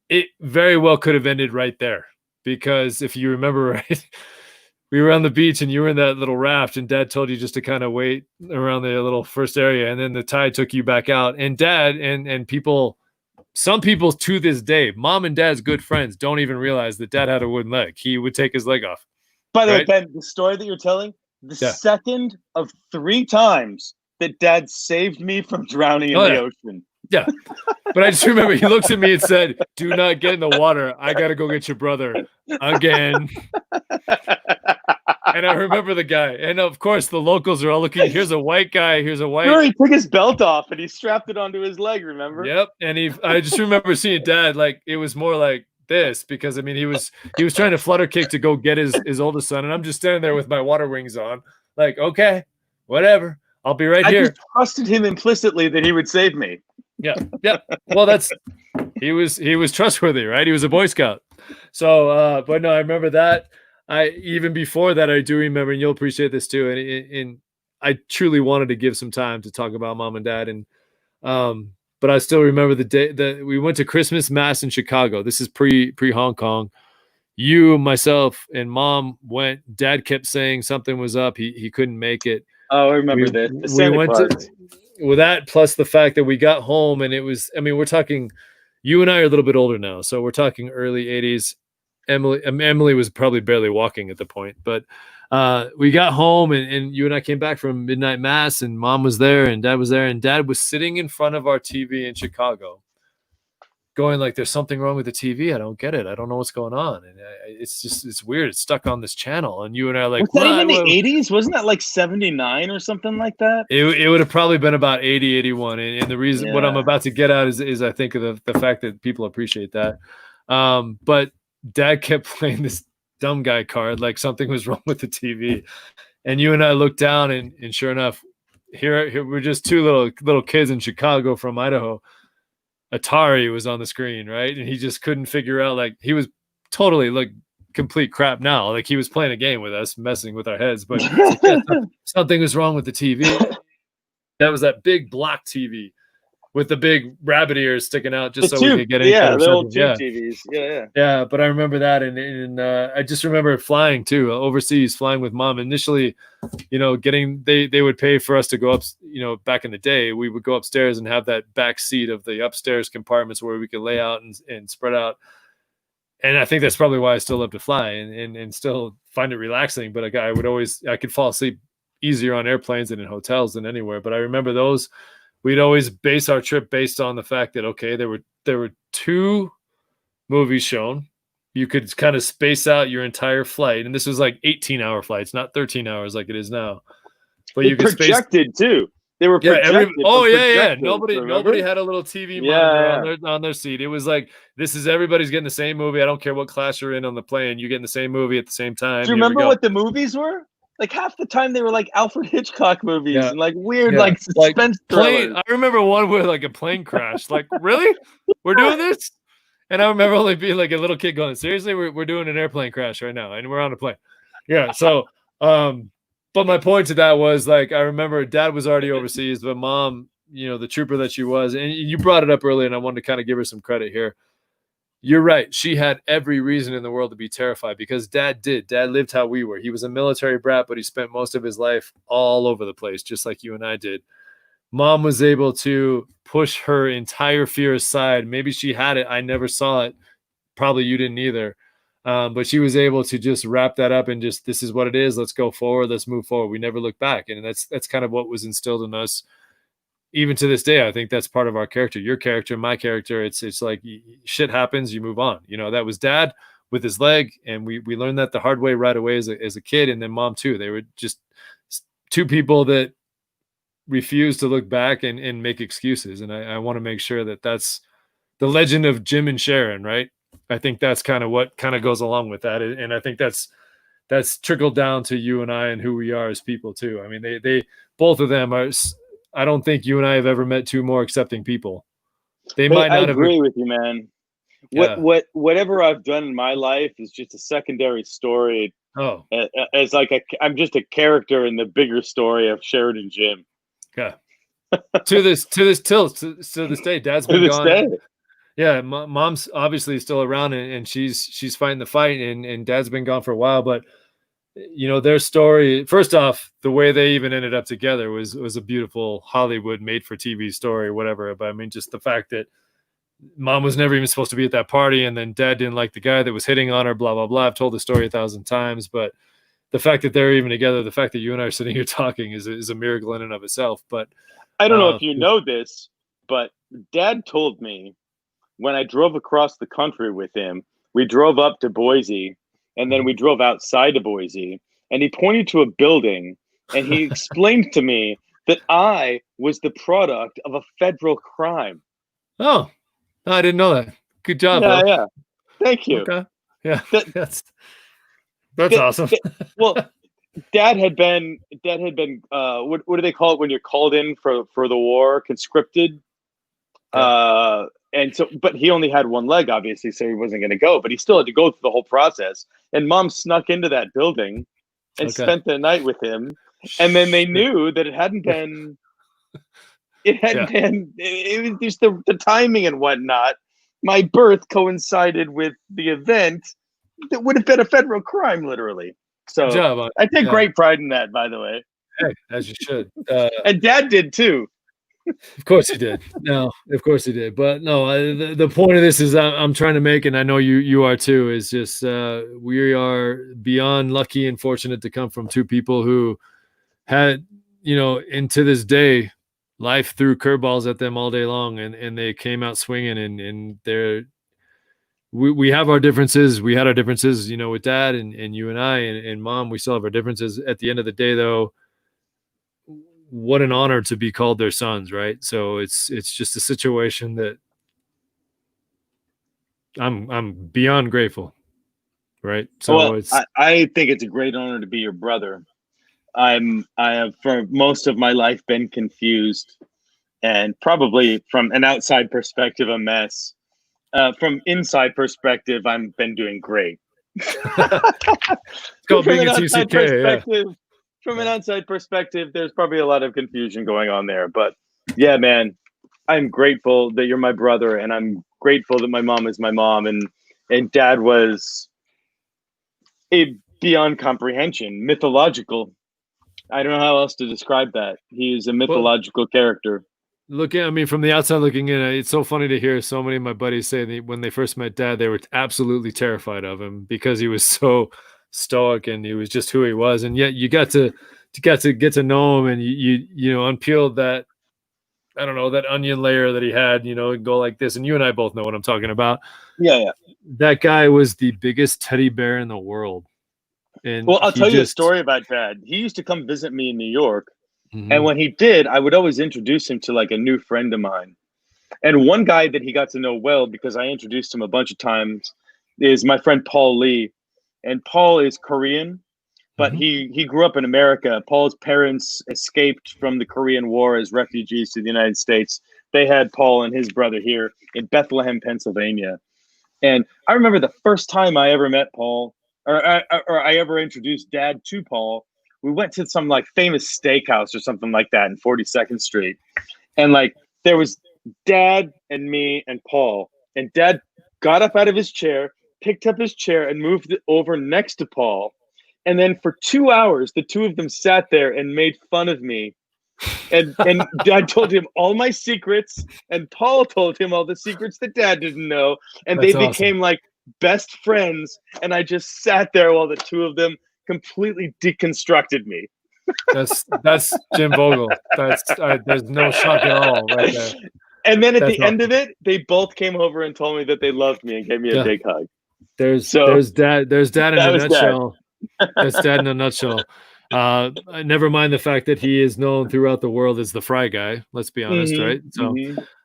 It very well could have ended right there, because if you remember right, we were on the beach and you were in that little raft, and Dad told you just to kind of wait around the little first area, and then the tide took you back out. And Dad and people, some people to this day, Mom and Dad's good friends, don't even realize that Dad had a wooden leg. He would take his leg off. By the way, Ben, the story that you're telling, second of 3 times that Dad saved me from drowning in the ocean. Yeah. But I just remember he looked at me and said, "Do not get in the water. I got to go get your brother again." And I remember the guy. And of course, the locals are all looking. Here's a white guy. Here's a white. Sure, he took his belt off and he strapped it onto his leg, remember? Yep. And I just remember seeing Dad, like, it was more like this because I mean he was trying to flutter kick to go get his oldest son, and I'm just standing there with my water wings on, like, okay, whatever, I'll be right here. I just trusted him implicitly that he would save me. Yeah. Well, he was trustworthy, right? He was a Boy Scout. So, but no, I remember that. Even before that, I do remember, and you'll appreciate this too. And I truly wanted to give some time to talk about mom and dad, and but I still remember the day that we went to Christmas Mass in Chicago. This is pre Hong Kong. You, myself, and mom went. Dad kept saying something was up. He couldn't make it. Oh, I remember this. The Santa Claus. With that, plus the fact that we got home and it was, I mean, we're talking, you and I are a little bit older now, so we're talking early 80s. Emily was probably barely walking at the point, but we got home and you and I came back from midnight mass and mom was there and dad was there and dad was sitting in front of our TV in Chicago going like, there's something wrong with the TV. I don't get it. I don't know what's going on. And it's weird. It's stuck on this channel. And you and I are like, was that even the 80s? Wasn't that like 79 or something like that? It would have probably been about 80, 81. And the reason what I'm about to get at is I think of the fact that people appreciate that. But dad kept playing this dumb guy card, like something was wrong with the TV. And you and I looked down and sure enough, here we're just two little kids in Chicago from Idaho. Atari was on the screen, right? And he just couldn't figure out, like, he was totally like complete crap now. Like he was playing a game with us, messing with our heads, but something was wrong with the TV. That was that big black TV with the big rabbit ears sticking out just so we could get in. Yeah, the old tube TVs. Yeah. But I remember that, and I just remember flying too, overseas, flying with mom. Initially, they would pay for us to go up. Back in the day, we would go upstairs and have that back seat of the upstairs compartments where we could lay out and spread out. And I think that's probably why I still love to fly and still find it relaxing. But I could fall asleep easier on airplanes and in hotels than anywhere. But I remember those. We'd always base our trip based on the fact that, okay, there were two movies shown. You could kind of space out your entire flight. And this was like 18-hour flights, not 13 hours like it is now. But you could projected too. They were projected. Nobody had a little TV monitor on their seat. It was like, this is everybody's getting the same movie. I don't care what class you're in on the plane. You're getting the same movie at the same time. Do you remember what the movies were? Like half the time they were like Alfred Hitchcock movies and like weird like suspense thrillers. I remember one where like a plane crashed. Like, really? We're doing this? And I remember only being like a little kid going, seriously, we're doing an airplane crash right now and we're on a plane. Yeah. So but my point to that was, like, I remember dad was already overseas, but mom, the trooper that she was, and you brought it up earlier and I wanted to kind of give her some credit here. You're right. She had every reason in the world to be terrified because dad lived how we were. He was a military brat, but he spent most of his life all over the place, just like you and I did. Mom was able to push her entire fear aside. Maybe she had it. I never saw it. Probably you didn't either. But she was able to just wrap that up and just, this is what it is. Let's go forward. Let's move forward. We never look back. And that's kind of what was instilled in us. Even to this day, I think that's part of our character, your character, my character. It's like shit happens, you move on. That was dad with his leg. And we learned that the hard way right away as a kid. And then mom too. They were just two people that refused to look back and make excuses. And I want to make sure that that's the legend of Jim and Sharon, right? I think that's kind of what kind of goes along with that. And I think that's trickled down to you and I and who we are as people too. I mean, they both of them are. I don't think you and I have ever met two more accepting people. They might not have. I agree with you, man. Yeah. Whatever I've done in my life is just a secondary story. Oh, as like I'm just a character in the bigger story of Sharon and Jim. Yeah. to this day, dad's been gone. Yeah, mom's obviously still around and she's fighting the fight and dad's been gone for a while, but their story, first off, the way they even ended up together was a beautiful Hollywood made for TV story, whatever. But I mean, just the fact that mom was never even supposed to be at that party and then dad didn't like the guy that was hitting on her, blah, blah, blah. I've told the story 1,000 times, but the fact that they're even together, the fact that you and I are sitting here talking is a miracle in and of itself. But I don't know if you know this, but dad told me when I drove across the country with him, we drove up to Boise and then we drove outside of Boise and he pointed to a building and he explained to me that I was the product of a federal crime. Oh, I didn't know that. Good job. Yeah. Thank you. Okay. Yeah. That, that's awesome. Well, Dad had been what do they call it when you're called in for the war, conscripted? Yeah. And so, but he only had one leg, obviously, so he wasn't going to go, but he still had to go through the whole process. And Mom snuck into that building and spent the night with him. And then they knew that it hadn't been, it was just the timing and whatnot. My birth coincided with the event that would have been a federal crime, literally. So I take great pride in that, by the way. Hey, as you should. And Dad did too. Of course he did. No, of course he did. But no, the point of this is I'm trying to make, and I know you are too, is just we are beyond lucky and fortunate to come from two people who had, and to this day, life threw curveballs at them all day long, and they came out swinging, and they're, we have our differences. We had our differences, with Dad and you and I and Mom. We still have our differences. At the end of the day, though, what an honor to be called their sons, right? So it's just a situation that I'm beyond grateful, right? So well, I think it's a great honor to be your brother. I have for most of my life been confused, and probably from an outside perspective a mess. From inside perspective, I've been doing great. It's called being a TCK. Yeah. From an outside perspective, there's probably a lot of confusion going on there. But yeah, man, I'm grateful that you're my brother, and I'm grateful that my mom is my mom, and Dad was beyond comprehension, mythological. I don't know how else to describe that. He is a mythological character. From the outside looking in, it's so funny to hear so many of my buddies say that when they first met Dad, they were absolutely terrified of him because he was so stoic and he was just who he was. And yet you got to get to know him, and you unpeeled that, I don't know, that onion layer that he had, go like this. And you and I both know what I'm talking about. Yeah. That guy was the biggest teddy bear in the world. And well, I'll tell you a story about Dad. He used to come visit me in New York. Mm-hmm. And when he did, I would always introduce him to like a new friend of mine. And one guy that he got to know well, because I introduced him a bunch of times, is my friend Paul Lee. And Paul is Korean, but Mm-hmm. he grew up in America. Paul's parents escaped from the Korean War as refugees to the United States. They had Paul and his brother here in Bethlehem, Pennsylvania. And I remember the first time I ever met Paul, or I ever introduced Dad to Paul. We went to some like famous steakhouse or something like that in 42nd Street. And like there was Dad and me and Paul. And Dad got up out of his chair, picked up his chair and moved it over next to Paul. And then for 2 hours, the two of them sat there and made fun of me. And Dad told him all my secrets, and Paul told him all the secrets that Dad didn't know. And they became like best friends. And I just sat there while the two of them completely deconstructed me. That's Jim Voegele. There's no shock at all right there. And then at the end of it, they both came over and told me that they loved me and gave me a big hug. There's Dad in a nutshell. That's Dad in a nutshell. Never mind the fact that he is known throughout the world as the Fry Guy. Let's be honest, right? So,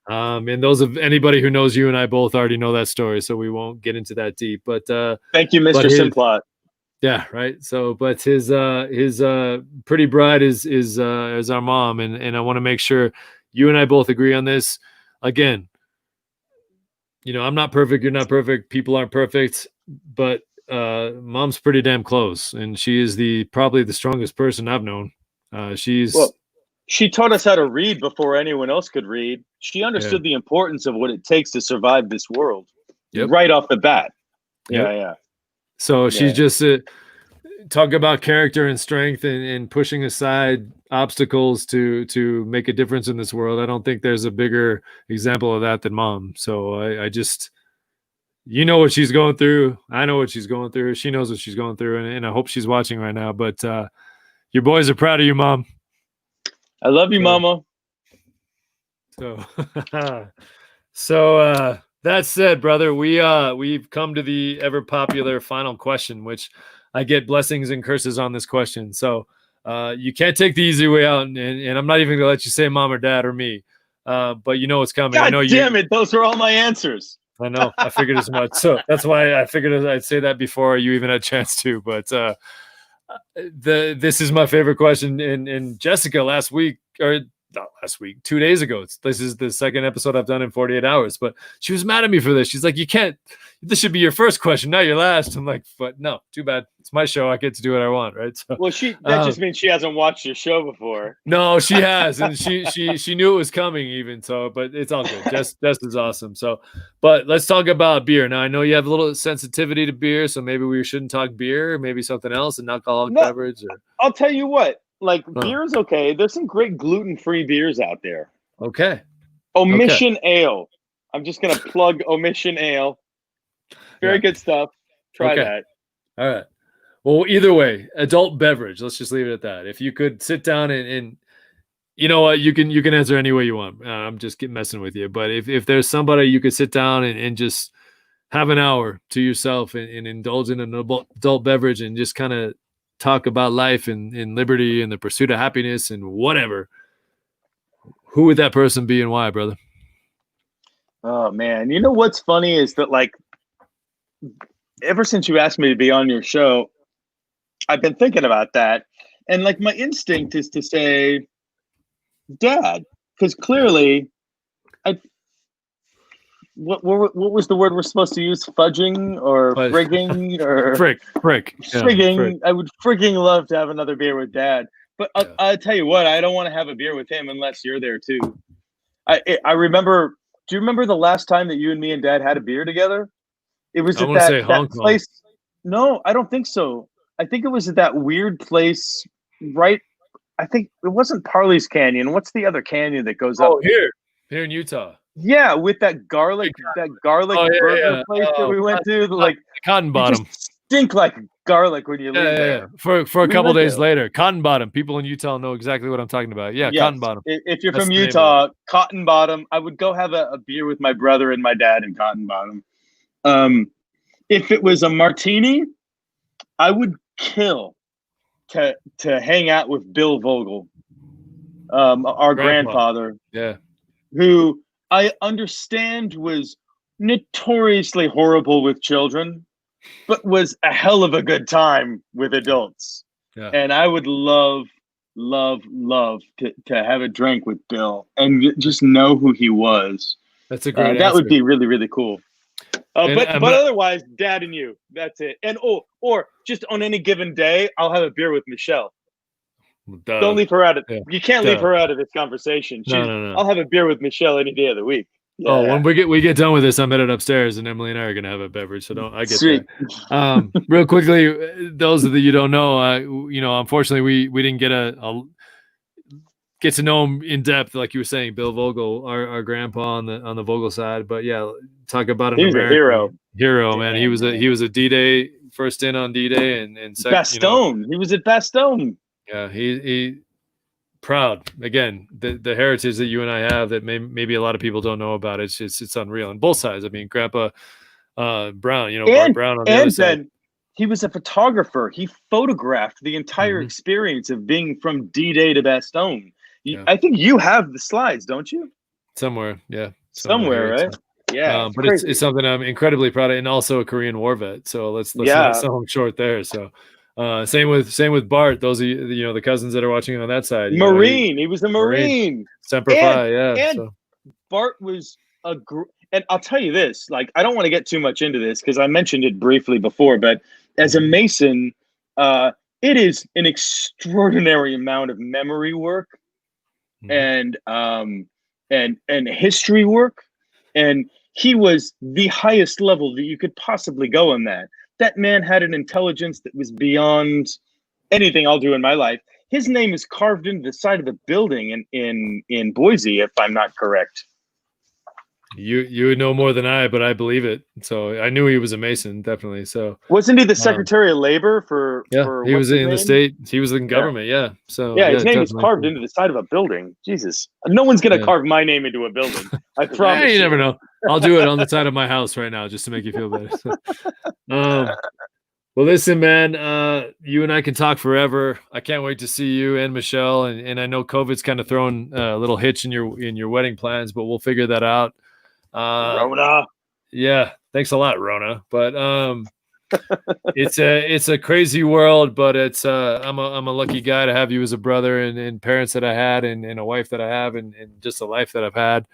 and those of anybody who knows you and I both already know that story, so we won't get into that deep. But thank you, Mr. Simplot. Yeah, right. So, but his pretty bride is our mom, and I want to make sure you and I both agree on this. Again, I'm not perfect. You're not perfect. People aren't perfect, but Mom's pretty damn close, and she is probably the strongest person I've known. She taught us how to read before anyone else could read. She understood the importance of what it takes to survive this world right off the bat. Yeah. So she's just talk about character and strength and pushing aside obstacles to make a difference in this world. I don't think there's a bigger example of that than Mom. So I just, what she's going through. I know what she's going through. She knows what she's going through. And I hope she's watching right now. But your boys are proud of you, Mom. I love you, Mama. So that said, brother, we've come to the ever popular final question, which I get blessings and curses on this question. So you can't take the easy way out, and I'm not even gonna let you say Mom or Dad or me. But you know what's coming. God I know damn it, those are all my answers. I know. I figured as much. So that's why I figured I'd say that before you even had a chance to. But this is my favorite question. And Jessica last week, or not last week, 2 days ago. This is the second episode I've done in 48 hours. But she was mad at me for this. She's like, "You can't. This should be your first question, not your last." I'm like, "But no, too bad. It's my show. I get to do what I want, right?" So, well, that just means she hasn't watched your show before. No, she has, and she knew it was coming even. So, but it's all good. Jess is awesome. So, but let's talk about beer. Now, I know you have a little sensitivity to beer, so maybe we shouldn't talk beer. Maybe something else, an alcoholic beverage. Or... I'll tell you what. Like beer is okay. There's some great gluten-free beers out there. Okay. Omission Ale. I'm just gonna plug Omission Ale. Very good stuff. Try that. All right. Well, either way, adult beverage. Let's just leave it at that. If you could sit down and you know what, you can answer any way you want. I'm just messing with you. But if there's somebody you could sit down and just have an hour to yourself and indulge in an adult beverage and just kind of talk about life and liberty and the pursuit of happiness and whatever, who would that person be and why, brother? Oh man, you know what's funny is that like ever since you asked me to be on your show, I've been thinking about that, and like my instinct is to say Dad, because clearly what was the word we're supposed to use? Fudging or frigging or frick. Frigging. Frick. I would frigging love to have another beer with Dad, but I'll tell you what, I don't want to have a beer with him unless you're there too. I remember. Do you remember the last time that you and me and Dad had a beer together? It was at that place. No, I don't think so. I think it was at that weird place, right? I think it wasn't Parley's Canyon. What's the other canyon that goes up? Oh, here in Utah. Yeah, with that garlic burger place that we went to. Like Cotton Bottom. Stink like garlic when you leave there. For a couple days later. Cotton Bottom. People in Utah know exactly what I'm talking about. Yeah, yes. Cotton Bottom. If you're from Utah, Cotton Bottom. I would go have a beer with my brother and my dad in Cotton Bottom. If it was a martini, I would kill to hang out with Bill Voegele, our grandfather. Yeah. Who I understand was notoriously horrible with children, but was a hell of a good time with adults. Yeah. And I would love to have a drink with Bill and just know who he was. That's a great answer. That would be really, really cool. But otherwise, Dad and you, that's it. And or just on any given day, I'll have a beer with Michelle. Don't leave her out of You can't leave her out of this conversation. No. I'll have a beer with Michelle any day of the week. Yeah. Oh, when we get done with this, I'm headed upstairs, and Emily and I are gonna have a beverage. So I get Sweet. That. Real quickly, those of you don't know, unfortunately, we didn't get to know him in depth, like you were saying, Bill Voegele, our grandpa on the Voegele side. But yeah, talk about He's a hero, man. He was a D-Day, first in on D-Day, and second, Bastogne. He was at Bastogne. Yeah, he proud again. The heritage that you and I have that maybe a lot of people don't know about. It's unreal on both sides. I mean, Grandpa Brown, Bart Brown on the other side. And he was a photographer. He photographed the entire experience of being from D-Day to Bastogne. I think you have the slides, don't you? Somewhere, yeah. Somewhere, right? Yeah. But it's something I'm incredibly proud of, and also a Korean War vet. So let's not sell him short there. So. Same with Bart. Those are the cousins that are watching on that side. Marine. He was a Marine. Semper Fi, yeah. And Bart was and I'll tell you this. Like, I don't want to get too much into this because I mentioned it briefly before. But as a Mason, it is an extraordinary amount of memory work and history work, and he was the highest level that you could possibly go in that. That man had an intelligence that was beyond anything I'll do in my life. His name is carved into the side of the building in Boise, if I'm not correct. You would know more than I, but I believe it. So I knew he was a Mason, definitely. So wasn't he the Secretary of Labor for? Yeah, he was in the state. He was in government. Yeah. So his name is carved into the side of a building. Jesus, no one's gonna carve my name into a building. I promise. You never know. I'll do it on the side of my house right now, just to make you feel better. Well, listen, man. You and I can talk forever. I can't wait to see you and Michelle. And I know COVID's kind of thrown a little hitch in your wedding plans, but we'll figure that out. Rona. Yeah, thanks a lot, Rona. But it's a crazy world, but it's I'm a lucky guy to have you as a brother, and parents that I had, and a wife that I have, and just a life that I've had.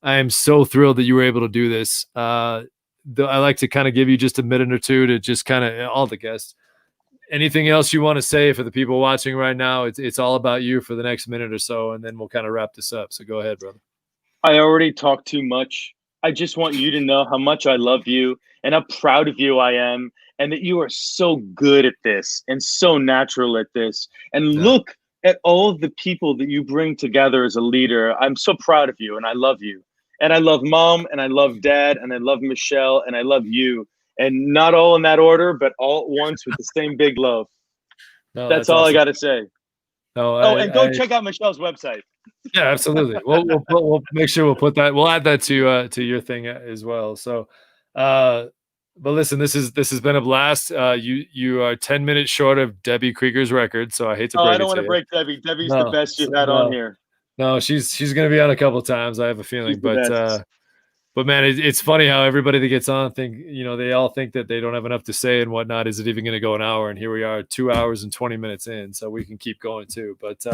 I am so thrilled that you were able to do this. I like to kind of give you just a minute or two to just kind of all the guests. Anything else you want to say for the people watching right now? It's all about you for the next minute or so, and then we'll kind of wrap this up. So go ahead, brother. I already talked too much. I just want you to know how much I love you and how proud of you I am, and that you are so good at this and so natural at this. And look at all of the people that you bring together as a leader. I'm so proud of you, and I love you. And I love mom, and I love dad, and I love Michelle, and I love you. And not all in that order, but all at once with the same big love. No, That's all awesome. I got to say. No, and go check out Michelle's website. Yeah, absolutely. We'll make sure we'll put that. We'll add that to your thing as well. So, but listen, this has been a blast. You are 10 minutes short of Debbie Krieger's record, so I hate to break it to you. I don't want to break Debbie. Debbie's the best you've had on here. No, she's going to be on a couple of times. I have a feeling, but man, it's funny how everybody that gets on they all think that they don't have enough to say and whatnot. Is it even going to go an hour? And here we are, 2 hours and 20 minutes in, so we can keep going too. But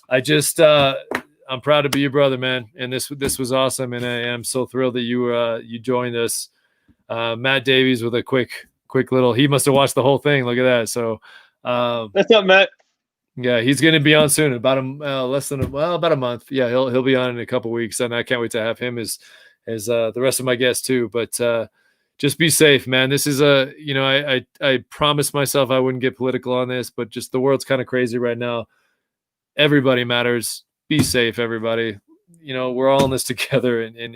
I'm proud to be your brother, man. And this was awesome. And I am so thrilled that you joined us. Matt Davies with a quick little, he must've watched the whole thing. Look at that. So, that's up, Matt. Yeah, he's going to be on soon, about about a month. Yeah, he'll be on in a couple of weeks, and I can't wait to have him as the rest of my guests too. But just be safe, man. This is I promised myself I wouldn't get political on this, but just the world's kind of crazy right now. Everybody matters. Be safe, everybody. We're all in this together, and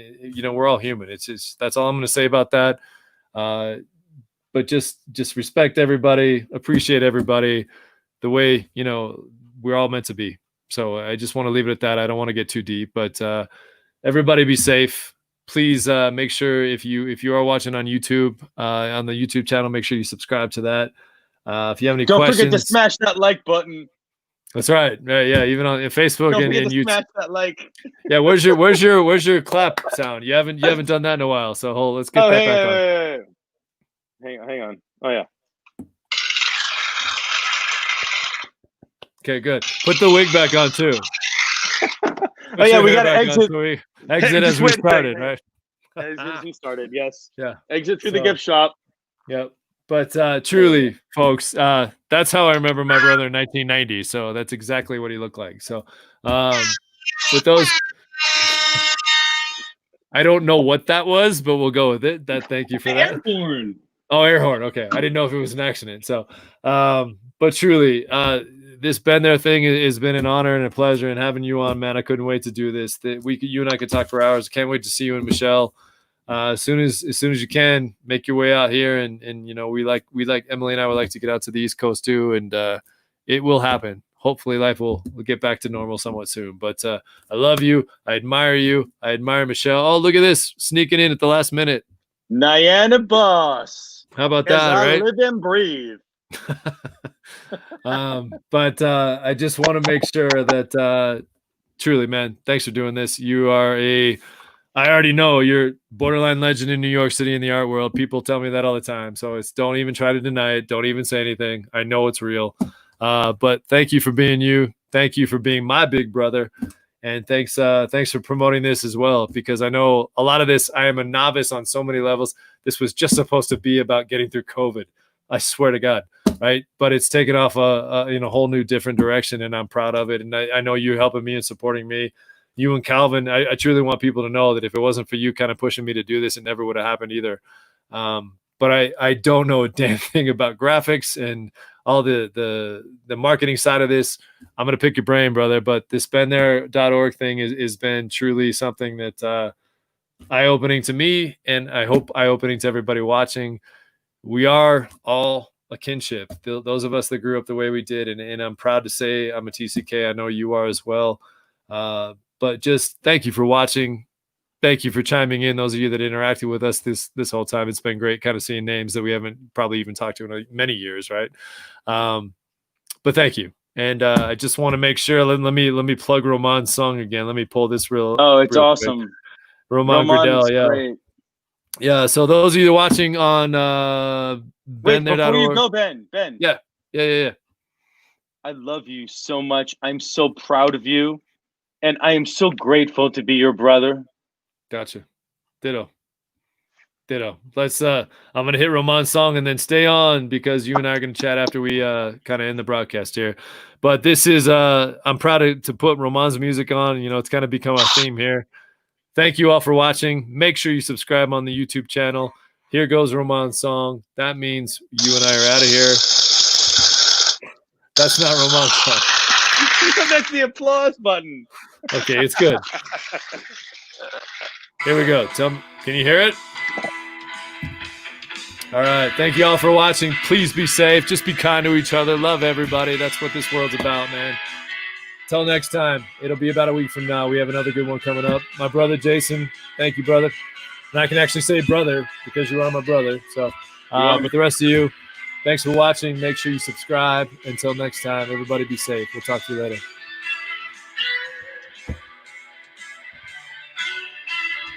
we're all human. It's just, that's all I'm going to say about that. But just respect everybody, appreciate everybody the way, we're all meant to be. So I just want to leave it at that. I don't want to get too deep, but everybody be safe. Please make sure if you are watching on YouTube, on the YouTube channel, make sure you subscribe to that. If you have any questions, don't forget to smash that like button. That's right. Yeah, even on Facebook and YouTube. Smash that like. Yeah, where's your clap sound? You haven't done that in a while. So let's get that back on. Hang on. Oh yeah. Okay, good. Put the wig back on too. Oh yeah, we got to exit. Exit as we started, right? As we started, yes. Yeah. Exit through the gift shop. Yep. But truly, folks, that's how I remember my brother in 1990. So that's exactly what he looked like. So with those, I don't know what that was, but we'll go with it. Thank you for that. Air horn. Oh, air horn. Okay, I didn't know if it was an accident. So, but truly, this BenThere thing has been an honor and a pleasure, and having you on, man, I couldn't wait to do this. You and I could talk for hours. Can't wait to see you and Michelle. As soon as you can, make your way out here, and we like Emily and I would like to get out to the East Coast too, and it will happen. Hopefully life will get back to normal somewhat soon. But I love you. I admire you. I admire Michelle. Oh, look at this, sneaking in at the last minute. Niana Boss. How about that, right? I live and breathe. But I just want to make sure that truly, man, thanks for doing this. You are I already know you're borderline legend in New York City in the art world. People tell me that all the time. So don't even try to deny it. Don't even say anything. I know it's real. But thank you for being you. Thank you for being my big brother. And thanks for promoting this as well, because I know a lot of this, I am a novice on so many levels. This was just supposed to be about getting through COVID. I swear to God. Right. But it's taken off a whole new different direction, and I'm proud of it. And I know you're helping me and supporting me. You and Calvin, I truly want people to know that if it wasn't for you kind of pushing me to do this, it never would have happened either. But I don't know a damn thing about graphics and all the marketing side of this. I'm going to pick your brain, brother. But this BenThere.org thing has been truly something that eye-opening to me, and I hope eye-opening to everybody watching. We are all a kinship. Those of us that grew up the way we did, and I'm proud to say I'm a TCK. I know you are as well. But just thank you for watching. Thank you for chiming in. Those of you that interacted with us this whole time, it's been great kind of seeing names that we haven't probably even talked to in many years, right? But thank you. And I just want to make sure. Let me plug Roman's song again. Let me pull this real. Oh, it's real awesome. Quick. Roman Gradell, yeah. Great. Yeah. So those of you watching on Wait, before you BenThere.org. go, Ben. Yeah. I love you so much. I'm so proud of you, and I am so grateful to be your brother. Gotcha. Ditto. Let's I'm gonna hit Roman's song and then stay on because you and I are gonna chat after we kind of end the broadcast here. But this is I'm proud to put Roman's music on. You know, it's kind of become our theme here. Thank you all for watching. Make sure you subscribe on the YouTube channel. Here goes Roman's song. That means you and I are out of here. That's not Roman's song. That's the applause button. Okay, it's good. Here we go. Can you hear it? All right. Thank you all for watching. Please be safe. Just be kind to each other. Love everybody. That's what this world's about, man. Till next time. It'll be about a week from now. We have another good one coming up. My brother, Jason. Thank you, brother. And I can actually say brother because you are my brother. So, but the rest of you, thanks for watching. Make sure you subscribe. Until next time, everybody be safe. We'll talk to you later.